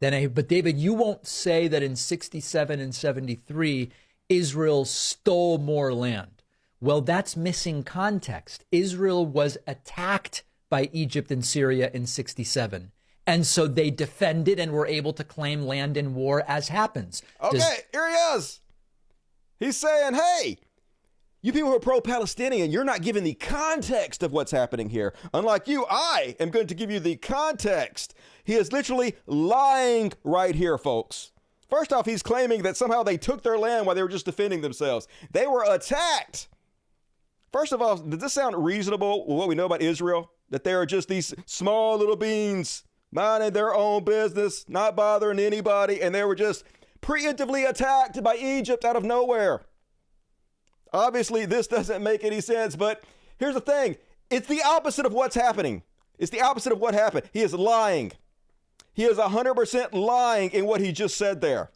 But David, you won't say that in 67 and 73, Israel stole more land. Well, that's missing context. Israel was attacked by Egypt and Syria in 67. And so they defended and were able to claim land in war as happens. Okay, here he is. He's saying, hey, you people who are pro-Palestinian, you're not giving the context of what's happening here. Unlike you, I am going to give you the context. He is literally lying right here, folks. First off, he's claiming that somehow they took their land while they were just defending themselves. They were attacked. First of all, does this sound reasonable with what we know about Israel? That they are just these small little beans minding their own business, not bothering anybody, and they were just preemptively attacked by Egypt out of nowhere. Obviously, this doesn't make any sense, but here's the thing. It's the opposite of what's happening. It's the opposite of what happened. He is lying. He is 100% lying in what he just said there.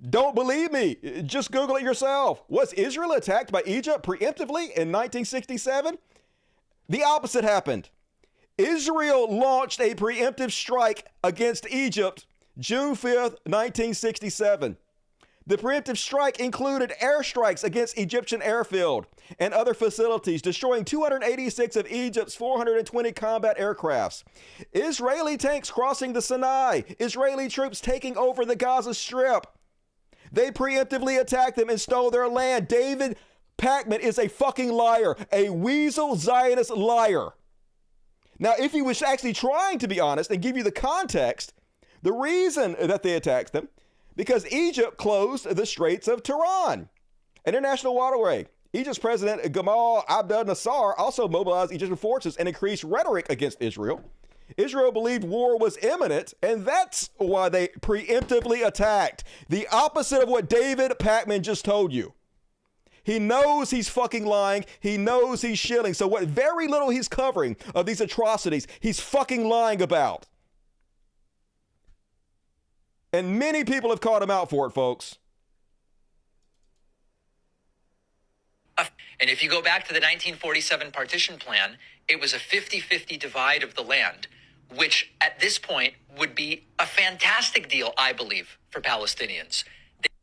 Don't believe me. Just Google it yourself. Was Israel attacked by Egypt preemptively in 1967? The opposite happened. Israel launched a preemptive strike against Egypt June 5th, 1967. The preemptive strike included airstrikes against Egyptian airfield and other facilities, destroying 286 of Egypt's 420 combat aircrafts. Israeli tanks crossing the Sinai. Israeli troops taking over the Gaza Strip. They preemptively attacked them and stole their land. David Pakman is a fucking liar, a weasel Zionist liar. Now, if he was actually trying to be honest and give you the context, the reason that they attacked them, because Egypt closed the Straits of Tiran, an international waterway. Egypt's president Gamal Abdel Nasser also mobilized Egyptian forces and increased rhetoric against Israel. Israel believed war was imminent, and that's why they preemptively attacked. The opposite of what David Pakman just told you. He knows he's fucking lying. He knows he's shilling. So what very little he's covering of these atrocities, he's fucking lying about. And many people have called him out for it, folks. And if you go back to the 1947 partition plan, it was a 50-50 divide of the land, which at this point would be a fantastic deal, I believe, for Palestinians.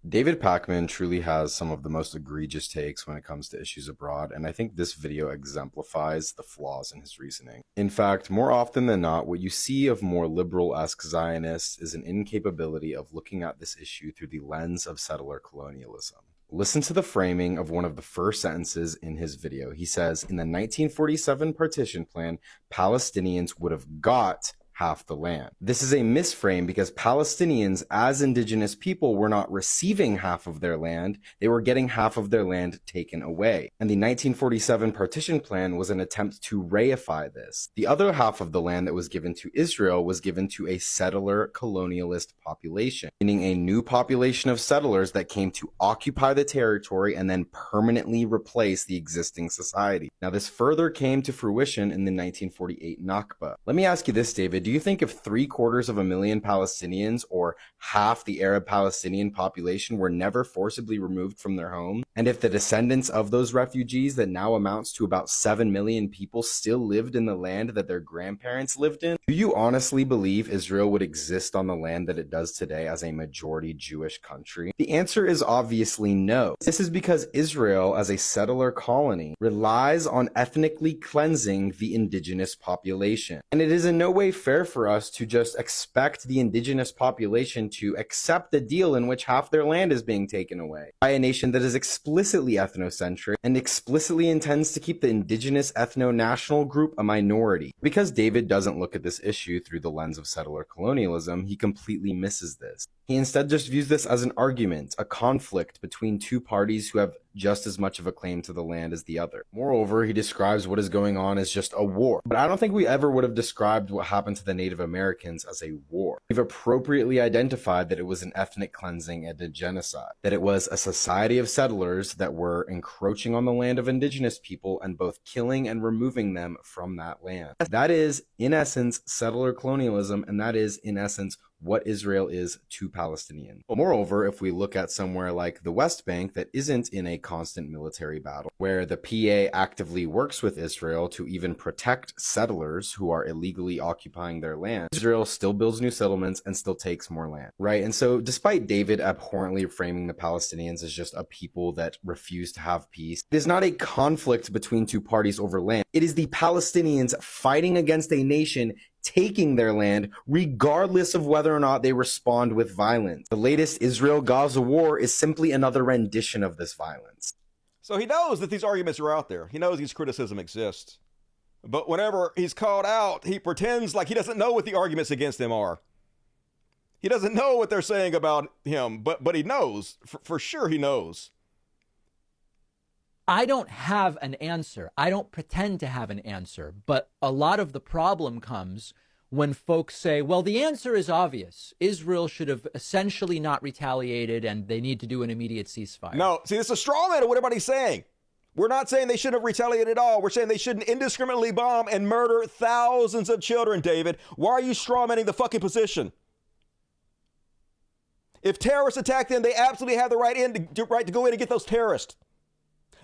David Pakman truly has some of the most egregious takes when it comes to issues abroad, and I think this video exemplifies the flaws in his reasoning. In fact, more often than not, what you see of more liberal-esque Zionists is an incapability of looking at this issue through the lens of settler colonialism. Listen to the framing of one of the first sentences in his video. He says, in the 1947 partition plan, Palestinians would have got half the land. This is a misframe because Palestinians, as indigenous people, were not receiving half of their land, they were getting half of their land taken away. And the 1947 partition plan was an attempt to reify this. The other half of the land that was given to Israel was given to a settler colonialist population, meaning a new population of settlers that came to occupy the territory and then permanently replace the existing society. Now, this further came to fruition in the 1948 Nakba. Let me ask you this, David. Do you think if 750,000 Palestinians, or half the Arab Palestinian population, were never forcibly removed from their homes, and if the descendants of those refugees that now amounts to about 7 million people still lived in the land that their grandparents lived in, do you honestly believe Israel would exist on the land that it does today as a majority Jewish country? The answer is obviously no. This is because Israel, as a settler colony, relies on ethnically cleansing the indigenous population. And it is in no way fair for us to just expect the indigenous population to accept the deal in which half their land is being taken away by a nation that is explicitly ethnocentric and explicitly intends to keep the indigenous ethno-national group a minority. Because David doesn't look at this issue through the lens of settler colonialism, he completely misses this. He instead just views this as an argument, a conflict between two parties who have just as much of a claim to the land as the other. Moreover, he describes what is going on as just a war. But I don't think we ever would have described what happened to the Native Americans as a war. We've appropriately identified that it was an ethnic cleansing and a genocide, that it was a society of settlers that were encroaching on the land of indigenous people and both killing and removing them from that land. That is, in essence, settler colonialism, and that is, in essence, what Israel is to Palestinians. Moreover, if we look at somewhere like the West Bank that isn't in a constant military battle, where the PA actively works with Israel to even protect settlers who are illegally occupying their land, Israel still builds new settlements and still takes more land, right? And so despite David abhorrently framing the Palestinians as just a people that refuse to have peace, it is not a conflict between two parties over land. It is the Palestinians fighting against a nation taking their land, regardless of whether or not they respond with violence. The latest Israel-Gaza war is simply another rendition of this violence. So he knows that these arguments are out there. He knows these criticism exists. But whenever he's called out, he pretends like he doesn't know what the arguments against him are. He doesn't know what they're saying about him, but he knows. For sure he knows. I don't have an answer. I don't pretend to have an answer. But a lot of the problem comes when folks say, well, the answer is obvious. Israel should have essentially not retaliated and they need to do an immediate ceasefire. No, see, it's a straw man of what everybody's saying. We're not saying they shouldn't have retaliated at all. We're saying they shouldn't indiscriminately bomb and murder thousands of children, David. Why are you strawmanning the fucking position? If terrorists attack them, they absolutely have the right to go in and get those terrorists.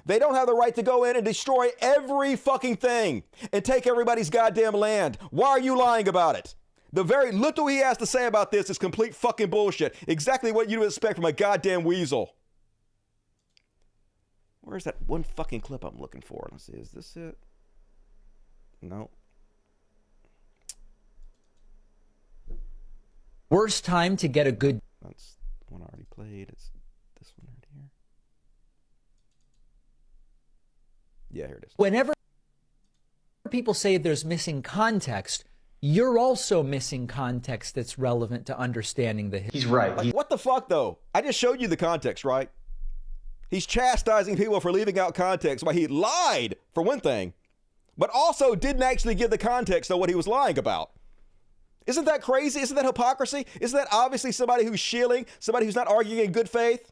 They don't have the right to go in and destroy every fucking thing and take everybody's goddamn land. Why are you lying about it? The very little he has to say about this is complete fucking bullshit. Exactly what you would expect from a goddamn weasel. Where's that one fucking clip I'm looking for? Let's see, is this it? No. Worst time to get a good... That's one I already played. It's this one right here. Yeah, here it is. Whenever people say there's missing context, you're also missing context that's relevant to understanding the history. He's right. Like, what the fuck, though? I just showed you the context, right? He's chastising people for leaving out context. Why he lied, for one thing, but also didn't actually give the context of what he was lying about. Isn't that crazy? Isn't that hypocrisy? Isn't that obviously somebody who's shilling, somebody who's not arguing in good faith?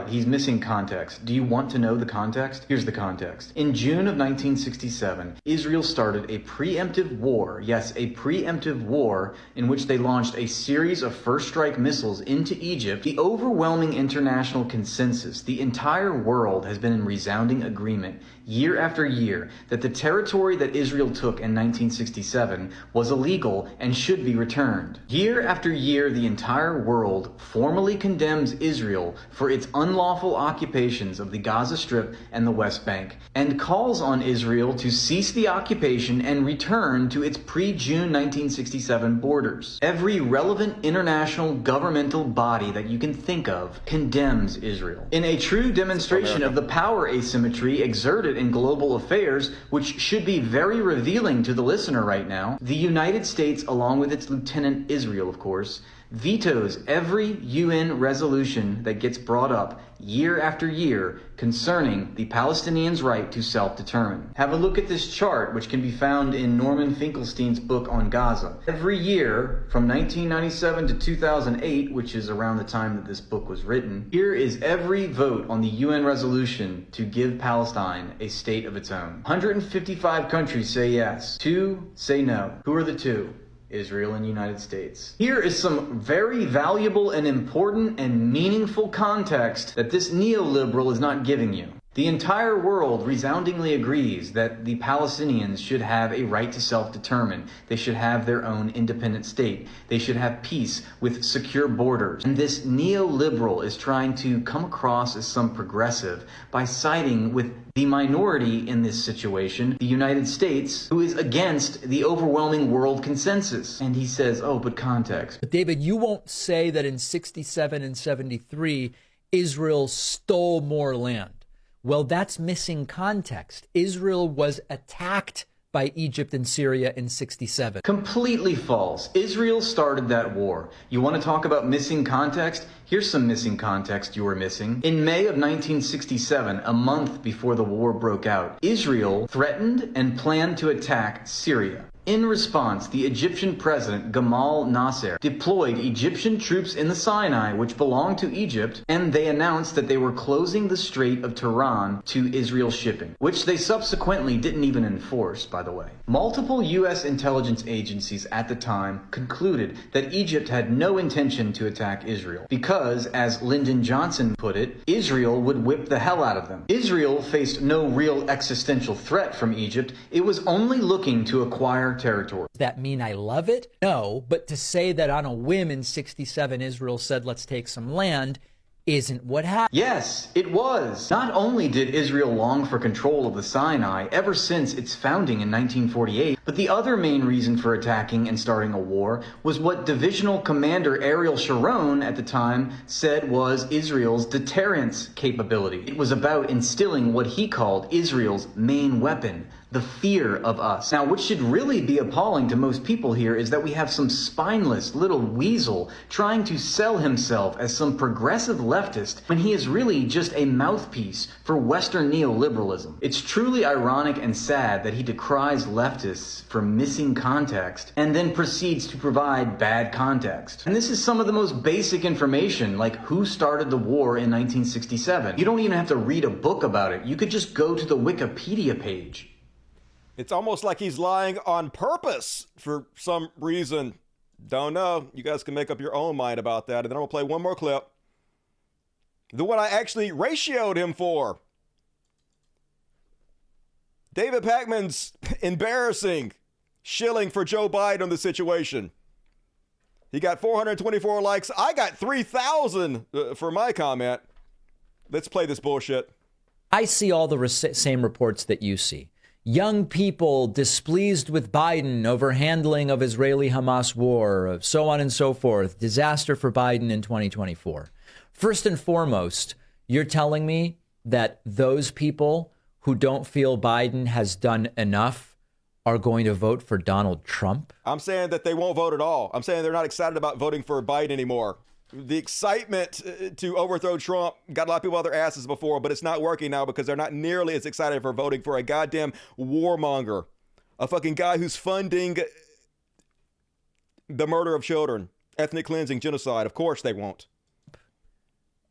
He's missing context. Do you want to know the context? Here's the context. In June of 1967, Israel started a preemptive war, yes, a preemptive war, in which they launched a series of first strike missiles into Egypt. The overwhelming international consensus, the entire world has been in resounding agreement year after year that the territory that Israel took in 1967 was illegal and should be returned. Year after year, the entire world formally condemns Israel for its unlawful occupations of the Gaza Strip and the West Bank, and calls on Israel to cease the occupation and return to its pre-June 1967 borders. Every relevant international governmental body that you can think of condemns Israel. In a true demonstration of the power asymmetry exerted in global affairs, which should be very revealing to the listener right now, the United States, along with its lieutenant Israel, of course, vetoes every UN resolution that gets brought up year after year concerning the Palestinians' right to self-determine. Have a look at this chart, which can be found in Norman Finkelstein's book on Gaza. Every year, from 1997 to 2008, which is around the time that this book was written, here is every vote on the UN resolution to give Palestine a state of its own. 155 countries say yes. 2 say no. Who are the 2? Israel and United States. Here is some very valuable and important and meaningful context that this neoliberal is not giving you. The entire world resoundingly agrees that the Palestinians should have a right to self-determine. They should have their own independent state. They should have peace with secure borders. And this neoliberal is trying to come across as some progressive by siding with the minority in this situation, the United States, who is against the overwhelming world consensus. And he says, oh, but context. But David, you won't say that in 67 and 73, Israel stole more land. Well, that's missing context. Israel was attacked by Egypt and Syria in 67. Completely false. Israel started that war. You want to talk about missing context? Here's some missing context you were missing. In May of 1967, a month before the war broke out, Israel threatened and planned to attack Syria. In response, the Egyptian president, Gamal Nasser, deployed Egyptian troops in the Sinai, which belonged to Egypt, and they announced that they were closing the Strait of Tiran to Israel shipping, which they subsequently didn't even enforce, by the way. Multiple U.S. intelligence agencies at the time concluded that Egypt had no intention to attack Israel, because, as Lyndon Johnson put it, Israel would whip the hell out of them. Israel faced no real existential threat from Egypt. It was only looking to acquire territory. Does that mean I love it? No, but to say that on a whim in 67 Israel said let's take some land isn't what happened. Yes, it was. Not only did Israel long for control of the Sinai ever since its founding in 1948, but the other main reason for attacking and starting a war was what Divisional Commander Ariel Sharon at the time said was Israel's deterrence capability. It was about instilling what he called Israel's main weapon, the fear of us. Now, what should really be appalling to most people here is that we have some spineless little weasel trying to sell himself as some progressive leftist when he is really just a mouthpiece for Western neoliberalism. It's truly ironic and sad that he decries leftists for missing context and then proceeds to provide bad context. And this is some of the most basic information, like who started the war in 1967. You don't even have to read a book about it. You could just go to the Wikipedia page. It's almost like he's lying on purpose for some reason. Don't know. You guys can make up your own mind about that. And then I'm going to play one more clip. The one I actually ratioed him for. David Pakman's embarrassing shilling for Joe Biden on the situation. He got 424 likes. I got 3,000 for my comment. Let's play this bullshit. I see all the same reports that you see. Young people displeased with Biden over handling of Israeli-Hamas war, so on and so forth. Disaster for Biden in 2024. First and foremost, you're telling me that those people who don't feel Biden has done enough are going to vote for Donald Trump? I'm saying that they won't vote at all. I'm saying they're not excited about voting for Biden anymore. The excitement to overthrow Trump got a lot of people out their asses before, but it's not working now because they're not nearly as excited for voting for a goddamn warmonger, a fucking guy who's funding the murder of children, ethnic cleansing, genocide. Of course they won't.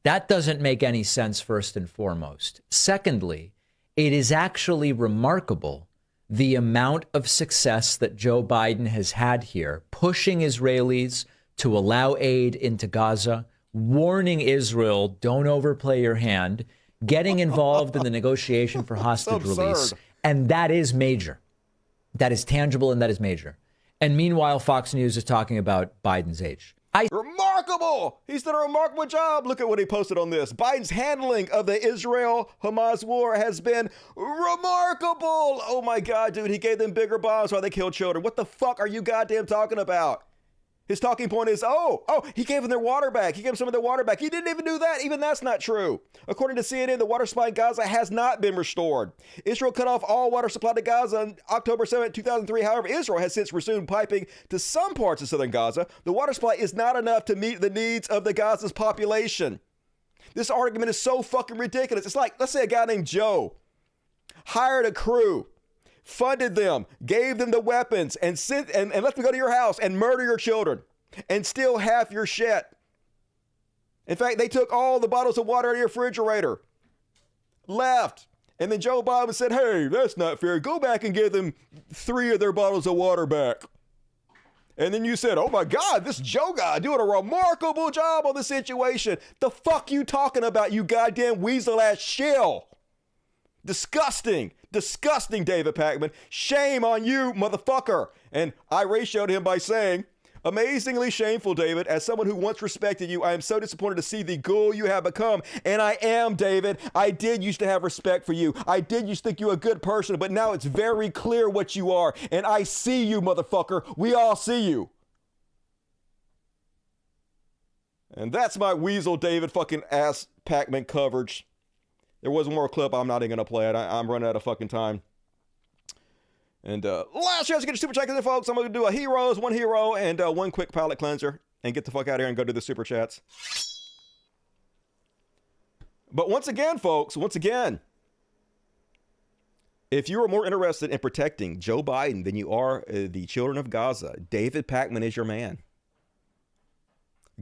That doesn't make any sense, first and foremost. Secondly, it is actually remarkable the amount of success that Joe Biden has had here, pushing Israelis to allow aid into Gaza, warning Israel, don't overplay your hand, getting involved in the negotiation for hostage release. And that is major. That is tangible and that is major. And meanwhile, Fox News is talking about Biden's age. Remarkable! He's done a remarkable job. Look at what he posted on this. Biden's handling of the Israel-Hamas war has been remarkable. Oh my God, dude. He gave them bigger bombs while they killed children. What the fuck are you goddamn talking about? His talking point is, he gave them their water back. He gave them some of their water back. He didn't even do that. Even that's not true. According to CNN, the water supply in Gaza has not been restored. Israel cut off all water supply to Gaza on October 7, 2003. However, Israel has since resumed piping to some parts of southern Gaza. The water supply is not enough to meet the needs of the Gaza's population. This argument is so fucking ridiculous. It's like, let's say a guy named Joe hired a crew, funded them, gave them the weapons, and sent and let them go to your house and murder your children and steal half your shit. In fact, they took all the bottles of water out of your refrigerator, left, and then Joe Biden said, hey, that's not fair. Go back and give them 3 of their bottles of water back. And then you said, oh my God, this Joe guy doing a remarkable job on the situation. The fuck you talking about, you goddamn weasel ass shill? Disgusting, David Pakman. Shame on you, motherfucker. And I ratioed him by saying, amazingly shameful, David. As someone who once respected you, I am so disappointed to see the ghoul you have become. And I am, David. I did used to have respect for you. I did used to think you a good person, but now it's very clear what you are. And I see you, motherfucker. We all see you. And that's my Weasel David fucking ass Pakman coverage. There was one more clip. I'm not even going to play it. I'm running out of fucking time. And last chance to get your super chat in, folks. I'm going to do one hero, and one quick palate cleanser and get the fuck out of here and go do the super chats. But once again, folks, if you are more interested in protecting Joe Biden than you are the children of Gaza, David Pakman is your man.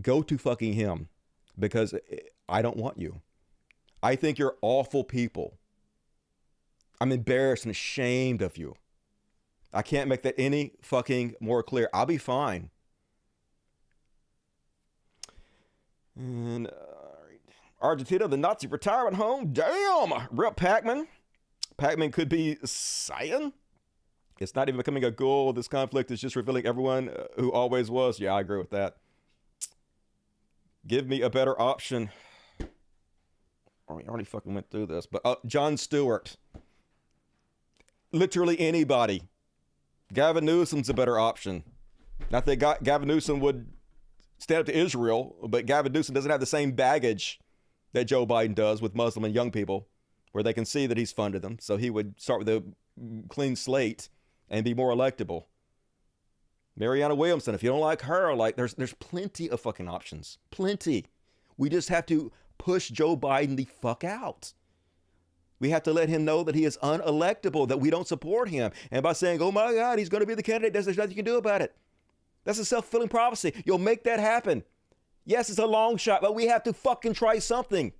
Go to fucking him, because I don't want you. I think you're awful people. I'm embarrassed and ashamed of you. I can't make that any fucking more clear. I'll be fine. And Argentina, the Nazi retirement home. Damn! Rip Pakman. Pakman could be Saiyan. It's not even becoming a goal. This conflict is just revealing everyone who always was. Yeah, I agree with that. Give me a better option. We already fucking went through this, but Jon Stewart. Literally anybody. Gavin Newsom's a better option. Not that Gavin Newsom would stand up to Israel, but Gavin Newsom doesn't have the same baggage that Joe Biden does with Muslim and young people, where they can see that he's funded them. So he would start with a clean slate and be more electable. Marianne Williamson, if you don't like her, like there's plenty of fucking options. Plenty. We just have to push Joe Biden the fuck out. We have to let him know that he is unelectable, that we don't support him. And by saying, oh my God, he's going to be the candidate, there's nothing you can do about it. That's a self-fulfilling prophecy. You'll make that happen. Yes, it's a long shot, but we have to fucking try something.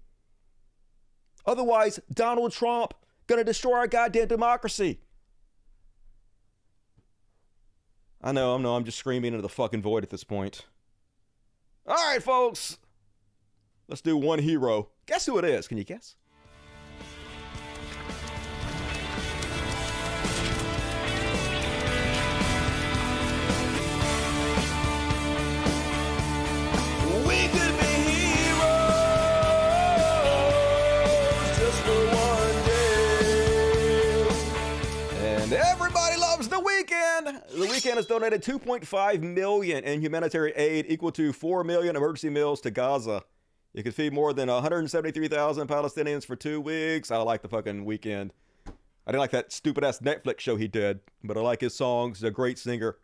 Otherwise, Donald Trump going to destroy our goddamn democracy. I know, I'm just screaming into the fucking void at this point. All right, folks. Let's do one hero. Guess who it is? Can you guess? We could be heroes just for one day. And everybody loves The Weeknd. The Weeknd has donated $2.5 million in humanitarian aid, equal to 4 million emergency meals to Gaza. You could feed more than 173,000 Palestinians for 2 weeks. I like the fucking Weeknd. I didn't like that stupid-ass Netflix show he did, but I like his songs. He's a great singer.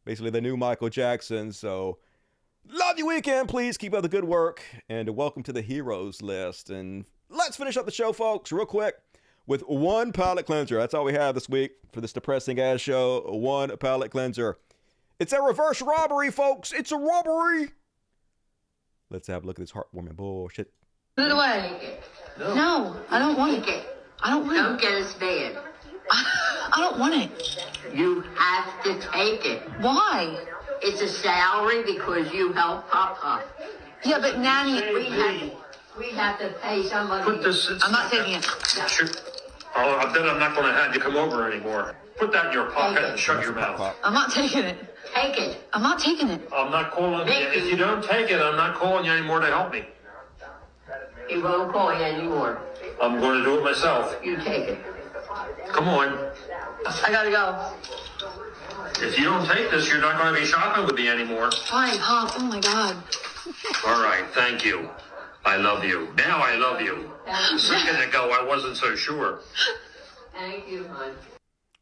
Basically the new Michael Jackson. So, love you, Weeknd. Please keep up the good work. And welcome to the Heroes list. And let's finish up the show, folks, real quick, with one palate cleanser. That's all we have this week for this depressing-ass show. One palate cleanser. It's a reverse robbery, folks. It's a robbery. Let's have a look at this heartwarming bullshit. Put it away. No, I don't want it. I don't want it. Don't get us bad. I don't want it. You have to take it. Why? It's a salary because you help Papa. Yeah, but Nanny, we have to pay somebody. Put this. I'm not taking it. Then I'm not going to have you come over anymore. Put that in your pocket and shut your mouth. I'm not taking it. take it. I'm not taking it. I'm not calling you. If you don't take it, I'm not calling you anymore to help me. You won't call you anymore. I'm going to do it myself. You take it. Come on. I gotta go. If you don't take this, you're not going to be shopping with me anymore. Fine, Pop. Oh my God. All right, thank you. I love you. Now I love you. A second ago, I wasn't so sure. Thank you, hon.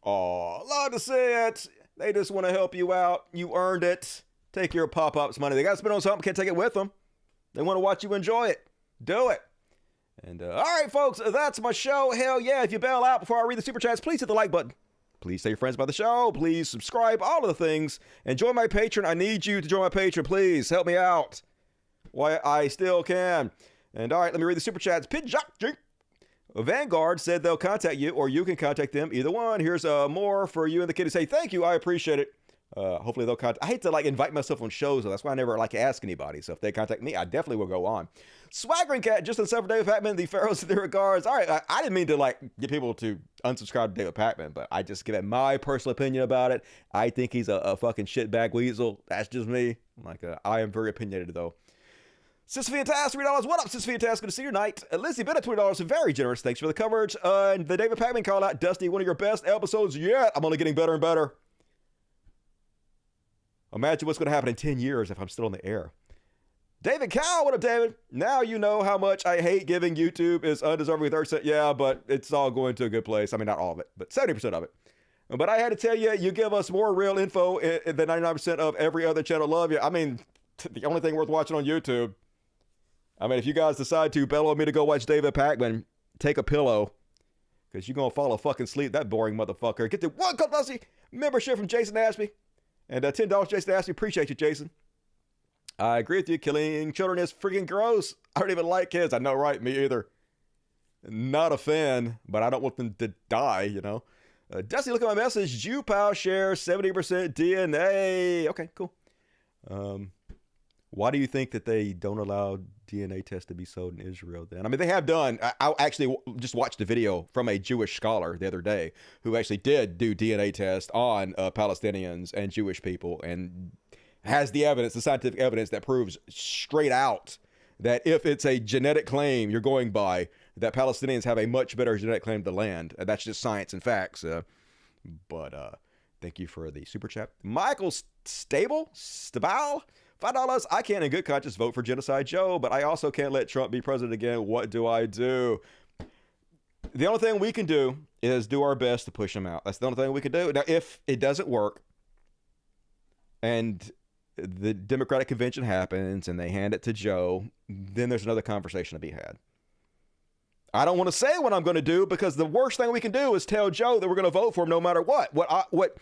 Oh, love to see it. They just want to help you out. You earned it. Take your pop-ups money. They got to spend on something. Can't take it with them. They want to watch you enjoy it. Do it. And all right, folks, that's my show. Hell yeah. If you bail out before I read the super chats, please hit the like button. Please tell your friends about the show. Please subscribe. All of the things. And join my Patreon. I need you to join my Patreon. Please help me out. Why I still can. And all right, let me read the super chats. Vanguard said they'll contact you, or you can contact them. Either one. Here's more for you and the kid to say thank you. I appreciate it. Hopefully they'll contact. I hate to invite myself on shows, so that's why I never ask anybody. So if they contact me, I definitely will go on. Swaggering Cat, just in the for David Pakman, the Pharaohs in their regards. All right, I didn't mean to get people to unsubscribe to David Pakman, but I just give it my personal opinion about it. I think he's a fucking shitbag weasel. That's just me. I am very opinionated though. Sis Fantastic, $3. What up, Sis Fantastic? Good to see you tonight. Lizzie Bennett, $20. Very generous. Thanks for the coverage. And the David Pakman call out, Dusty, one of your best episodes yet. I'm only getting better and better. Imagine what's going to happen in 10 years if I'm still in the air. David Cow, what up, David? Now you know how much I hate giving YouTube is undeserving 30%. Yeah, but it's all going to a good place. I mean, not all of it, but 70% of it. But I had to tell you, you give us more real info than 99% of every other channel. Love you. I mean, the only thing worth watching on YouTube. I mean, if you guys decide to bellow me to go watch David Pakman, take a pillow, because you're going to fall fucking asleep, that boring motherfucker. Get the one cup Dusty membership from Jason Ashby. And $10, Jason Ashby. Appreciate you, Jason. I agree with you. Killing children is freaking gross. I don't even like kids. I know, right? Me either. Not a fan, but I don't want them to die, you know. Dusty, look at my message. Jew Pow shares 70% DNA. Okay, cool. Why do you think that they don't allow DNA tests to be sold in Israel then? I mean, they have done. I actually just watched a video from a Jewish scholar the other day who actually did do DNA tests on Palestinians and Jewish people and has the evidence, the scientific evidence that proves straight out that if it's a genetic claim you're going by, that Palestinians have a much better genetic claim to land. That's just science and facts. But thank you for the super chat. Michael Stable? $5. I can't in good conscience vote for Genocide Joe, but I also can't let Trump be president again. What do I do? The only thing we can do is do our best to push him out. That's the only thing we can do. Now, if it doesn't work and the Democratic convention happens and they hand it to Joe, then there's another conversation to be had. I don't want to say what I'm going to do because the worst thing we can do is tell Joe that we're going to vote for him no matter what. What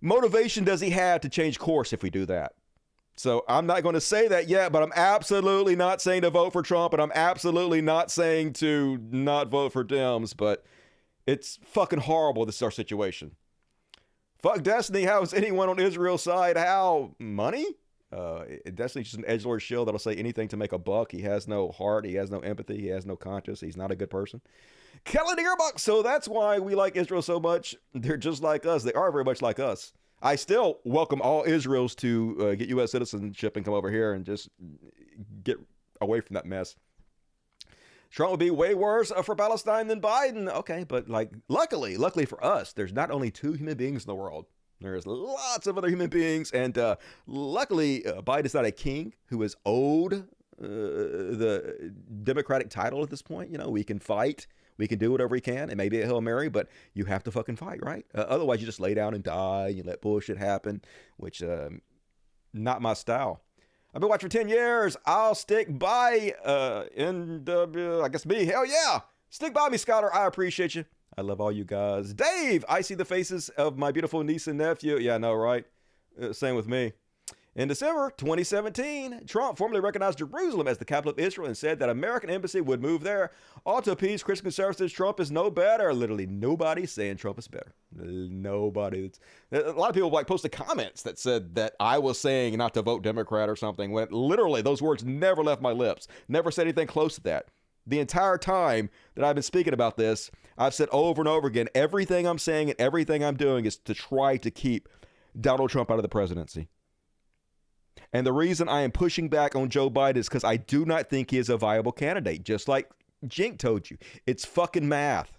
motivation does he have to change course if we do that? So I'm not going to say that yet, but I'm absolutely not saying to vote for Trump, and I'm absolutely not saying to not vote for Dems, but it's fucking horrible. This is our situation. Fuck Destiny. How is anyone on Israel's side? How? Money? Destiny's just an edgelord shill that'll say anything to make a buck. He has no heart. He has no empathy. He has no conscience. He's not a good person. Kelly Deerbuck. So that's why we like Israel so much. They're just like us. They are very much like us. I still welcome all Israels to get U.S. citizenship and come over here and just get away from that mess. Trump would be way worse for Palestine than Biden. Okay, but luckily for us, there's not only two human beings in the world. There's lots of other human beings, and luckily Biden's not a king who is owed the Democratic title at this point. You know, we can fight. We can do whatever we can. It may be a Hail Mary, but you have to fucking fight, right? Otherwise, you just lay down and die. You let bullshit happen, which not my style. I've been watching for 10 years. I'll stick by I guess me. Hell yeah. Stick by me, Scholar. I appreciate you. I love all you guys. Dave, I see the faces of my beautiful niece and nephew. Yeah, I know, right? Same with me. In December 2017, Trump formally recognized Jerusalem as the capital of Israel and said that American embassy would move there. All to appease Christian conservatives, Trump is no better. Literally nobody's saying Trump is better. Nobody. A lot of people posted comments that said that I was saying not to vote Democrat or something, when literally those words never left my lips. Never said anything close to that. The entire time that I've been speaking about this, I've said over and over again, everything I'm saying and everything I'm doing is to try to keep Donald Trump out of the presidency. And the reason I am pushing back on Joe Biden is because I do not think he is a viable candidate. Just like Jink told you, it's fucking math.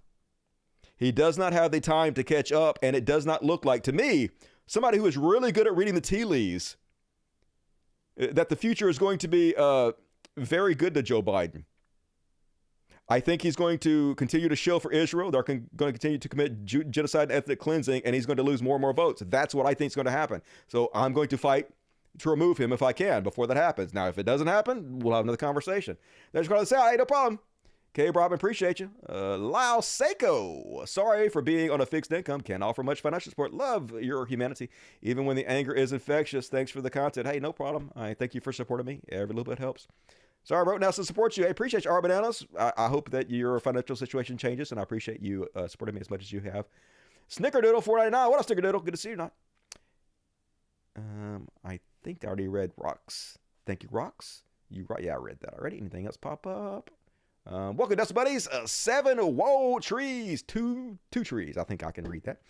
He does not have the time to catch up, and it does not look like, to me, somebody who is really good at reading the tea leaves, that the future is going to be very good to Joe Biden. I think he's going to continue to shill for Israel. They're going to continue to commit genocide and ethnic cleansing, and he's going to lose more and more votes. That's what I think is going to happen. So I'm going to fight to remove him if I can before that happens. Now, if it doesn't happen, we'll have another conversation. They're just going to say, hey, no problem. Okay, Robin, appreciate you. Lao Seiko, sorry for being on a fixed income. Can't offer much financial support. Love your humanity, even when the anger is infectious. Thanks for the content. Hey, no problem. I thank you for supporting me. Every little bit helps. Sorry, Rote Nelson supports you. I appreciate you, R Bananas. I hope that your financial situation changes, and I appreciate you supporting me as much as you have. Snickerdoodle 499. What up, Snickerdoodle? Good to see you tonight. I think I already read Rocks. Thank you, Rocks. You right? Yeah, I read that already. Anything else pop up? Welcome, Dust Buddies. 7 whoa trees, two trees. I think I can read that.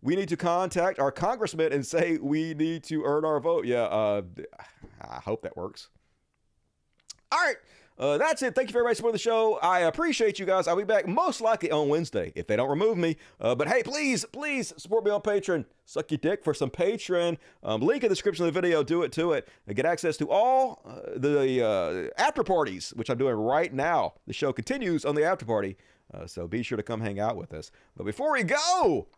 We need to contact our congressman and say we need to earn our vote. Yeah, I hope that works. All right, that's it. Thank you very much for the show. I appreciate you guys. I'll be back most likely on Wednesday if they don't remove me. But hey, please support me on Patreon. Suck your dick for some Patreon. Link in the description of the video. Do it to it. And get access to all the after parties, which I'm doing right now. The show continues on the after party. So be sure to come hang out with us. But before we go,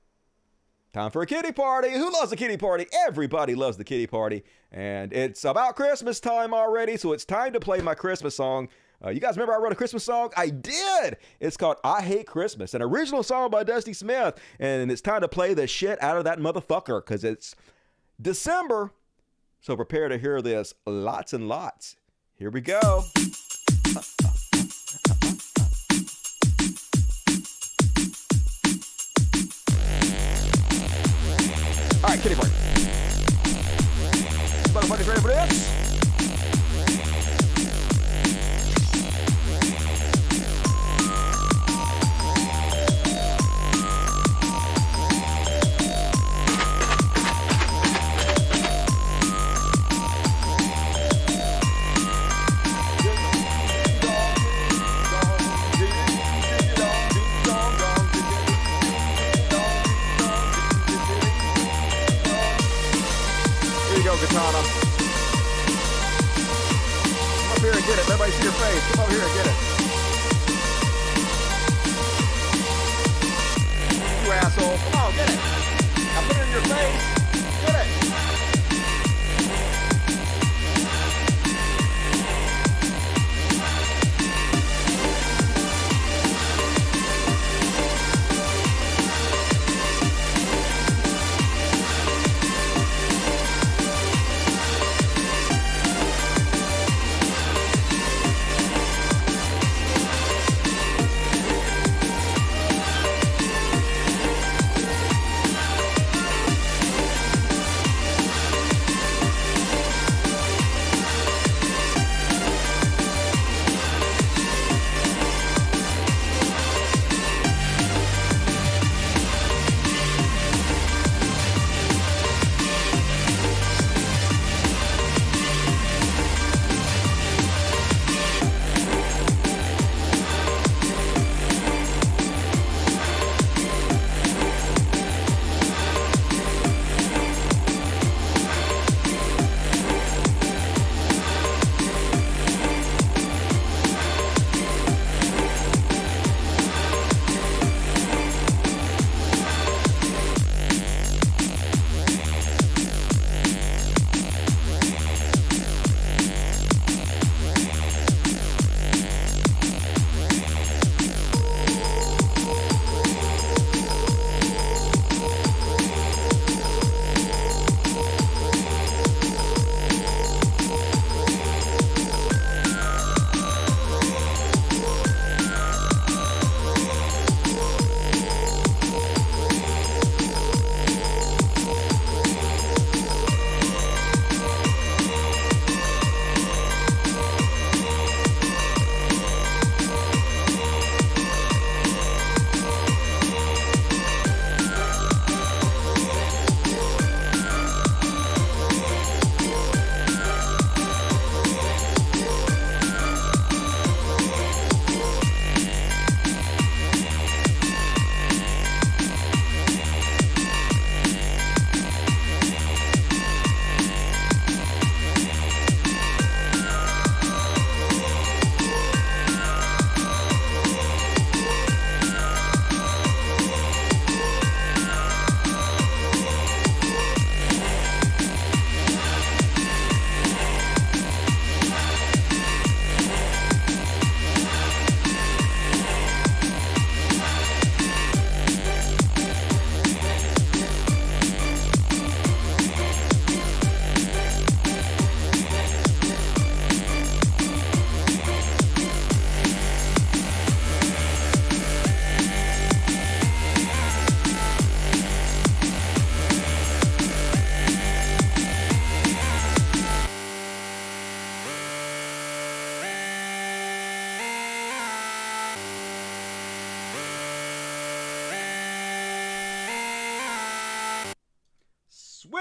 time for a kitty party. Who loves a kitty party? Everybody loves the kitty party. And it's about Christmas time already, so it's time to play my Christmas song. You guys remember I wrote a Christmas song? I did! It's called I Hate Christmas, an original song by Dusty Smith. And it's time to play the shit out of that motherfucker, because it's December. So prepare to hear this lots and lots. Here we go. All right, kitty party. Motherfuckers ready for this? Katana. Come up here and get it. Everybody see your face. Come over here and get it. You asshole. Come on, get it. I put it in your face. Get it.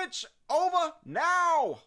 Switch over now.